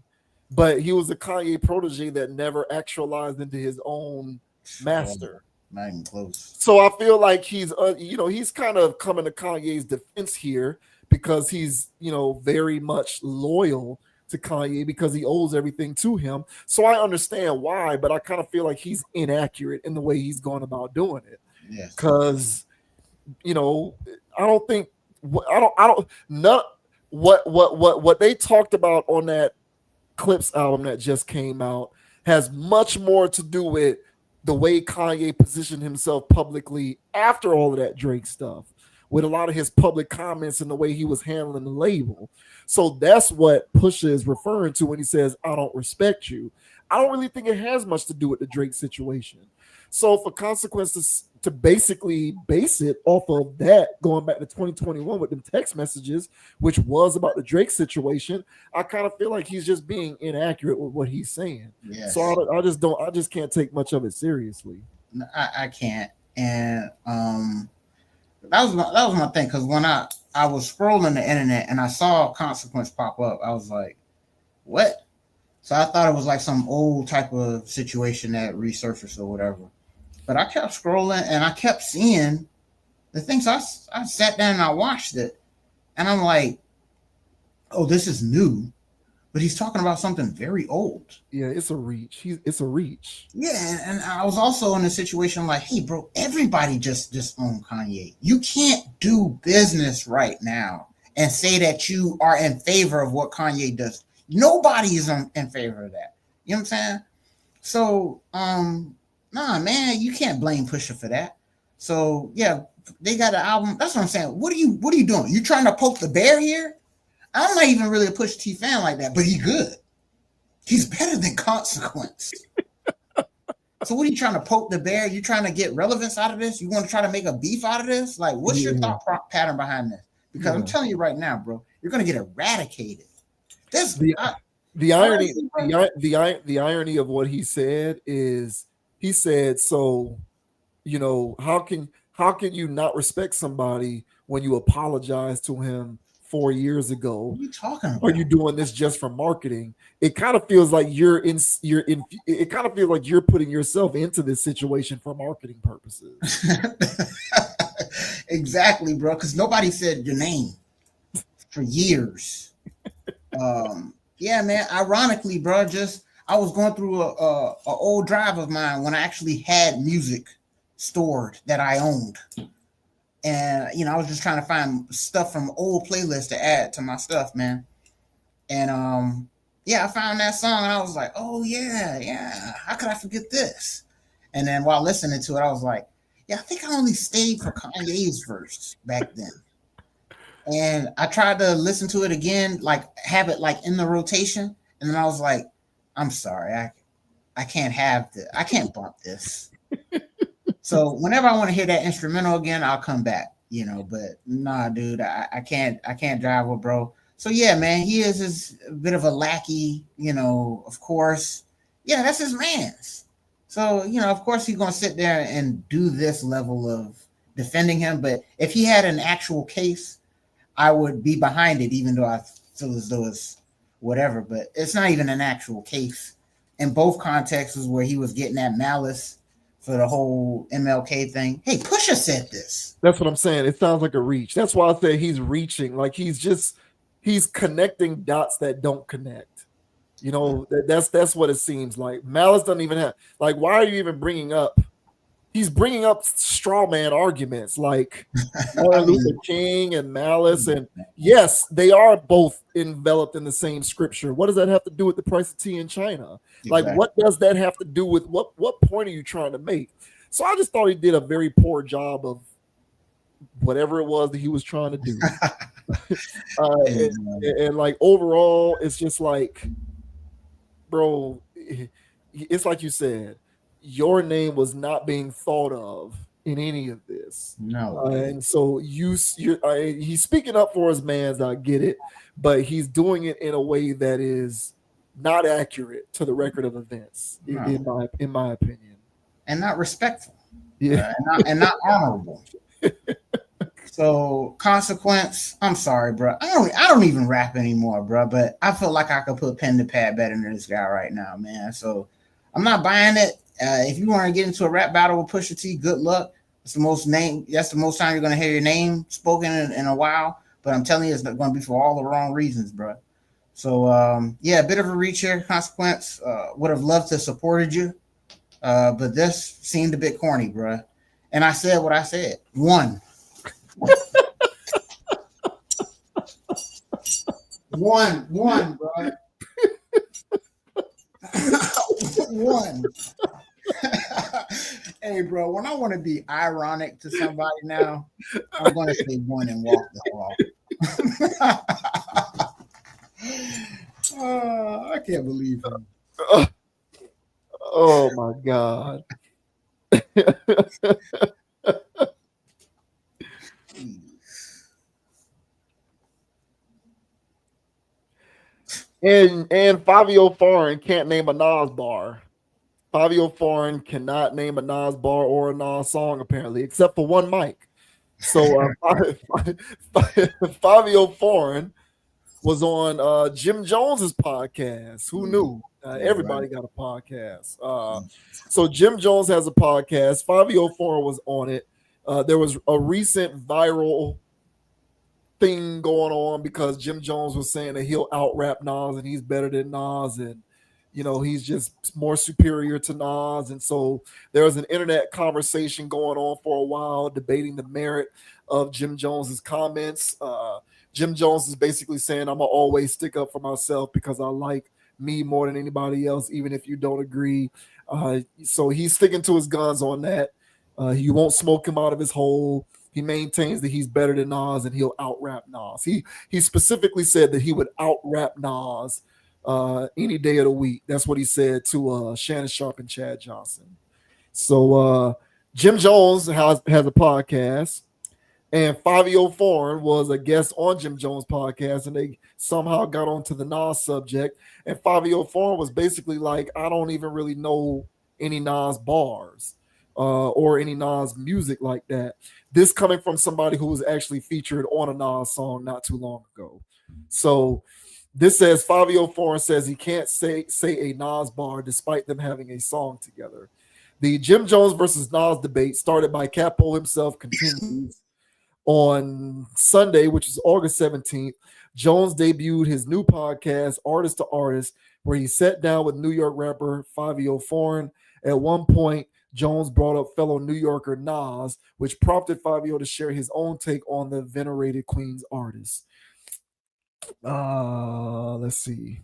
but he was a Kanye protege that never actualized into his own master. Not even close. So I feel like he's, you know, he's kind of coming to Kanye's defense here because he's, you know, very much loyal to Kanye because he owes everything to him. So I understand why, but I kind of feel like he's inaccurate in the way he's going about doing it. Yes. Because, you know, what they talked about on that Clips album that just came out has much more to do with the way Kanye positioned himself publicly after all of that Drake stuff, with a lot of his public comments and the way he was handling the label. So that's what Pusha is referring to when he says, I don't respect you. I don't really think it has much to do with the Drake situation. So for Consequences to basically base it off of that, going back to 2021 with them text messages, which was about the Drake situation, I kind of feel like he's just being inaccurate with what he's saying. Yes. So I just can't take much of it seriously. I can't. And that was my thing, because when I was scrolling the internet and I saw Consequence pop up, I was like, what? So I thought it was like some old type of situation that resurfaced or whatever. But I kept scrolling and I kept seeing the things. So I sat down and I watched it, and I'm like, oh, this is new, but he's talking about something very old. Yeah, it's a reach. It's a reach. Yeah, and I was also in a situation like, hey, bro, everybody just own Kanye. You can't do business right now and say that you are in favor of what Kanye does. Nobody is in favor of that. You know what I'm saying? So, nah, man, you can't blame Pusha for that. So, yeah, they got an album. That's what I'm saying. What are you doing? You trying to poke the bear here? I'm not even really a Pusha T fan like that, but he's good. He's better than Consequence. So what are you trying to poke the bear? You trying to get relevance out of this? You want to try to make a beef out of this? Like, what's your thought pattern behind this? Because I'm telling you right now, bro, you're going to get eradicated. The irony of what he said is, he said, so, you know, how can you not respect somebody when you apologize to him 4 years ago? What are you talking about? Are you doing this just for marketing? It kind of feels like it kind of feels like you're putting yourself into this situation for marketing purposes. Exactly, bro, because nobody said your name for years. Yeah, man. Ironically, bro, I was going through a old drive of mine when I actually had music stored that I owned, and you know, I was just trying to find stuff from old playlists to add to my stuff, man. And yeah, I found that song and I was like, oh yeah, how could I forget this? And then while listening to it, I was like, yeah, I think I only stayed for Kanye's verse back then. And I tried to listen to it again, like have it like in the rotation. And then I was like, I'm sorry, I can't have this. I can't bump this. So whenever I want to hear that instrumental again, I'll come back, you know, but nah, dude, I can't drive with bro. So yeah, man, he is a bit of a lackey, you know, of course. Yeah, that's his man's. So, you know, of course he's going to sit there and do this level of defending him. But if he had an actual case, I would be behind it, even though I feel as though it's whatever. But it's not even an actual case. In both contexts where he was getting that malice for the whole MLK thing. Hey, Pusha said this. That's what I'm saying. It sounds like a reach. That's why I say he's reaching. Like he's connecting dots that don't connect. You know, that's what it seems like. Malice doesn't even have, like, why are you even bringing up he's bringing up straw man arguments like Martin Luther King and Malice, and yes, they are both enveloped in the same scripture. What does that have to do with the price of tea in China? Like, what does that have to do with what point are you trying to make? So I just thought he did a very poor job of whatever it was that he was trying to do. And like overall, it's just like, bro, it's like you said, your name was not being thought of in any of this. No. And so he's speaking up for his mans. I get it, but he's doing it in a way that is not accurate to the record of events, in my opinion, and not respectful. Yeah, and not honorable. So, consequence. I'm sorry, bro. I don't even rap anymore, bro. But I feel like I could put pen to pad better than this guy right now, man. So I'm not buying it. If you want to get into a rap battle with Pusha T, good luck. That's the most time you're gonna hear your name spoken in a while. But I'm telling you, it's not going to be for all the wrong reasons, bro. So a bit of a reach here. Consequence. Would have loved to have supported you, but this seemed a bit corny, bro. And I said what I said. One, bro. One. Hey, bro, when I want to be ironic to somebody now, I'm going to say one and walk the walk. I can't believe him. Oh my God. And Fivio Foreign can't name a Nas bar. Fivio Foreign cannot name a Nas bar or a Nas song, apparently, except for one mic. So Fivio Foreign was on Jim Jones's podcast. Who knew? Everybody got a podcast. So Jim Jones has a podcast. Fivio Foreign was on it. There was a recent viral thing going on because Jim Jones was saying that he'll out rap Nas and he's better than Nas, and he's just more superior to Nas. And so there was an internet conversation going on for a while debating the merit of Jim Jones's comments. Jim Jones is basically saying, I'm gonna always stick up for myself because I like me more than anybody else, even if you don't agree. So he's sticking to his guns on that. He won't smoke him out of his hole. He maintains that he's better than Nas and he'll out rap Nas. He specifically said that he would out rap Nas any day of the week. That's what he said to Shannon Sharp and Chad Johnson. So Jim Jones has a podcast, and Fivio Foreign was a guest on Jim Jones' podcast, and they somehow got onto the Nas subject. And Fivio Foreign was basically like, I don't even really know any Nas bars or any Nas music like that. This coming from somebody who was actually featured on a Nas song not too long ago. So this says Fivio Foreign says he can't say a Nas bar despite them having a song together. The Jim Jones versus Nas debate started by Capo himself continues. On Sunday, which is August 17th, Jones debuted his new podcast, Artist to Artist, where he sat down with New York rapper Fivio Foreign. At one point, Jones brought up fellow New Yorker Nas, which prompted Fivio to share his own take on the venerated Queens artist. Let's see.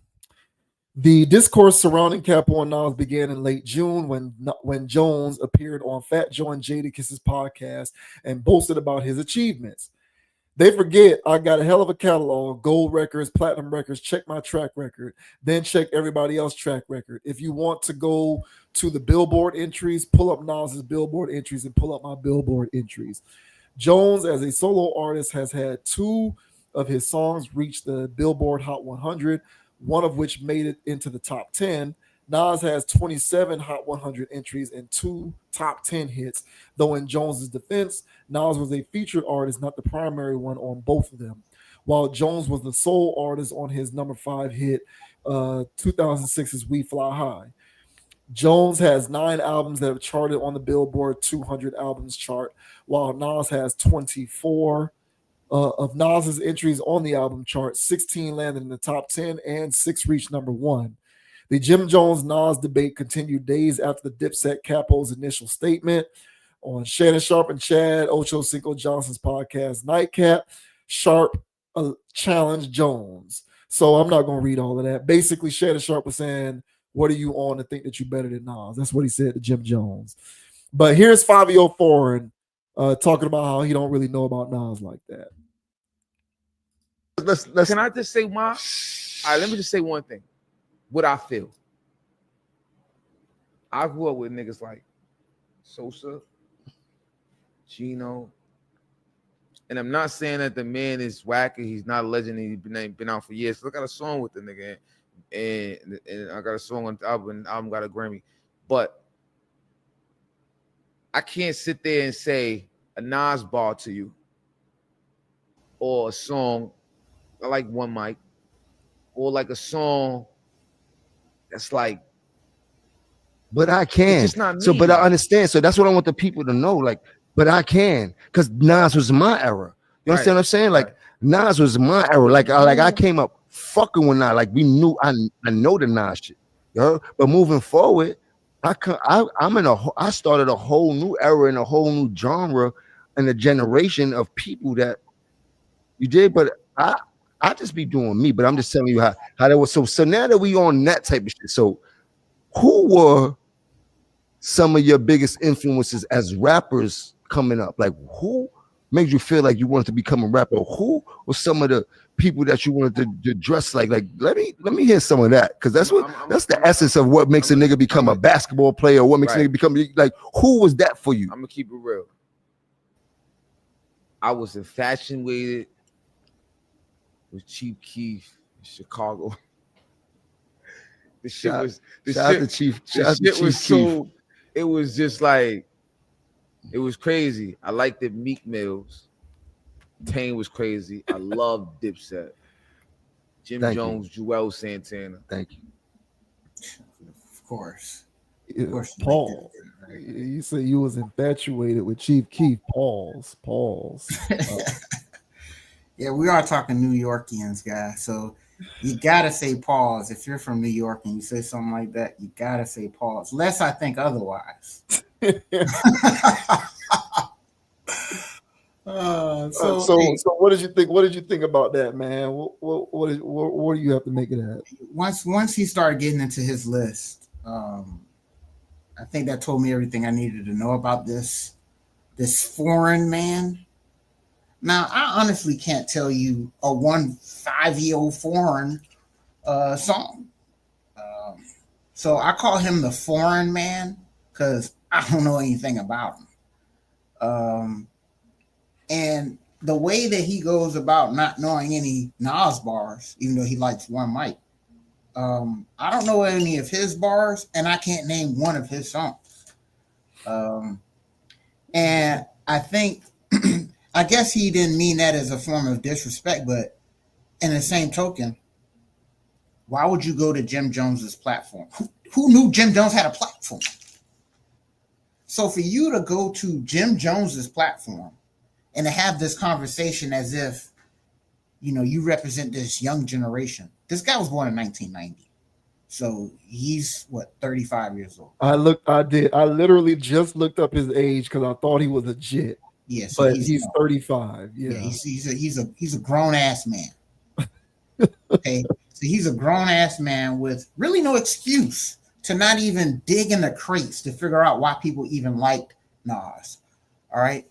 The discourse surrounding Capo and Nas began in late June when Jones appeared on Fat Joe and Jadakiss' podcast and boasted about his achievements. They forget I got a hell of a catalog, gold records, platinum records, check my track record, then check everybody else's track record. If you want to go to the Billboard entries, pull up Nas's Billboard entries and pull up my Billboard entries. Jones, as a solo artist, has had 2 of his songs reach the Billboard Hot 100, one of which made it into the top 10. Nas has 27 Hot 100 entries and 2 top 10 hits, though in Jones's defense, Nas was a featured artist, not the primary one on both of them, while Jones was the sole artist on his number 5 hit, 2006's We Fly High. Jones has 9 albums that have charted on the Billboard 200 albums chart, while Nas has 24. Of Nas's entries on the album chart, 16 landed in the top 10 and 6 reached number 1. The Jim Jones-Nas debate continued days after the Dipset Capo's initial statement. on Shannon Sharp and Chad Ocho Cinco Johnson's podcast, Nightcap, Sharp Challenge Jones. So I'm not going to read all of that. Basically, Shannon Sharp was saying, what are you on to think that you're better than Nas? That's what he said to Jim Jones. But here's Fivio Foreign talking about how he don't really know about Nas like that. Can I just say all right, let me just say one thing. What I feel. I grew up with niggas like Sosa, Gino, and I'm not saying that the man is wacky. He's not a legend. He's been out for years. So I got a song with the nigga, and I got a song on the album. And the album got a Grammy, but I can't sit there and say a Nas bar to you or a song. I like One Mic, or like a song that's like. But I can. It's just not me. So, but I understand. So that's what I want the people to know. Like, but I can, because Nas was my era. You understand what I'm saying? Like, Nas was my era. Like I came up fucking with Nas. Like we knew. I know the Nas shit. You know? But moving forward, I started a whole new era and a whole new genre and a generation of people that you did. But I just be doing me. But I'm just telling you how that was. So now that we on that type of shit. So who were some of your biggest influences as rappers coming up? Like, who made you feel like you wanted to become a rapper? Who were some of the people that you wanted to dress like? Like, let me hear some of that, because that's the essence of what makes a nigga become a basketball player. What makes a nigga become, like, who was that for you? I'm gonna keep it real. I was infatuated with Chief Keef in Chicago. The shit was so. It was just like, it was crazy. I liked the Meek Mills. Tane was crazy. I loved Dipset. Jim Jones, Joel Santana. Thank you. Of course. Paul. You said you was infatuated with Chief Keef. Pause. Yeah, we are talking New Yorkians, guys. So you gotta say pause. If you're from New York and you say something like that, you gotta say pause. Lest I think otherwise. So what did you think? What did you think about that, man? What do you have to make it at? Once he started getting into his list, I think that told me everything I needed to know about this foreign man. Now, I honestly can't tell you a one Fivio Foreign song. So I call him the foreign man because I don't know anything about him. And the way that he goes about not knowing any Nas bars, even though he likes One Mic, I don't know any of his bars, and I can't name one of his songs. And I think, I guess he didn't mean that as a form of disrespect, but in the same token, why would you go to Jim Jones's platform? Who knew Jim Jones had a platform? So for you to go to Jim Jones's platform and to have this conversation as if, you know, you represent this young generation. This guy was born in 1990. So he's 35 years old. I literally just looked up his age because I thought he was a jit. Yeah, so but he's 35. Yeah, he's a grown ass man. Okay, so he's a grown ass man with really no excuse to not even dig in the crates to figure out why people even liked Nas. All right,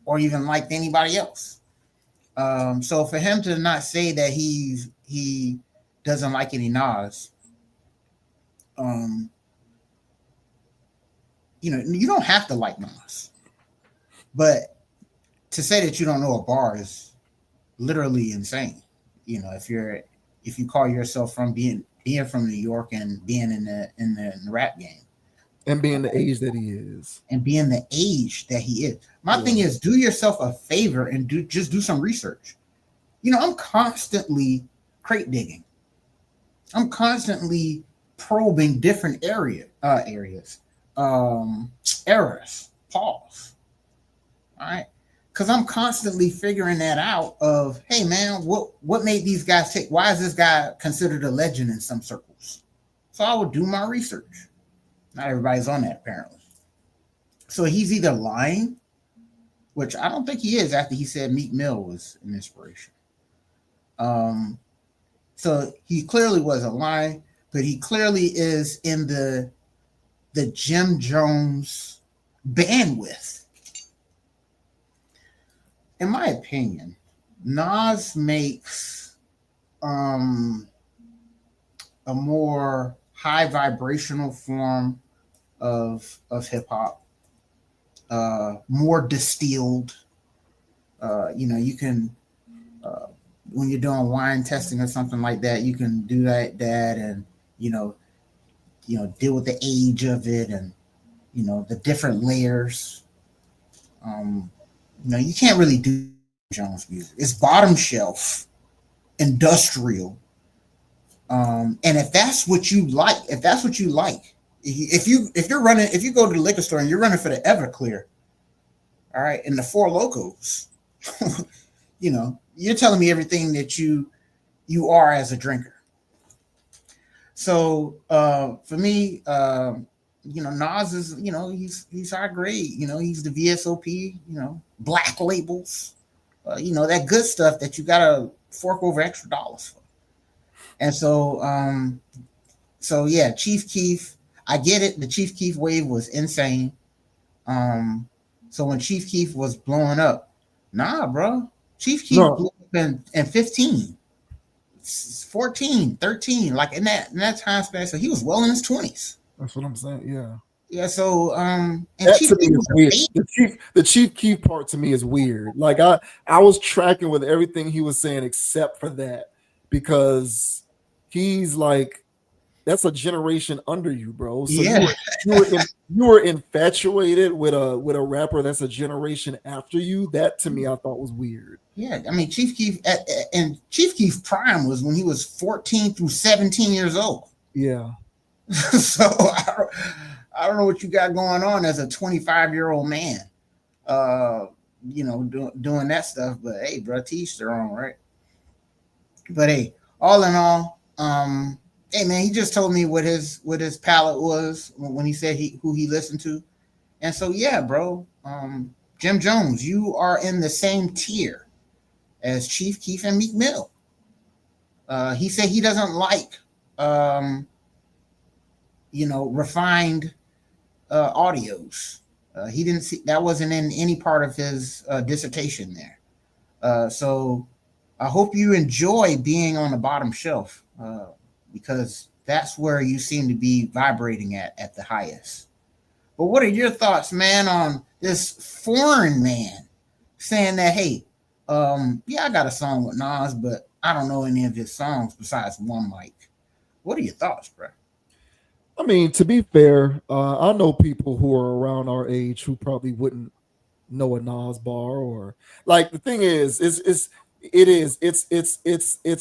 or even liked anybody else. So for him to not say that he doesn't like any Nas, you know, you don't have to like Nas. But to say that you don't know a bar is literally insane. You know, if you call yourself from being from New York and being in the rap game, and being the age that he is, My thing is, do yourself a favor and do some research. You know, I'm constantly crate digging. I'm constantly probing different eras. Pause. All right, because I'm constantly figuring that out. Of hey, man, what made these guys take? Why is this guy considered a legend in some circles? So I would do my research. Not everybody's on that, apparently. So he's either lying, which I don't think he is after he said Meek Mill was an inspiration. So he clearly wasn't lying, but he clearly is in the Jim Jones bandwidth. In my opinion, Nas makes a more high vibrational form of hip hop, more distilled. You can when you're doing wine testing or something like that, you can do that and deal with the age of it and the different layers. You can't really do Jones music. It's bottom shelf, industrial. And if that's what you like, if you go to the liquor store and you're running for the Everclear, all right, and the Four Locos, you're telling me everything that you are as a drinker. So for me, Nas is, he's high grade, he's the VSOP, black labels, that good stuff that you gotta fork over extra dollars for. And so yeah, Chief Keef, I get it. The Chief Keef wave was insane. So when Chief Keef was blowing up, nah, bro, Chief Keef blew up in 15, 14, 13, like in that time span. So he was well in his 20s. That's what I'm saying. Yeah. Yeah. So and that Chief to me Keef is was weird. amazing. The Chief Keef part to me is weird. Like I was tracking with everything he was saying except for that, because he's like, that's a generation under you, bro. So Yeah. you were infatuated with a rapper that's a generation after you. That to me I thought was weird. Yeah, I mean Chief Keef and Chief Keef prime was when he was 14 through 17 years old. Yeah. So I don't know what you got going on as a 25-year-old man, doing that stuff. But hey, bro, teach their own, right? But hey, all in all, hey man, he just told me what his palette was when he said who he listened to, and so yeah, bro, Jim Jones, you are in the same tier as Chief Keef and Meek Mill. He said he doesn't like refined audios. He didn't see that, wasn't in any part of his dissertation there. So I hope you enjoy being on the bottom shelf, because that's where you seem to be vibrating at the highest. But what are your thoughts, man, on this foreign man saying that, hey, yeah, I got a song with Nas, but I don't know any of his songs besides One Mic. What are your thoughts, bro? I mean, to be fair, I know people who are around our age who probably wouldn't know a Nas bar, or like, the thing is it's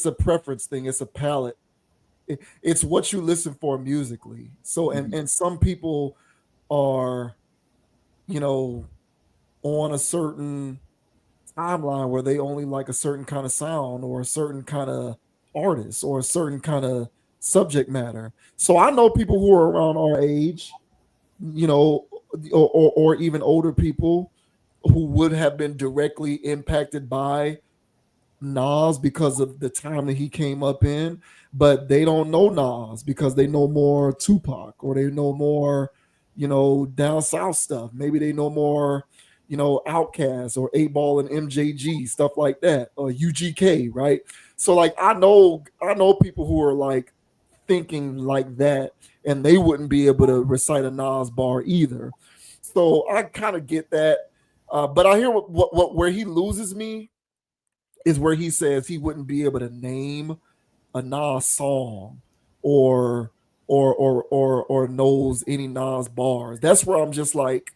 a preference thing. It's a palette. It's what you listen for musically. So, and some people are, on a certain timeline where they only like a certain kind of sound or a certain kind of artist or a certain kind of subject matter. So I know people who are around our age, or even older people who would have been directly impacted by Nas because of the time that he came up in, but they don't know Nas because they know more Tupac, or they know more, down south stuff. Maybe they know more, Outkast or 8 Ball and MJG, stuff like that, or UGK, right? So like I know people who are like thinking like that, and they wouldn't be able to recite a Nas bar either. So I kind of get that, but I hear what where he loses me is where he says he wouldn't be able to name a Nas song or knows any Nas bars. That's where I'm just like,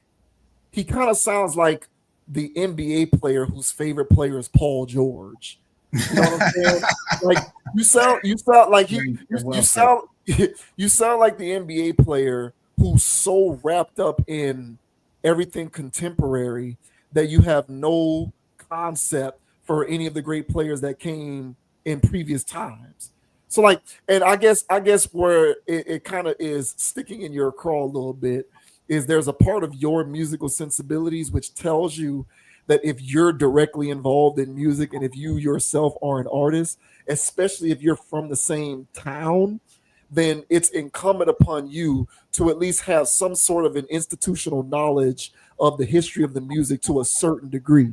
he kind of sounds like the NBA player whose favorite player is Paul George. You know what I'm saying? Like you sound like you sound like the NBA player who's so wrapped up in everything contemporary that you have no concept for any of the great players that came in previous times. So like, and I guess where it kind of is sticking in your craw a little bit is there's a part of your musical sensibilities which tells you that if you're directly involved in music and if you yourself are an artist, especially if you're from the same town, then it's incumbent upon you to at least have some sort of an institutional knowledge of the history of the music to a certain degree.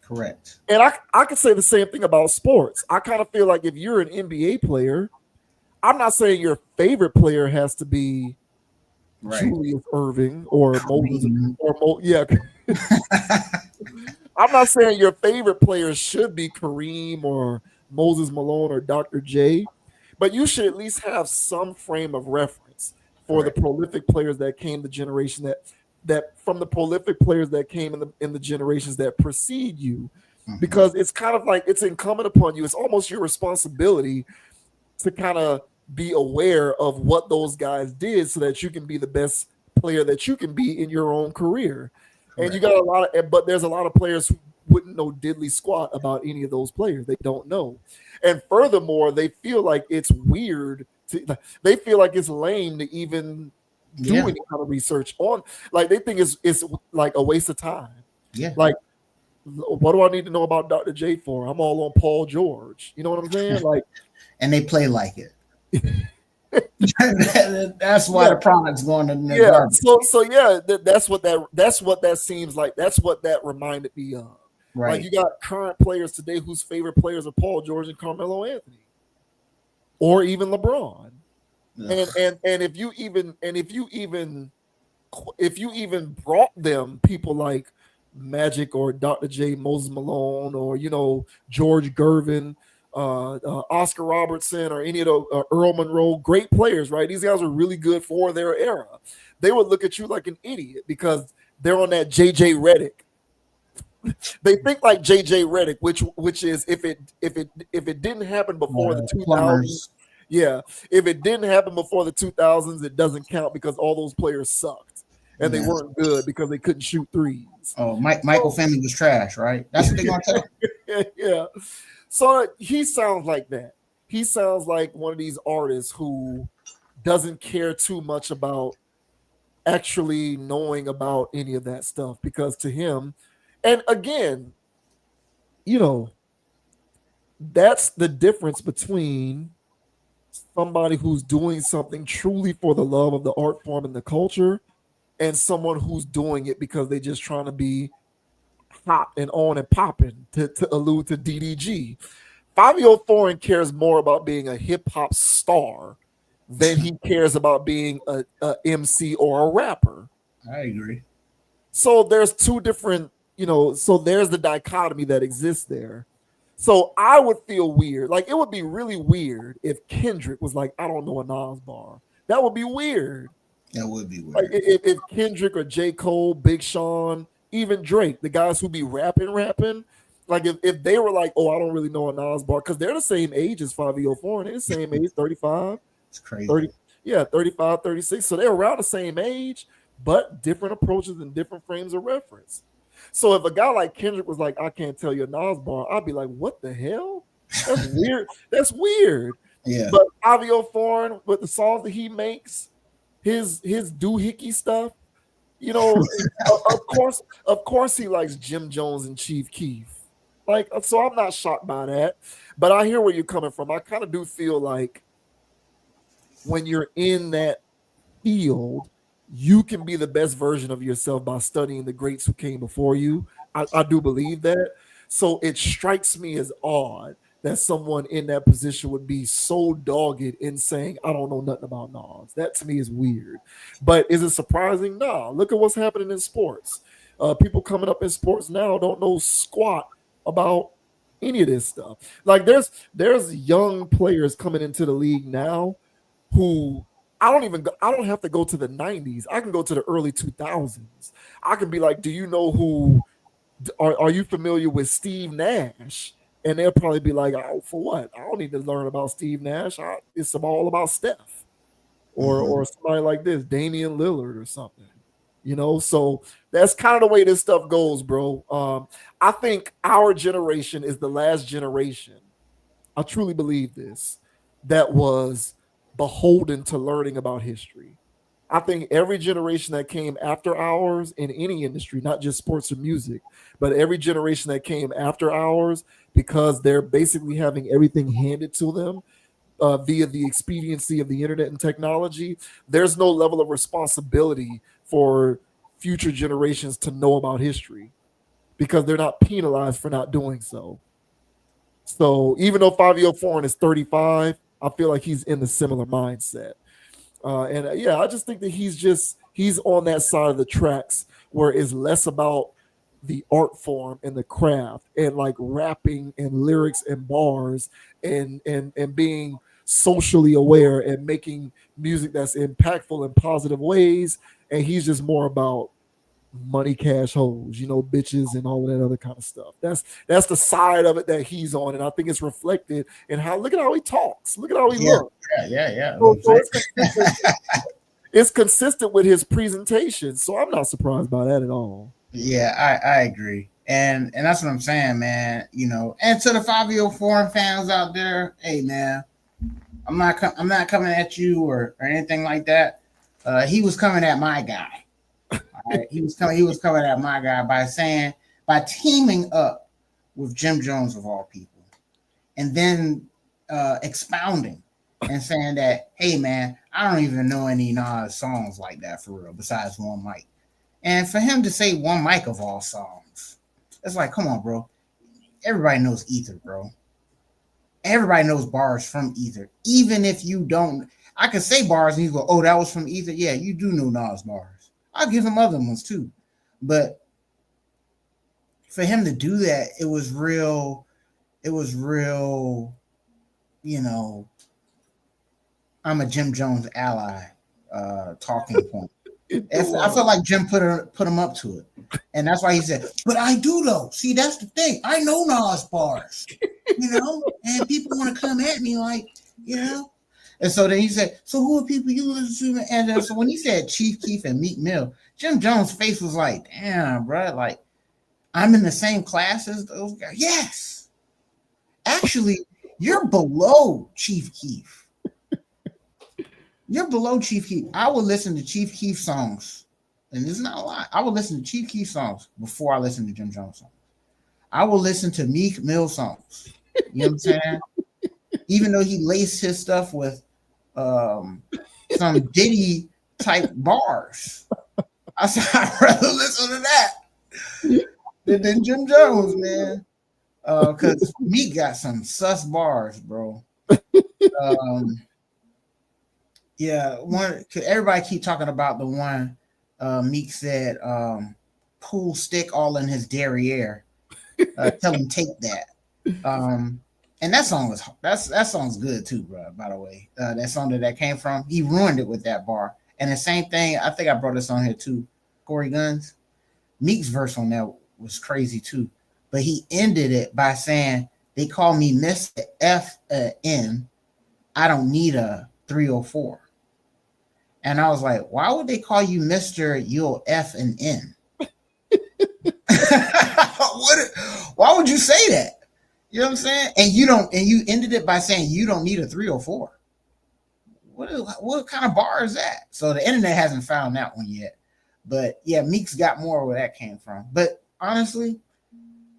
Correct. And I could say the same thing about sports. I kind of feel like if you're an NBA player, I'm not saying your favorite player has to be Julius Irving or Moses or yeah. I'm not saying your favorite players should be Kareem or Moses Malone or Dr. J, but you should at least have some frame of reference for the prolific players that came the generation that from the prolific players that came in the generations that precede you, because it's kind of like it's incumbent upon you. It's almost your responsibility to kind of be aware of what those guys did so that you can be the best player that you can be in your own career. And you got but there's a lot of players who wouldn't know diddly squat about any of those players. They don't know. And furthermore, they feel like it's weird they feel like it's lame to even do any kind of research on, like they think it's like a waste of time. Yeah. Like, what do I need to know about Dr. J for? I'm all on Paul George. You know what I'm saying? Like, and they play like it. That's why the product's going to the garbage. So yeah, that's what that seems like. That's what that reminded me of. Right. Like, you got current players today whose favorite players are Paul George and Carmelo Anthony, or even LeBron. And if you even brought them people like Magic or Dr. J, Moses Malone, or George Gervin, Oscar Robertson, or any of the Earl Monroe, great players, right? These guys were really good for their era. They would look at you like an idiot because they're on that JJ Redick. They think like JJ Redick, which is if it didn't happen before the 2000s. Yeah, if it didn't happen before the 2000s, it doesn't count because all those players sucked and they weren't good because they couldn't shoot threes. Oh, Michael Finley was trash, right? That's what they're gonna tell. Yeah. So he sounds like that. He sounds like one of these artists who doesn't care too much about actually knowing about any of that stuff, because to him, and again, that's the difference between somebody who's doing something truly for the love of the art form and the culture, and someone who's doing it because they're just trying to be hot and on and popping, to allude to DDG. Fivio Foreign cares more about being a hip hop star than he cares about being a MC or a rapper. I agree. So there's two different, so there's the dichotomy that exists there. So I would feel weird. Like, it would be really weird if Kendrick was like, I don't know a Nas bar. That would be weird. That would be weird. Like, if Kendrick or J. Cole, Big Sean, even Drake, the guys who be rapping, like if they were like, oh, I don't really know a Nas bar, because they're the same age as Fivio Foreign. They're the same age, 35. It's crazy. 35, 36. So they're around the same age, but different approaches and different frames of reference. So if a guy like Kendrick was like, I can't tell you a Nas bar, I'd be like, what the hell? That's weird. That's weird. Yeah. But Fivio Foreign, with the songs that he makes, his doohickey stuff, of course he likes Jim Jones and Chief Keef. Like, so I'm not shocked by that. But I hear where you're coming from. I kind of do feel like when you're in that field, you can be the best version of yourself by studying the greats who came before you. I do believe that. So it strikes me as odd that someone in that position would be so dogged in saying, I don't know nothing about Nas. That to me is weird. But is it surprising? No. Look at what's happening in sports. People coming up in sports now don't know squat about any of this stuff. Like, there's young players coming into the league now who I don't have to go to the 90s. I can go to the early 2000s. I can be like, do you know who, are you familiar with Steve Nash? And they'll probably be like, oh, for what? I don't need to learn about Steve Nash. It's all about Steph or somebody like this, Damian Lillard or something. So that's kind of the way this stuff goes, bro. I think our generation is the last generation, I truly believe this, that was beholden to learning about history. I think every generation that came after ours in any industry, not just sports or music, but every generation that came after ours, because they're basically having everything handed to them via the expediency of the internet and technology, there's no level of responsibility for future generations to know about history because they're not penalized for not doing so. So even though Fivio Foreign is 35, I feel like he's in the similar mindset. Yeah, I just think that he's on that side of the tracks where it's less about the art form and the craft and like rapping and lyrics and bars and being socially aware and making music that's impactful in positive ways. And he's just more about money, cash, hoes, bitches and all of that other kind of stuff. That's the side of it that he's on, and I think it's reflected in look at how he talks, look at how he looks. Yeah. So it's consistent with his presentation, so I'm not surprised by that at all. Yeah, I agree, and that's what I'm saying, man. And to the Fivio Foreign fans out there, hey, man, I'm not coming at you or anything like that. He was coming at my guy. Right? He was coming at my guy by teaming up with Jim Jones of all people, and then expounding and saying that, hey man, I don't even know any Nas songs like that for real, besides One Mic. And for him to say One Mic of all songs, it's like, come on, bro. Everybody knows Ether, bro. Everybody knows bars from Ether. Even if you don't, I can say bars and you go, oh, that was from Ether. Yeah, you do know Nas bars. I'll give him other ones too. But for him to do that, it was real, I'm a Jim Jones ally talking point. I felt like Jim put him up to it. And that's why he said, but I do though. See, that's the thing. I know Nas bars, and people want to come at me like, And so then he said, so who are people you listen to? And so when he said Chief Keef and Meek Mill, Jim Jones' face was like, damn, bro, like, I'm in the same class as those guys. Yes. Actually, you're below Chief Keef. You're below Chief Keef. I would listen to Chief Keef songs, and this is not a lie. I would listen to Chief Keef songs before I listen to Jim Jones songs. I will listen to Meek Mill songs. You know what I'm saying? Even though he laced his stuff with some Diddy type bars. I said, I'd rather listen to that than Jim Jones, man. Because Meek got some sus bars, bro. Yeah, everybody keep talking about the one Meek said, pool stick all in his derriere. Tell him take that. And that song's good too, bro. By the way, that song that came from, he ruined it with that bar. And the same thing, I think I brought this on here too. Corey Guns, Meek's verse on that was crazy too, but he ended it by saying, "They call me Mr. F-N. I don't need a 304." And I was like, "Why would they call you Mr. You'll F and N?" Why would you say that? You know what I'm saying? And you ended it by saying you don't need a 304. What kind of bar is that? So the internet hasn't found that one yet. But yeah, Meek's got more where that came from. But honestly,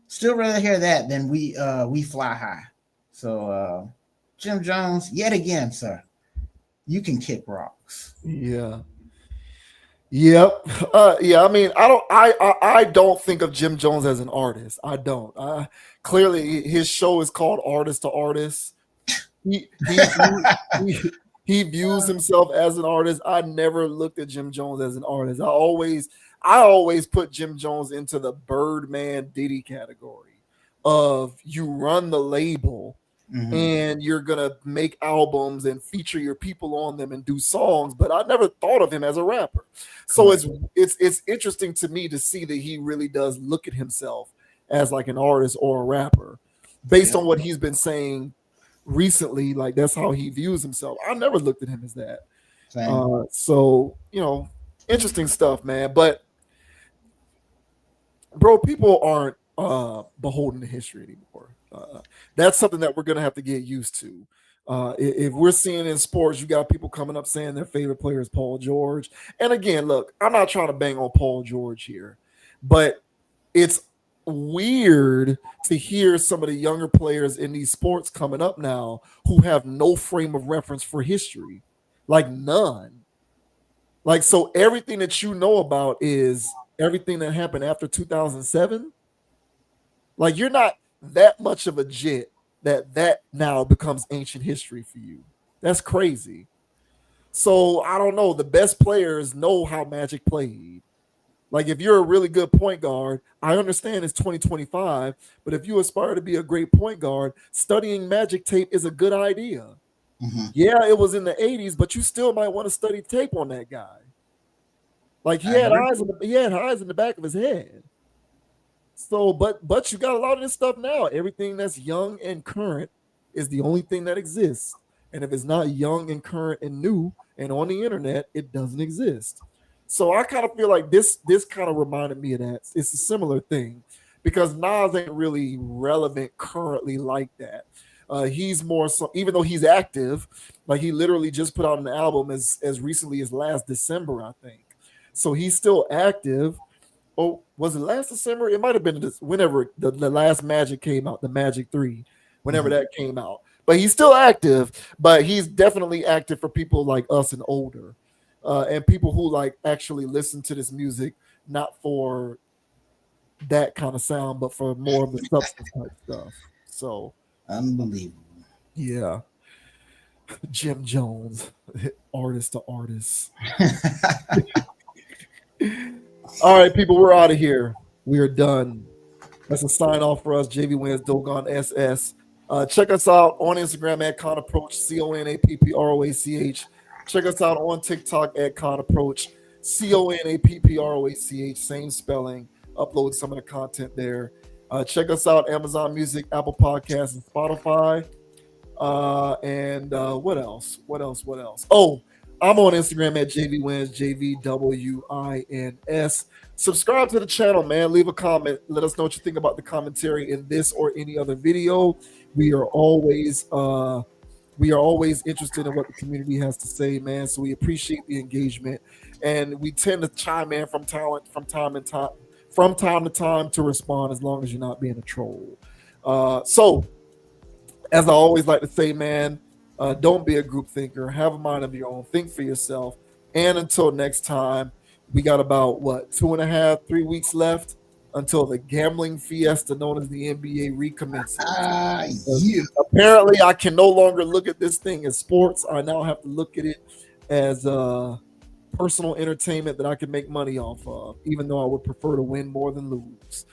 still rather hear that than we fly high. So Jim Jones, yet again, sir, you can kick rocks. Yeah. Yep. Yeah. I mean, I don't think of Jim Jones as an artist. I don't. Clearly, his show is called Artist to Artist. He views himself as an artist. I never looked at Jim Jones as an artist. I always put Jim Jones into the Birdman Diddy category of you run the label. Mm-hmm. And you're gonna make albums and feature your people on them and do songs, but I never thought of him as a rapper. So it's interesting to me to see that he really does look at himself as like an artist or a rapper, based on what he's been saying recently. Like that's how he views himself. I never looked at him as that. So interesting stuff, man. But bro, people aren't beholden to history anymore. That's something that we're going to have to get used to. If we're seeing in sports, you got people coming up saying their favorite player is Paul George. And again, look, I'm not trying to bang on Paul George here, but it's weird to hear some of the younger players in these sports coming up now who have no frame of reference for history, like none. Like, so everything that you know about is everything that happened after 2007. Like, you're not that much of a jit that now becomes ancient history for you. That's crazy. So I don't know. The best players know how Magic played. Like, if you're a really good point guard, I understand it's 2025, but if you aspire to be a great point guard, studying Magic tape is a good idea. Mm-hmm. Yeah, it was in the 80s, but you still might want to study tape on that guy. Like, he had eyes in the back of his head. So, but you got a lot of this stuff now. Everything that's young and current is the only thing that exists. And if it's not young and current and new and on the internet, it doesn't exist. So I kind of feel like this kind of reminded me of that. It's a similar thing because Nas ain't really relevant currently like that. He's more so, even though he's active, like he literally just put out an album as recently as last December, I think. So he's still active. Oh, was it last December? It might have been this, whenever the last Magic came out, the Magic 3, whenever that came out. But he's still active, but he's definitely active for people like us and older. And people who like actually listen to this music, not for that kind of sound, but for more of the substance type stuff. So unbelievable. Yeah. Jim Jones, artist to artist. All right, people, we're out of here. We are done. That's a sign off for us. JV Wins Dogon SS. Check us out on Instagram at Con Approach, CONAPPROACH. Check us out on TikTok at Con Approach, CONAPPROACH, same spelling. Upload some of the content there. Check us out Amazon Music, Apple Podcasts, and Spotify. And what else? Oh, I'm on Instagram at JVWins, JVWINS. Subscribe to the channel, man. Leave a comment. Let us know what you think about the commentary in this or any other video. We are always interested in what the community has to say, man. So we appreciate the engagement, and we tend to chime in from time to time to respond, as long as you're not being a troll. So, as I always like to say, man, don't be a group thinker. Have a mind of your own. Think for yourself. And until next time, we got about 2.5-3 weeks left until the gambling fiesta known as the NBA recommences. Apparently, I can no longer look at this thing as sports. I now have to look at it as personal entertainment that I can make money off of, even though I would prefer to win more than lose.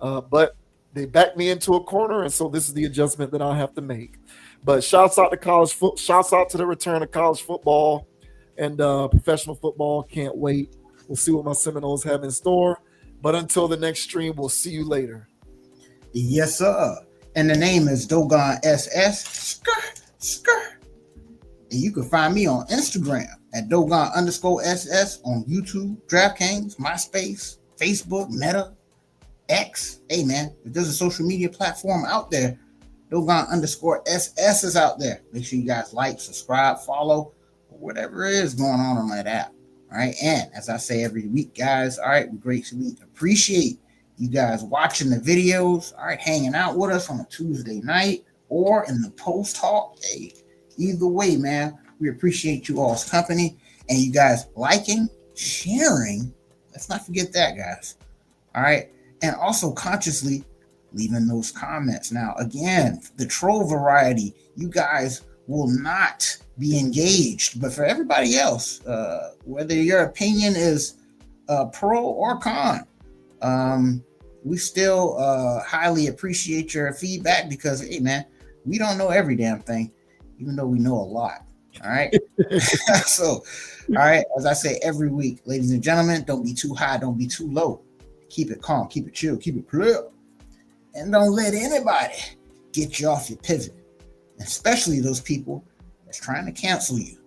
But they backed me into a corner, and so this is the adjustment that I have to make. But shouts out to the return of college football and professional football. Can't wait. We'll see what my Seminoles have in store. But until the next stream, we'll see you later. Yes, sir. And the name is Dogon SS. And you can find me on Instagram at Dogon_SS, on YouTube, DraftKings, MySpace, Facebook, Meta, X. Hey, man, if there's a social media platform out there, Dogon_SS is out there. Make sure you guys like, subscribe, follow, or whatever it is going on that app. All right. And as I say every week, guys, all right, we greatly appreciate you guys watching the videos, all right, hanging out with us on a Tuesday night or in the post talk. Hey, either way, man, we appreciate you all's company and you guys liking, sharing. Let's not forget that, guys. All right. And also consciously leaving those comments. Now, again, the troll variety, you guys will not be engaged. But for everybody else, whether your opinion is pro or con, we still highly appreciate your feedback because, hey, man, we don't know every damn thing, even though we know a lot. All right. So, all right, as I say every week, ladies and gentlemen, don't be too high, don't be too low. Keep it calm, keep it chill, keep it clear. And don't let anybody get you off your pivot, especially those people that's trying to cancel you.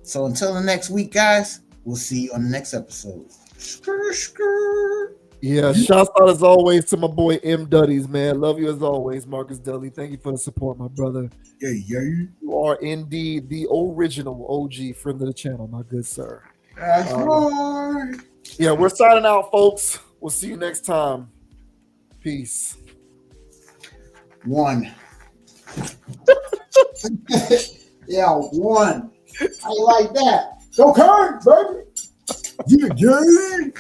So until the next week, guys, we'll see you on the next episode. Skrr, skrr. Yeah, shouts out as always to my boy M Duddies, man. Love you as always, Marcus Dudley. Thank you for the support, my brother. Yeah. You are indeed the original OG friend of the channel, my good sir. That's right. Yeah, we're signing out, folks. We'll see you next time. Peace. One. Yeah, one. I like that. Go Curry, baby. You good?